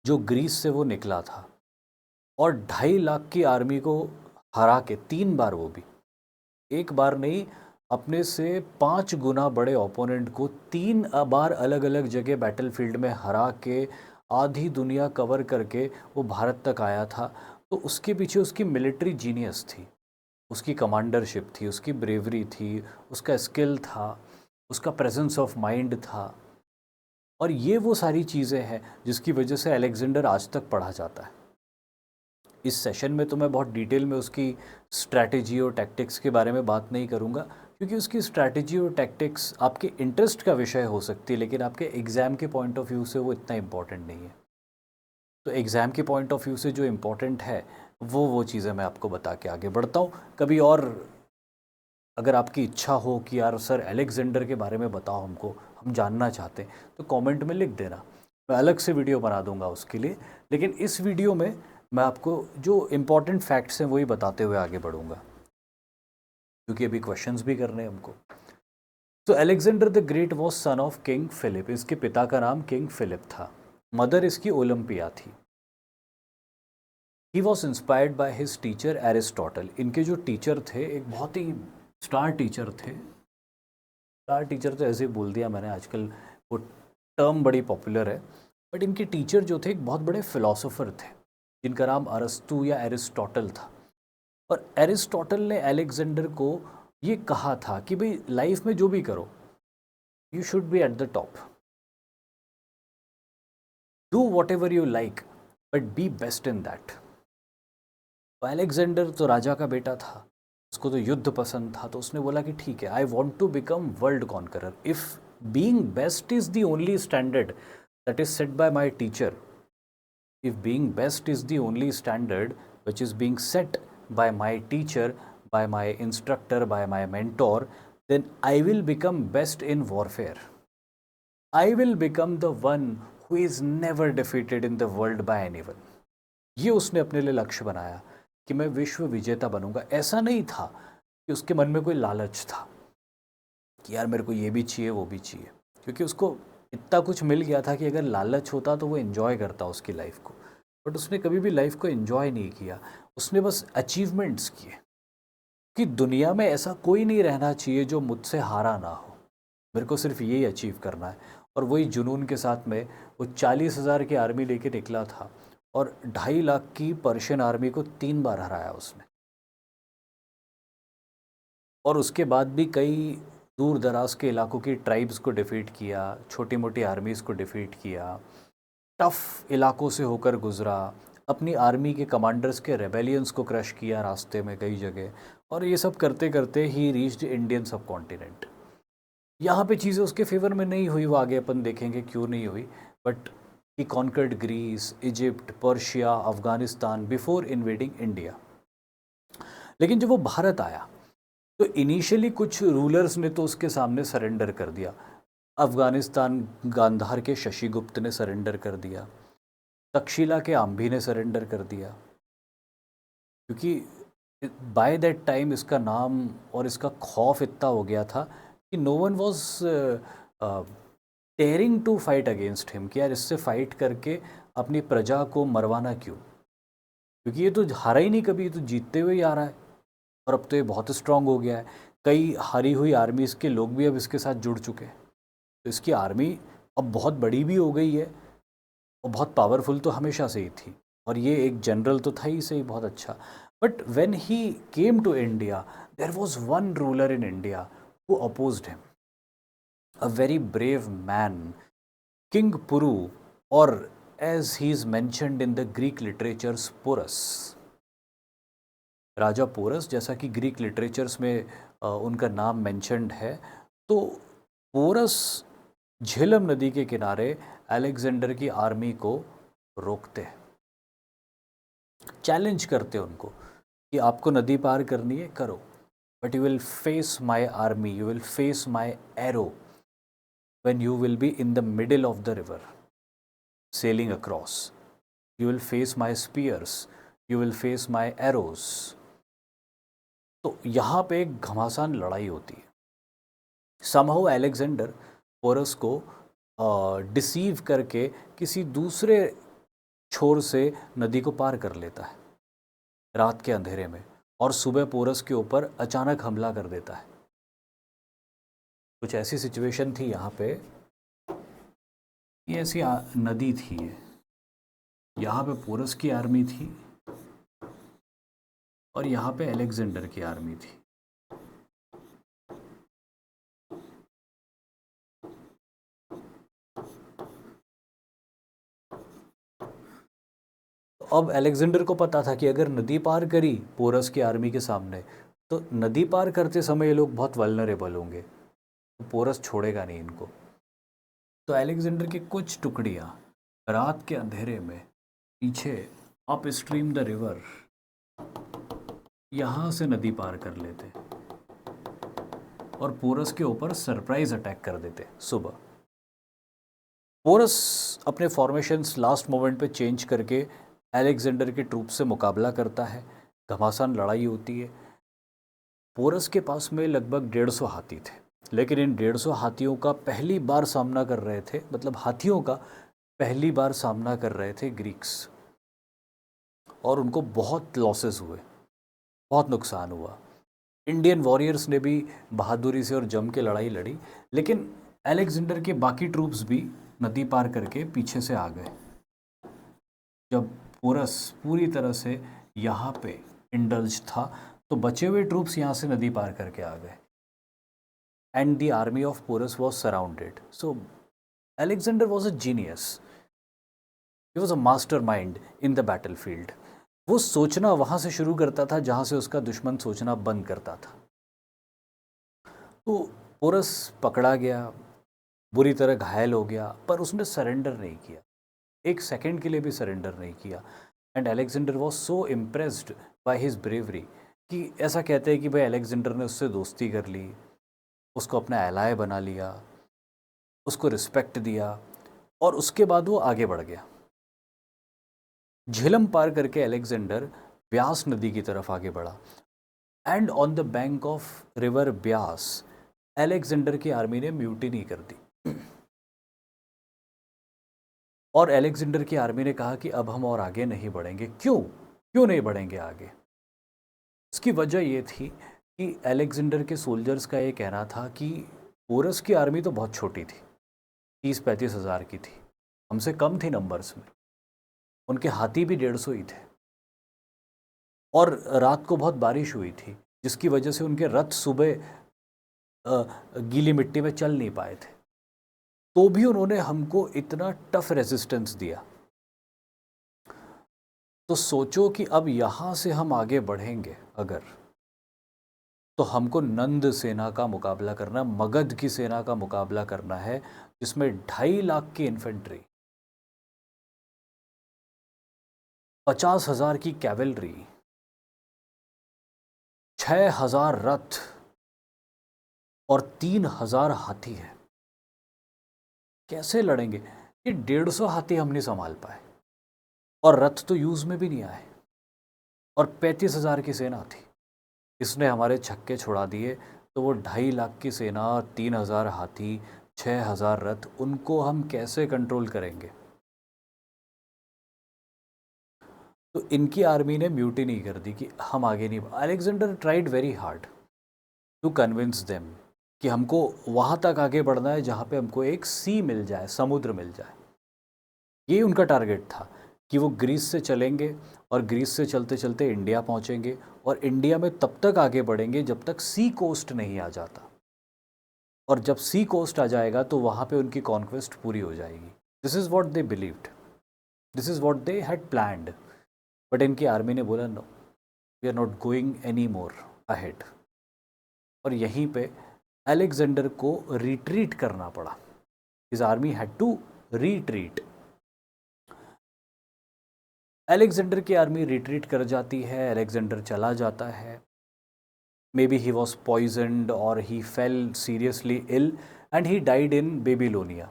[SPEAKER 1] जो ग्रीस से वो निकला था, और 2.5 लाख की आर्मी को हरा के 3 बार, वो भी एक बार नहीं, अपने से 5 गुना बड़े ओपोनेंट को 3 बार अलग अलग जगह बैटलफील्ड में हरा के आधी दुनिया कवर करके वो भारत तक आया था। तो उसके पीछे उसकी मिलिट्री जीनियस थी, उसकी कमांडरशिप थी, उसकी ब्रेवरी थी, उसका स्किल था, उसका प्रेजेंस ऑफ माइंड था। और ये वो सारी चीज़ें हैं जिसकी वजह से अलेक्जेंडर आज तक पढ़ा जाता है। इस सेशन में तो मैं बहुत डिटेल में उसकी स्ट्रैटेजी और टैक्टिक्स के बारे में बात नहीं करूँगा, क्योंकि उसकी स्ट्रैटेजी और टैक्टिक्स आपके इंटरेस्ट का विषय हो सकती है, लेकिन आपके एग्ज़ाम के पॉइंट ऑफ व्यू से वो इतना इम्पॉर्टेंट नहीं है। तो एग्ज़ाम के पॉइंट ऑफ व्यू से जो इम्पोर्टेंट है वो चीज़ें मैं आपको बता के आगे बढ़ता हूँ। कभी और अगर आपकी इच्छा हो कि यार सर अलेक्जेंडर के बारे में बताओ हमको, हम जानना चाहते हैं, तो कमेंट में लिख देना, मैं अलग से वीडियो बना दूंगा उसके लिए। लेकिन इस वीडियो में मैं आपको जो इम्पोर्टेंट फैक्ट्स हैं वही बताते हुए आगे बढ़ूंगा, क्योंकि अभी क्वेश्चंस भी करने हैं हमको। तो Alexander the great was son of king Philip. इसके पिता का नाम किंग फिलिप था, मदर इसकी ओलंपिया थी। He was inspired by his teacher Aristotle. इनके जो टीचर थे एक बहुत ही स्टार टीचर थे। स्टार टीचर तो ऐसे ही बोल दिया मैंने, आजकल वो टर्म बड़ी पॉपुलर है। बट इनके टीचर जो थे एक बहुत बड़े फिलोसोफर थे, जिनका नाम अरस्तु या एरिस्टोटल था। और एरिस्टोटल ने अलेक्जेंडर को ये कहा था कि भाई लाइफ में जो भी करो, you should be at the top, do what ever you like, but B best in that. तो अलेक्जेंडर तो राजा का बेटा था, उसको तो युद्ध पसंद था, तो उसने बोला कि ठीक है, I want to become world conqueror. If being best is the only standard that is set by my teacher, if being best is the only standard which is being set by my teacher, by my instructor, by my mentor, then I will become best in warfare. I will become the one who is never defeated in the world by anyone. ये उसने अपने लिए लक्ष्य बनाया कि मैं विश्व विजेता बनूंगा। ऐसा नहीं था कि उसके मन में कोई लालच था कि यार मेरे को ये भी चाहिए वो भी चाहिए, क्योंकि उसको इतना कुछ मिल गया था कि अगर लालच होता तो वो एंजॉय करता उसकी लाइफ को। बट उसने कभी भी लाइफ को एंजॉय नहीं किया, उसने बस अचीवमेंट्स किए कि दुनिया में ऐसा कोई नहीं रहना चाहिए जो मुझसे हारा ना हो, मेरे को सिर्फ यही अचीव करना है। और वही जुनून के साथ में वो 40,000 की आर्मी लेके निकला था और 2.5 लाख की पर्शियन आर्मी को 3 बार हराया उसने। और उसके बाद भी कई दूर दराज के इलाकों की ट्राइब्स को डिफीट किया, छोटी मोटी आर्मीज़ को डिफीट किया, टफ इलाकों से होकर गुजरा, अपनी आर्मी के कमांडर्स के रेबेलियंस को क्रश किया रास्ते में कई जगह। और ये सब करते करते ही रीच्ड इंडियन सब कॉन्टिनेंट। यहाँ पे चीज़ें उसके फेवर में नहीं हुई, वो आगे अपन देखेंगे क्यों नहीं हुई। But he conquered Greece, Egypt, Persia, Afghanistan before invading India. लेकिन जब वो भारत आया तो इनिशियली कुछ रूलर्स ने तो उसके सामने सरेंडर कर दिया। अफगानिस्तान गांधार के शशिगुप्त ने सरेंडर कर दिया, तक्षशिला के आम्भी ने सरेंडर कर दिया, क्योंकि बाय दैट टाइम इसका नाम और इसका खौफ इतना हो गया था कि no one was daring to fight against him, कि यार इससे फाइट करके अपनी प्रजा को मरवाना क्यों, क्योंकि ये तो हारा ही नहीं कभी, ये तो जीतते हुए ही आ रहा है। और अब तो ये बहुत स्ट्रांग हो गया है, कई हारी हुई आर्मीज़ के लोग भी अब इसके साथ जुड़ चुके हैं। तो इसकी आर्मी अब बहुत बड़ी भी हो गई है और बहुत पावरफुल तो हमेशा से ही थी, और ये एक जनरल तो था ही से ही बहुत अच्छा। But when he came to India, there was one ruler in India who opposed him, a very brave man, king Puru, और as he is mentioned in the Greek literatures Porus. राजा पोरस, जैसा कि ग्रीक लिटरेचर्स में उनका नाम mentioned है। तो porous Jhelum नदी के किनारे अलेक्जेंडर की आर्मी को रोकते हैं, चैलेंज करते हैं उनको कि आपको नदी पार करनी है, करो, but you will face my army, you will face my arrow when you will be in the middle of the river sailing across, you will face my spears, you will face my arrows. तो यहाँ पे एक घमासान लड़ाई होती है। Somehow Alexander Porus को deceive करके किसी दूसरे छोर से नदी को पार कर लेता है रात के अंधेरे में, और सुबह पोरस के ऊपर अचानक हमला कर देता है। कुछ ऐसी सिचुएशन थी यहाँ पे, ये ऐसी नदी थी, यहाँ पे पोरस की आर्मी थी और यहाँ पे अलेक्जेंडर की आर्मी थी। अब अलेक्जेंडर को पता था कि अगर नदी पार करी पोरस की आर्मी के सामने तो नदी पार करते समय ये लोग बहुत वल्नरेबल होंगे, तो पोरस छोड़ेगा नहीं इनको। तो अलेक्जेंडर की कुछ टुकड़ियाँ रात के अंधेरे में पीछे अप स्ट्रीम द रिवर यहाँ से नदी पार कर लेते और पोरस के ऊपर सरप्राइज अटैक कर देते सुबह। पोरस अपने फॉर्मेशंस लास्ट मोमेंट पे चेंज करके अलेक्जेंडर के ट्रूप से मुकाबला करता है। घमासान लड़ाई होती है। पोरस के पास में लगभग 150 हाथी थे, लेकिन इन 150 हाथियों का पहली बार सामना कर रहे थे, मतलब हाथियों का पहली बार सामना कर रहे थे ग्रीक्स, और उनको बहुत लॉसेस हुए, बहुत नुकसान हुआ। इंडियन वॉरियर्स ने भी बहादुरी से और जम के लड़ाई लड़ी, लेकिन अलेक्जेंडर के बाकी ट्रूप्स भी नदी पार करके पीछे से आ गए। जब पोरस पूरी तरह से यहाँ पे इंडल्ज था तो बचे हुए ट्रूप्स यहाँ से नदी पार करके आ गए and the army of Porus was surrounded. So Alexander was a genius, he was a master mind in the battle field. वो सोचना वहाँ से शुरू करता था जहाँ से उसका दुश्मन सोचना बंद करता था। तो पोरस पकड़ा गया, बुरी तरह घायल हो गया, पर उसने सरेंडर नहीं किया, एक सेकंड के लिए भी सरेंडर नहीं किया। And Alexander was so impressed by his bravery कि ऐसा कहते हैं कि भाई अलेक्जेंडर ने उससे दोस्ती कर ली, उसको अपना एलाय बना लिया, उसको रिस्पेक्ट दिया और उसके बाद वो आगे बढ़ गया। झेलम पार करके अलेक्जेंडर ब्यास नदी की तरफ आगे बढ़ा and on the bank of river Beas Alexander की आर्मी ने म्यूटिनी कर दी और अलेक्जेंडर की आर्मी ने कहा कि अब हम और आगे नहीं बढ़ेंगे। क्यों नहीं बढ़ेंगे आगे? इसकी वजह ये थी कि अलेक्जेंडर के सोल्जर्स का ये कहना था कि पोरस की आर्मी तो बहुत छोटी थी, 30-35 हज़ार की थी, हमसे कम थी नंबर्स में, उनके हाथी भी 150 ही थे और रात को बहुत बारिश हुई थी जिसकी वजह से उनके रथ सुबह गीली मिट्टी में चल नहीं पाए थे, तो भी उन्होंने हमको इतना टफ रेजिस्टेंस दिया। तो सोचो कि अब यहाँ से हम आगे बढ़ेंगे अगर, तो हमको नंद सेना का मुकाबला करना, मगध की सेना का मुकाबला करना है जिसमें 2.5 लाख की इन्फेंट्री, 50,000 की कैवेलरी, 6,000 रथ और 3,000 हाथी है। कैसे लड़ेंगे? ये 150 हाथी हम नहीं संभाल पाए और रथ तो यूज में भी नहीं आए और 35,000 की सेना थी, इसने हमारे छक्के छुड़ा दिए। तो वो 2.5 लाख की सेना, 3,000 हाथी, 6,000 रथ, उनको हम कैसे कंट्रोल करेंगे? तो इनकी आर्मी ने म्यूटिनी कर दी कि हम आगे नहीं। Alexander tried very hard to convince them कि हमको वहाँ तक आगे बढ़ना है जहाँ पे हमको एक सी मिल जाए, समुद्र मिल जाए। ये उनका टारगेट था कि वो ग्रीस से चलेंगे और ग्रीस से चलते चलते इंडिया पहुँचेंगे और इंडिया में तब तक आगे बढ़ेंगे जब तक सी कोस्ट नहीं आ जाता, और जब सी कोस्ट आ जाएगा तो वहाँ पे उनकी कॉन्क्वेस्ट पूरी हो जाएगी। This is what they believed, this is what they had planned. But इनकी आर्मी ने बोला no, we are not going any more ahead, और यहीं पे अलेक्जेंडर को रिट्रीट करना पड़ा। His army had to retreat. Alexander की आर्मी रिट्रीट कर जाती है, अलेक्जेंडर चला जाता है। May be he was poisoned और he fell seriously ill and he died in Babylonia,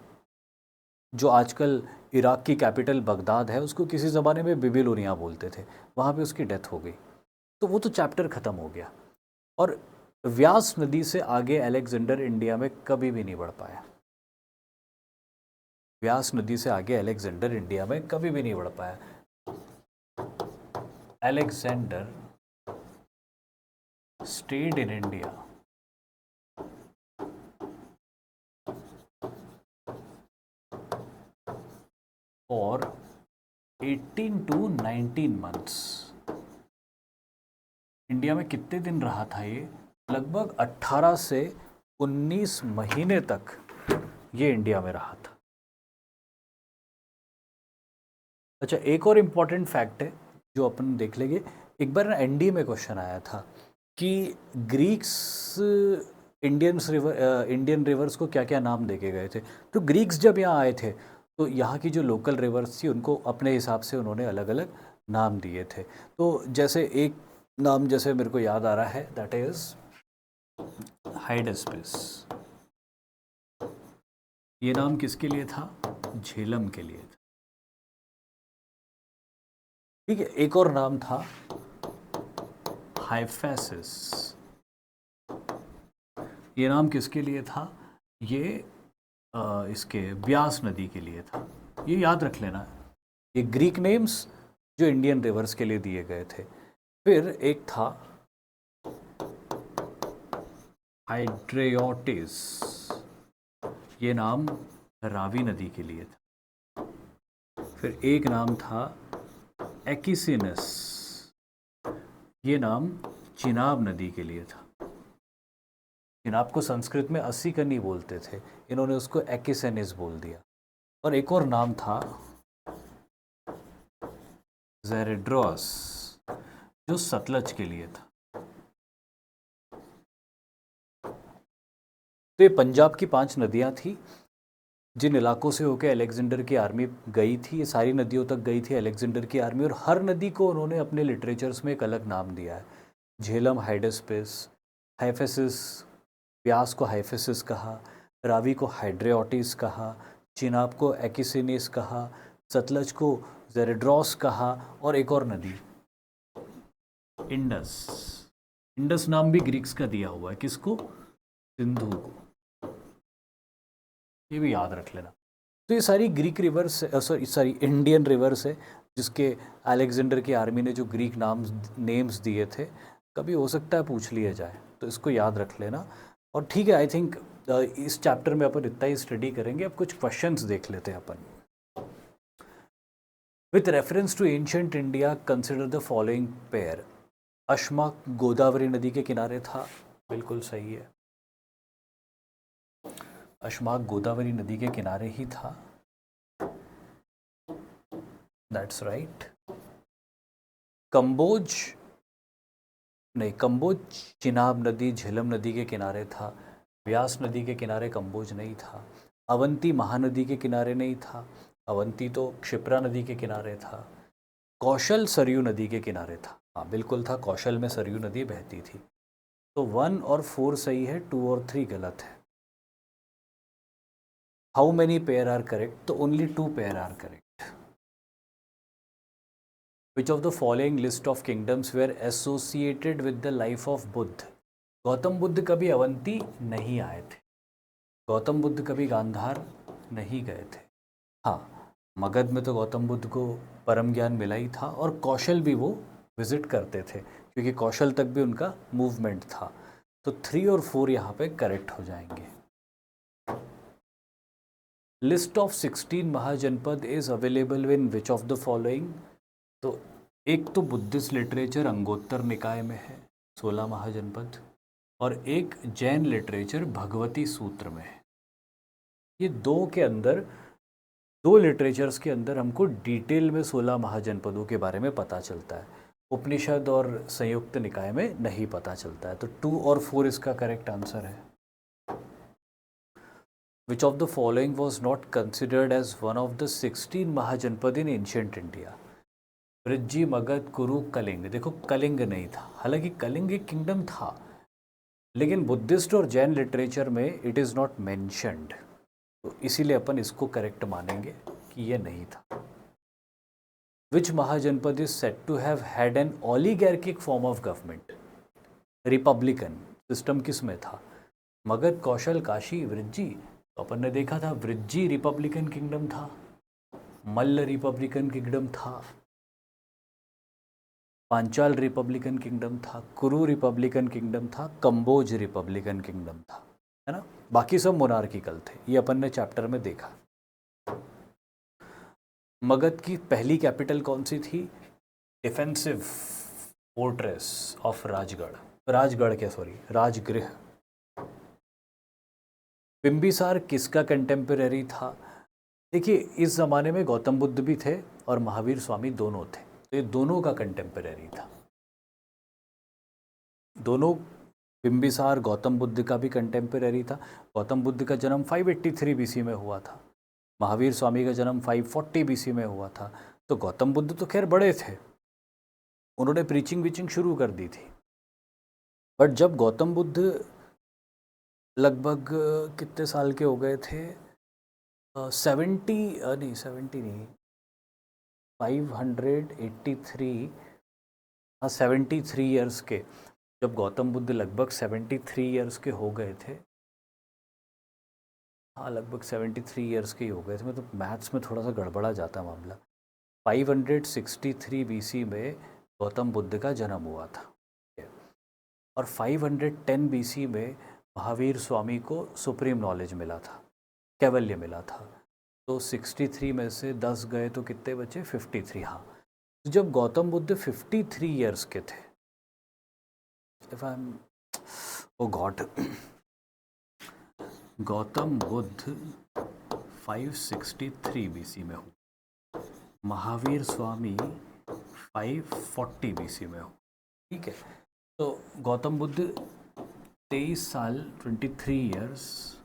[SPEAKER 1] जो आजकल इराक की कैपिटल बगदाद है, उसको किसी ज़माने में बेबीलोनिया बोलते थे, वहाँ पे उसकी डेथ हो गई। तो वो तो चैप्टर ख़त्म हो गया और व्यास नदी से आगे अलेक्जेंडर इंडिया में कभी भी नहीं बढ़ पाया। व्यास नदी से आगे अलेक्जेंडर इंडिया में कभी भी नहीं बढ़ पाया। Alexander stayed in India for 18 to 19 months। India में कितने दिन रहा था ये? लगभग 18 से 19 महीने तक ये इंडिया में रहा था। अच्छा, एक और इम्पॉर्टेंट फैक्ट है जो अपन देख लेंगे। एक बार एनडीए में क्वेश्चन आया था कि ग्रीक्स इंडियन रिवर्स को क्या क्या नाम देके गए थे। तो ग्रीक्स जब यहाँ आए थे तो यहाँ की जो लोकल रिवर्स थी उनको अपने हिसाब से उन्होंने अलग अलग नाम दिए थे। तो जैसे एक नाम जैसे मेरे को याद आ रहा है, दैट इज हाइडेस्पिस। ये नाम किसके लिए था? झेलम के लिए था। ठीक है, एक और नाम था हाइफेसिस। ये नाम किसके लिए था? ये इसके ब्यास नदी के लिए था। ये याद रख लेना, ये ग्रीक नेम्स जो इंडियन रिवर्स के लिए दिए गए थे। फिर एक था हाइड्रेयोटिस। ये नाम रावी नदी के लिए था। फिर एक नाम था एकिसिनस। ये नाम चिनाब नदी के लिए था। चिनाब को संस्कृत में अस्सी कनी बोलते थे, इन्होंने उसको एकिसेनिस बोल दिया। और एक और नाम था ज़ेरेड्रोस, जो सतलज के लिए था। तो ये पंजाब की 5 नदियां थी जिन इलाकों से होकर अलेक्जेंडर की आर्मी गई थी। ये सारी नदियों तक गई थी अलेक्जेंडर की आर्मी, और हर नदी को उन्होंने अपने लिटरेचर्स में एक अलग नाम दिया है। झेलम हाइडेस्पिस, हाइफेसिस, ब्यास को हाइफेसिस कहा, रावी को हाइड्रेओटिस कहा, चिनाब को एकिसिनिस कहा, सतलज को ज़ेरेड्रोस कहा, और एक और नदी इंडस। इंडस नाम भी ग्रीक्स का दिया हुआ है। किसको? सिंधु को। ये भी याद रख लेना। तो ये सारी ग्रीक रिवर्स, सारी इंडियन रिवर्स है जिसके अलेक्जेंडर की आर्मी ने जो ग्रीक नेम्स दिए थे। कभी हो सकता है पूछ लिया जाए, तो इसको याद रख लेना। और ठीक है, आई थिंक इस चैप्टर में अपन इतना ही स्टडी करेंगे। अब कुछ क्वेश्चंस देख लेते हैं अपन। With reference to ancient India consider the following pair. Ashmaka Godavari नदी के किनारे था, बिल्कुल सही है। अशमाक गोदावरी नदी के किनारे ही था, दैट्स राइट। कंबोज नहीं, कंबोज चिनाब नदी झेलम नदी के किनारे था। व्यास नदी के किनारे कंबोज नहीं था। अवंती महानदी के किनारे नहीं था, अवंती तो क्षिप्रा नदी के किनारे था। कौशल सरयू नदी के किनारे था, हाँ बिल्कुल था, कौशल में सरयू नदी बहती थी। तो 1 और 4 सही है, 2 और 3 गलत है। How many pair are correct? तो only 2 pair are correct. Which of the following list of kingdoms were associated with the life of Buddha? Gautam Buddha कभी अवंती नहीं आए थे, गौतम बुद्ध कभी गांधार नहीं गए थे। हाँ, मगध में तो गौतम बुद्ध को परम ज्ञान मिला ही था, और कौशल भी वो विजिट करते थे क्योंकि कौशल तक भी उनका मूवमेंट था। तो 3 और 4 यहाँ पे करेक्ट हो जाएंगे। List of 16 mahajanapada is available in which of the following? तो एक तो बुद्धिस्ट लिटरेचर अंगोत्तर निकाय में है 16 महाजनपद, और एक जैन लिटरेचर भगवती सूत्र में है। ये दो के अंदर, दो लिटरेचर्स के अंदर हमको डिटेल में 16 महाजनपदों के बारे में पता चलता है। उपनिषद और संयुक्त निकाय में नहीं पता चलता है। तो 2 और 4 इसका करेक्ट आंसर है। Which of the following was not considered as one of the 16 mahajanapada in ancient India? Vrijji, Magadha, Kuru, Kalinga. देखो कलिंग नहीं था, हालांकि कलिंग एक किंगडम था, लेकिन बुद्धिस्ट और जैन लिटरेचर में इट इज़ नॉट मेंशन्ड, तो इसीलिए अपन इसको करेक्ट मानेंगे कि ये नहीं था। Which mahajanapada is set to have had an oligarchic form of government? Republican system किस में था? मगध, कौशल, काशी, वृज्जी। तो अपन ने देखा था वृज्जी रिपब्लिकन किंगडम था, मल्ल रिपब्लिकन किंगडम था। पांचाल रिपब्लिकन किंगडम था, कुरु रिपब्लिकन किंगडम था, कंबोज रिपब्लिकन किंगडम था, है ना। बाकी सब मोनार्किकल थे, ये अपन ने चैप्टर में देखा। मगध की पहली कैपिटल कौन सी थी? Defensive fortress of Rajgarh, Rajgarh क्या सॉरी राजगृह। बिंबिसार किसका कंटेम्पररी था? देखिए, इस ज़माने में गौतम बुद्ध भी थे और महावीर स्वामी दोनों थे, तो ये दोनों का कंटेम्पररी था। दोनों, बिंबिसार गौतम बुद्ध का भी कंटेम्पररी था। गौतम बुद्ध का जन्म 583 बीसी में हुआ था, महावीर स्वामी का जन्म 540 बीसी में हुआ था। तो गौतम बुद्ध तो खैर बड़े थे, उन्होंने प्रीचिंग वीचिंग शुरू कर दी थी। बट जब गौतम बुद्ध लगभग कितने साल के हो गए थे, 70 नहीं 70 नहीं 583, हाँ 73 ईयर्स के, जब गौतम बुद्ध लगभग 73 ईयर्स के हो गए थे, हाँ लगभग 73 ईयर्स के ही हो गए थे। मतलब मैथ्स में थोड़ा सा गड़बड़ा जाता मामला। 563 बीसी में गौतम बुद्ध का जन्म हुआ था और 510 बीसी में महावीर स्वामी को सुप्रीम नॉलेज मिला था, कैवल्य मिला था। तो 63 में से 10 गए तो कितने बचे? 53। हाँ, तो जब गौतम बुद्ध 53 ईयर्स के थे, if I am oh God, Gautam Buddha 563 BC में हो, महावीर स्वामी 540 बीसी में हो, ठीक है। तो गौतम बुद्ध 23 साल 23 ईयर्स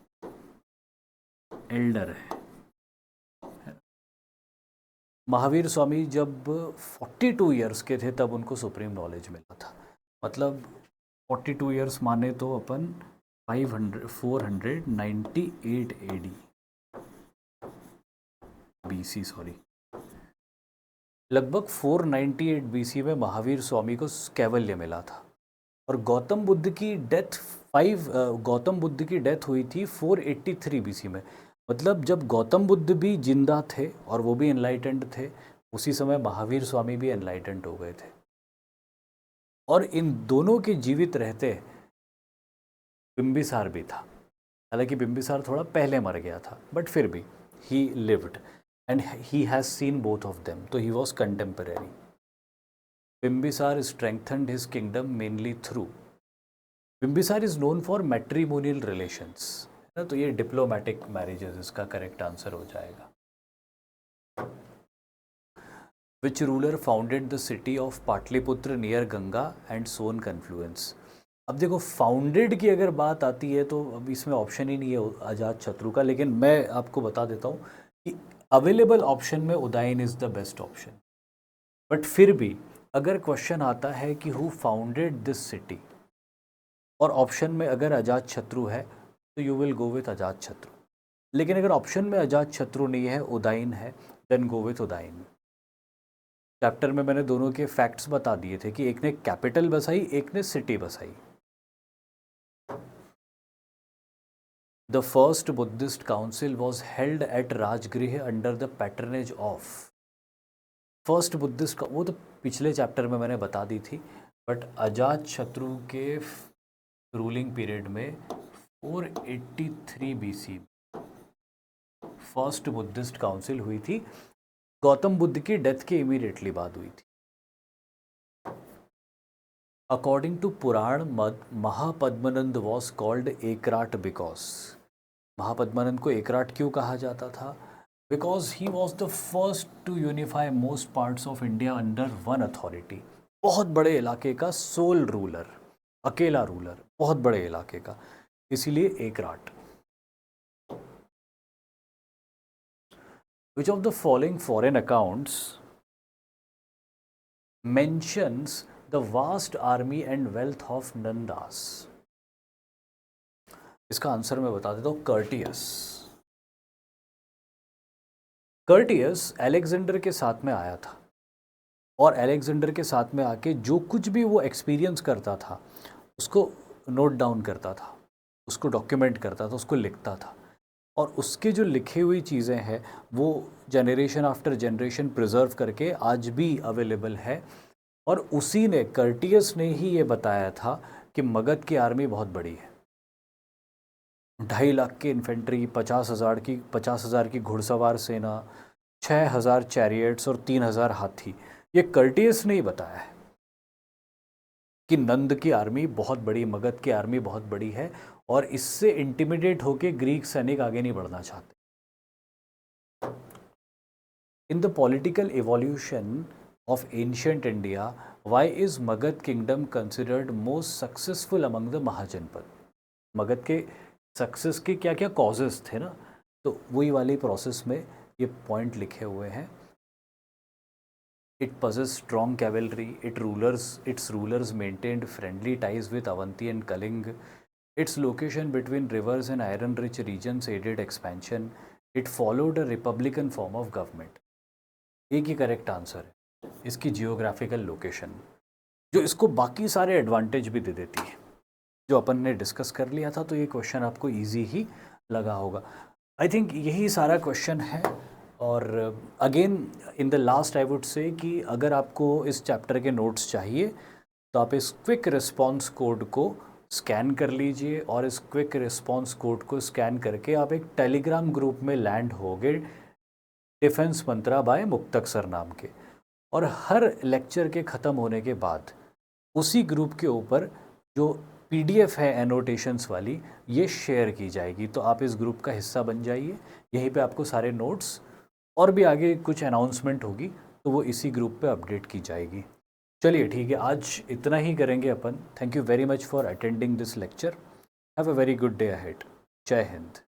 [SPEAKER 1] एल्डर है। महावीर स्वामी जब 42 ईयर्स के थे तब उनको सुप्रीम नॉलेज मिला था। मतलब 42 ईयर्स माने तो अपन 498 एडी बीसी, सॉरी, लगभग 498 बीसी में महावीर स्वामी को कैवल्य मिला था। और गौतम बुद्ध की डेथ हुई थी 483 बीसी में। मतलब जब गौतम बुद्ध भी जिंदा थे और वो भी एनलाइटेंड थे, उसी समय महावीर स्वामी भी एनलाइटेंड हो गए थे। और इन दोनों के जीवित रहते बिंबिसार भी था। हालांकि बिंबिसार थोड़ा पहले मर गया था, बट फिर भी ही lived and he has seen both of them, तो he was contemporary. Bimbisara strengthened his kingdom mainly through, Bimbisara is known for matrimonial relations, है ना। तो ये डिप्लोमेटिक मैरिजेस इसका करेक्ट आंसर हो जाएगा। Which ruler founded the city of Pataliputra near Ganga and Son confluence? अब देखो, फाउंडेड की अगर बात आती है तो अब इसमें ऑप्शन ही नहीं है अजात शत्रु का, लेकिन मैं आपको बता देता हूँ कि अवेलेबल ऑप्शन में Udayan is the best option. But फिर भी अगर क्वेश्चन आता है कि हु फाउंडेड दिस सिटी और ऑप्शन में अगर अजात शत्रु है तो यू विल गो विथ अजात शत्रु। लेकिन अगर ऑप्शन में अजात शत्रु नहीं है, उदयन है, then go with Udayan. Chapter में मैंने दोनों के फैक्ट्स बता दिए थे कि एक ने कैपिटल बसाई, एक ने सिटी बसाई। The first Buddhist council was held at Rajgriha under the patronage of, first Buddhist का वो तो पिछले चैप्टर में मैंने बता दी थी। बट अजात शत्रु के रूलिंग पीरियड में 483 बीसी फर्स्ट बुद्धिस्ट काउंसिल हुई थी, गौतम बुद्ध की डेथ के इमीडिएटली बाद हुई थी। अकॉर्डिंग टू पुराण मद, Mahapadmananda was called Ekarat because, Mahapadmananda को एकराट क्यों कहा जाता था? Because he was the first to unify most parts of India under one authority. बहुत बड़े इलाके का सोल रूलर, अकेला रूलर, बहुत बड़े इलाके का, इसीलिए Ekarat. Which of the following foreign accounts mentions the vast army and wealth of Nandas? इसका आंसर मैं बता देता हूँ, कर्टियस। कर्टियस अलेक्जेंडर के साथ में आया था और अलेक्जेंडर के साथ में आके जो कुछ भी वो एक्सपीरियंस करता था उसको नोट डाउन करता था, उसको डॉक्यूमेंट करता था, उसको लिखता था। और उसके जो लिखे हुई चीज़ें हैं वो जनरेशन आफ्टर जनरेशन प्रिजर्व करके आज भी अवेलेबल है। और उसी ने, कर्टियस ने ही ये बताया था कि मगध की आर्मी बहुत बड़ी है। 2.5 लाख की इन्फेंट्री, 50,000 की घुड़सवार सेना, 6,000 चैरियट्स और 3,000 हाथी। ये कर्टियस ने ही बताया है कि नंद की आर्मी बहुत बड़ी, मगध की आर्मी बहुत बड़ी है और इससे इंटिमिडेट होके ग्रीक सैनिक आगे नहीं बढ़ना चाहते। In the political evolution of ancient India, why is Magad kingdom considered most successful among the Mahajanpad? Magadh के सक्सेस के क्या क्या कॉजेस थे ना, तो वही वाली प्रोसेस में ये पॉइंट लिखे हुए हैं। It possessed strong cavalry. Its rulers maintained friendly ties with Avanti and Kaling. Its location between rivers and iron-rich regions aided expansion. It followed a republican form of government. एक ही correct answer है इसकी geographical location, जो इसको बाकी सारे advantage भी दे देती है जो अपन ने डिस्कस कर लिया था। तो ये क्वेश्चन आपको इजी ही लगा होगा। आई थिंक यही सारा क्वेश्चन है। और again in the last I would say कि अगर आपको इस चैप्टर के नोट्स चाहिए तो आप इस क्विक रिस्पॉन्स कोड को स्कैन कर लीजिए और इस क्विक रिस्पॉन्स कोड को स्कैन करके आप एक टेलीग्राम ग्रुप में लैंड होगे, डिफेंस मंत्रा बाय मुक्तक सर नाम के। और हर लेक्चर के ख़त्म होने के बाद उसी ग्रुप के ऊपर जो पीडीएफ है एनोटेशंस वाली, ये शेयर की जाएगी। तो आप इस ग्रुप का हिस्सा बन जाइए। यहीं पे आपको सारे नोट्स और भी आगे कुछ अनाउंसमेंट होगी तो वो इसी ग्रुप पे अपडेट की जाएगी। चलिए ठीक है, आज इतना ही करेंगे अपन। Thank you very much for attending this lecture. Have a very good day ahead. जय हिंद।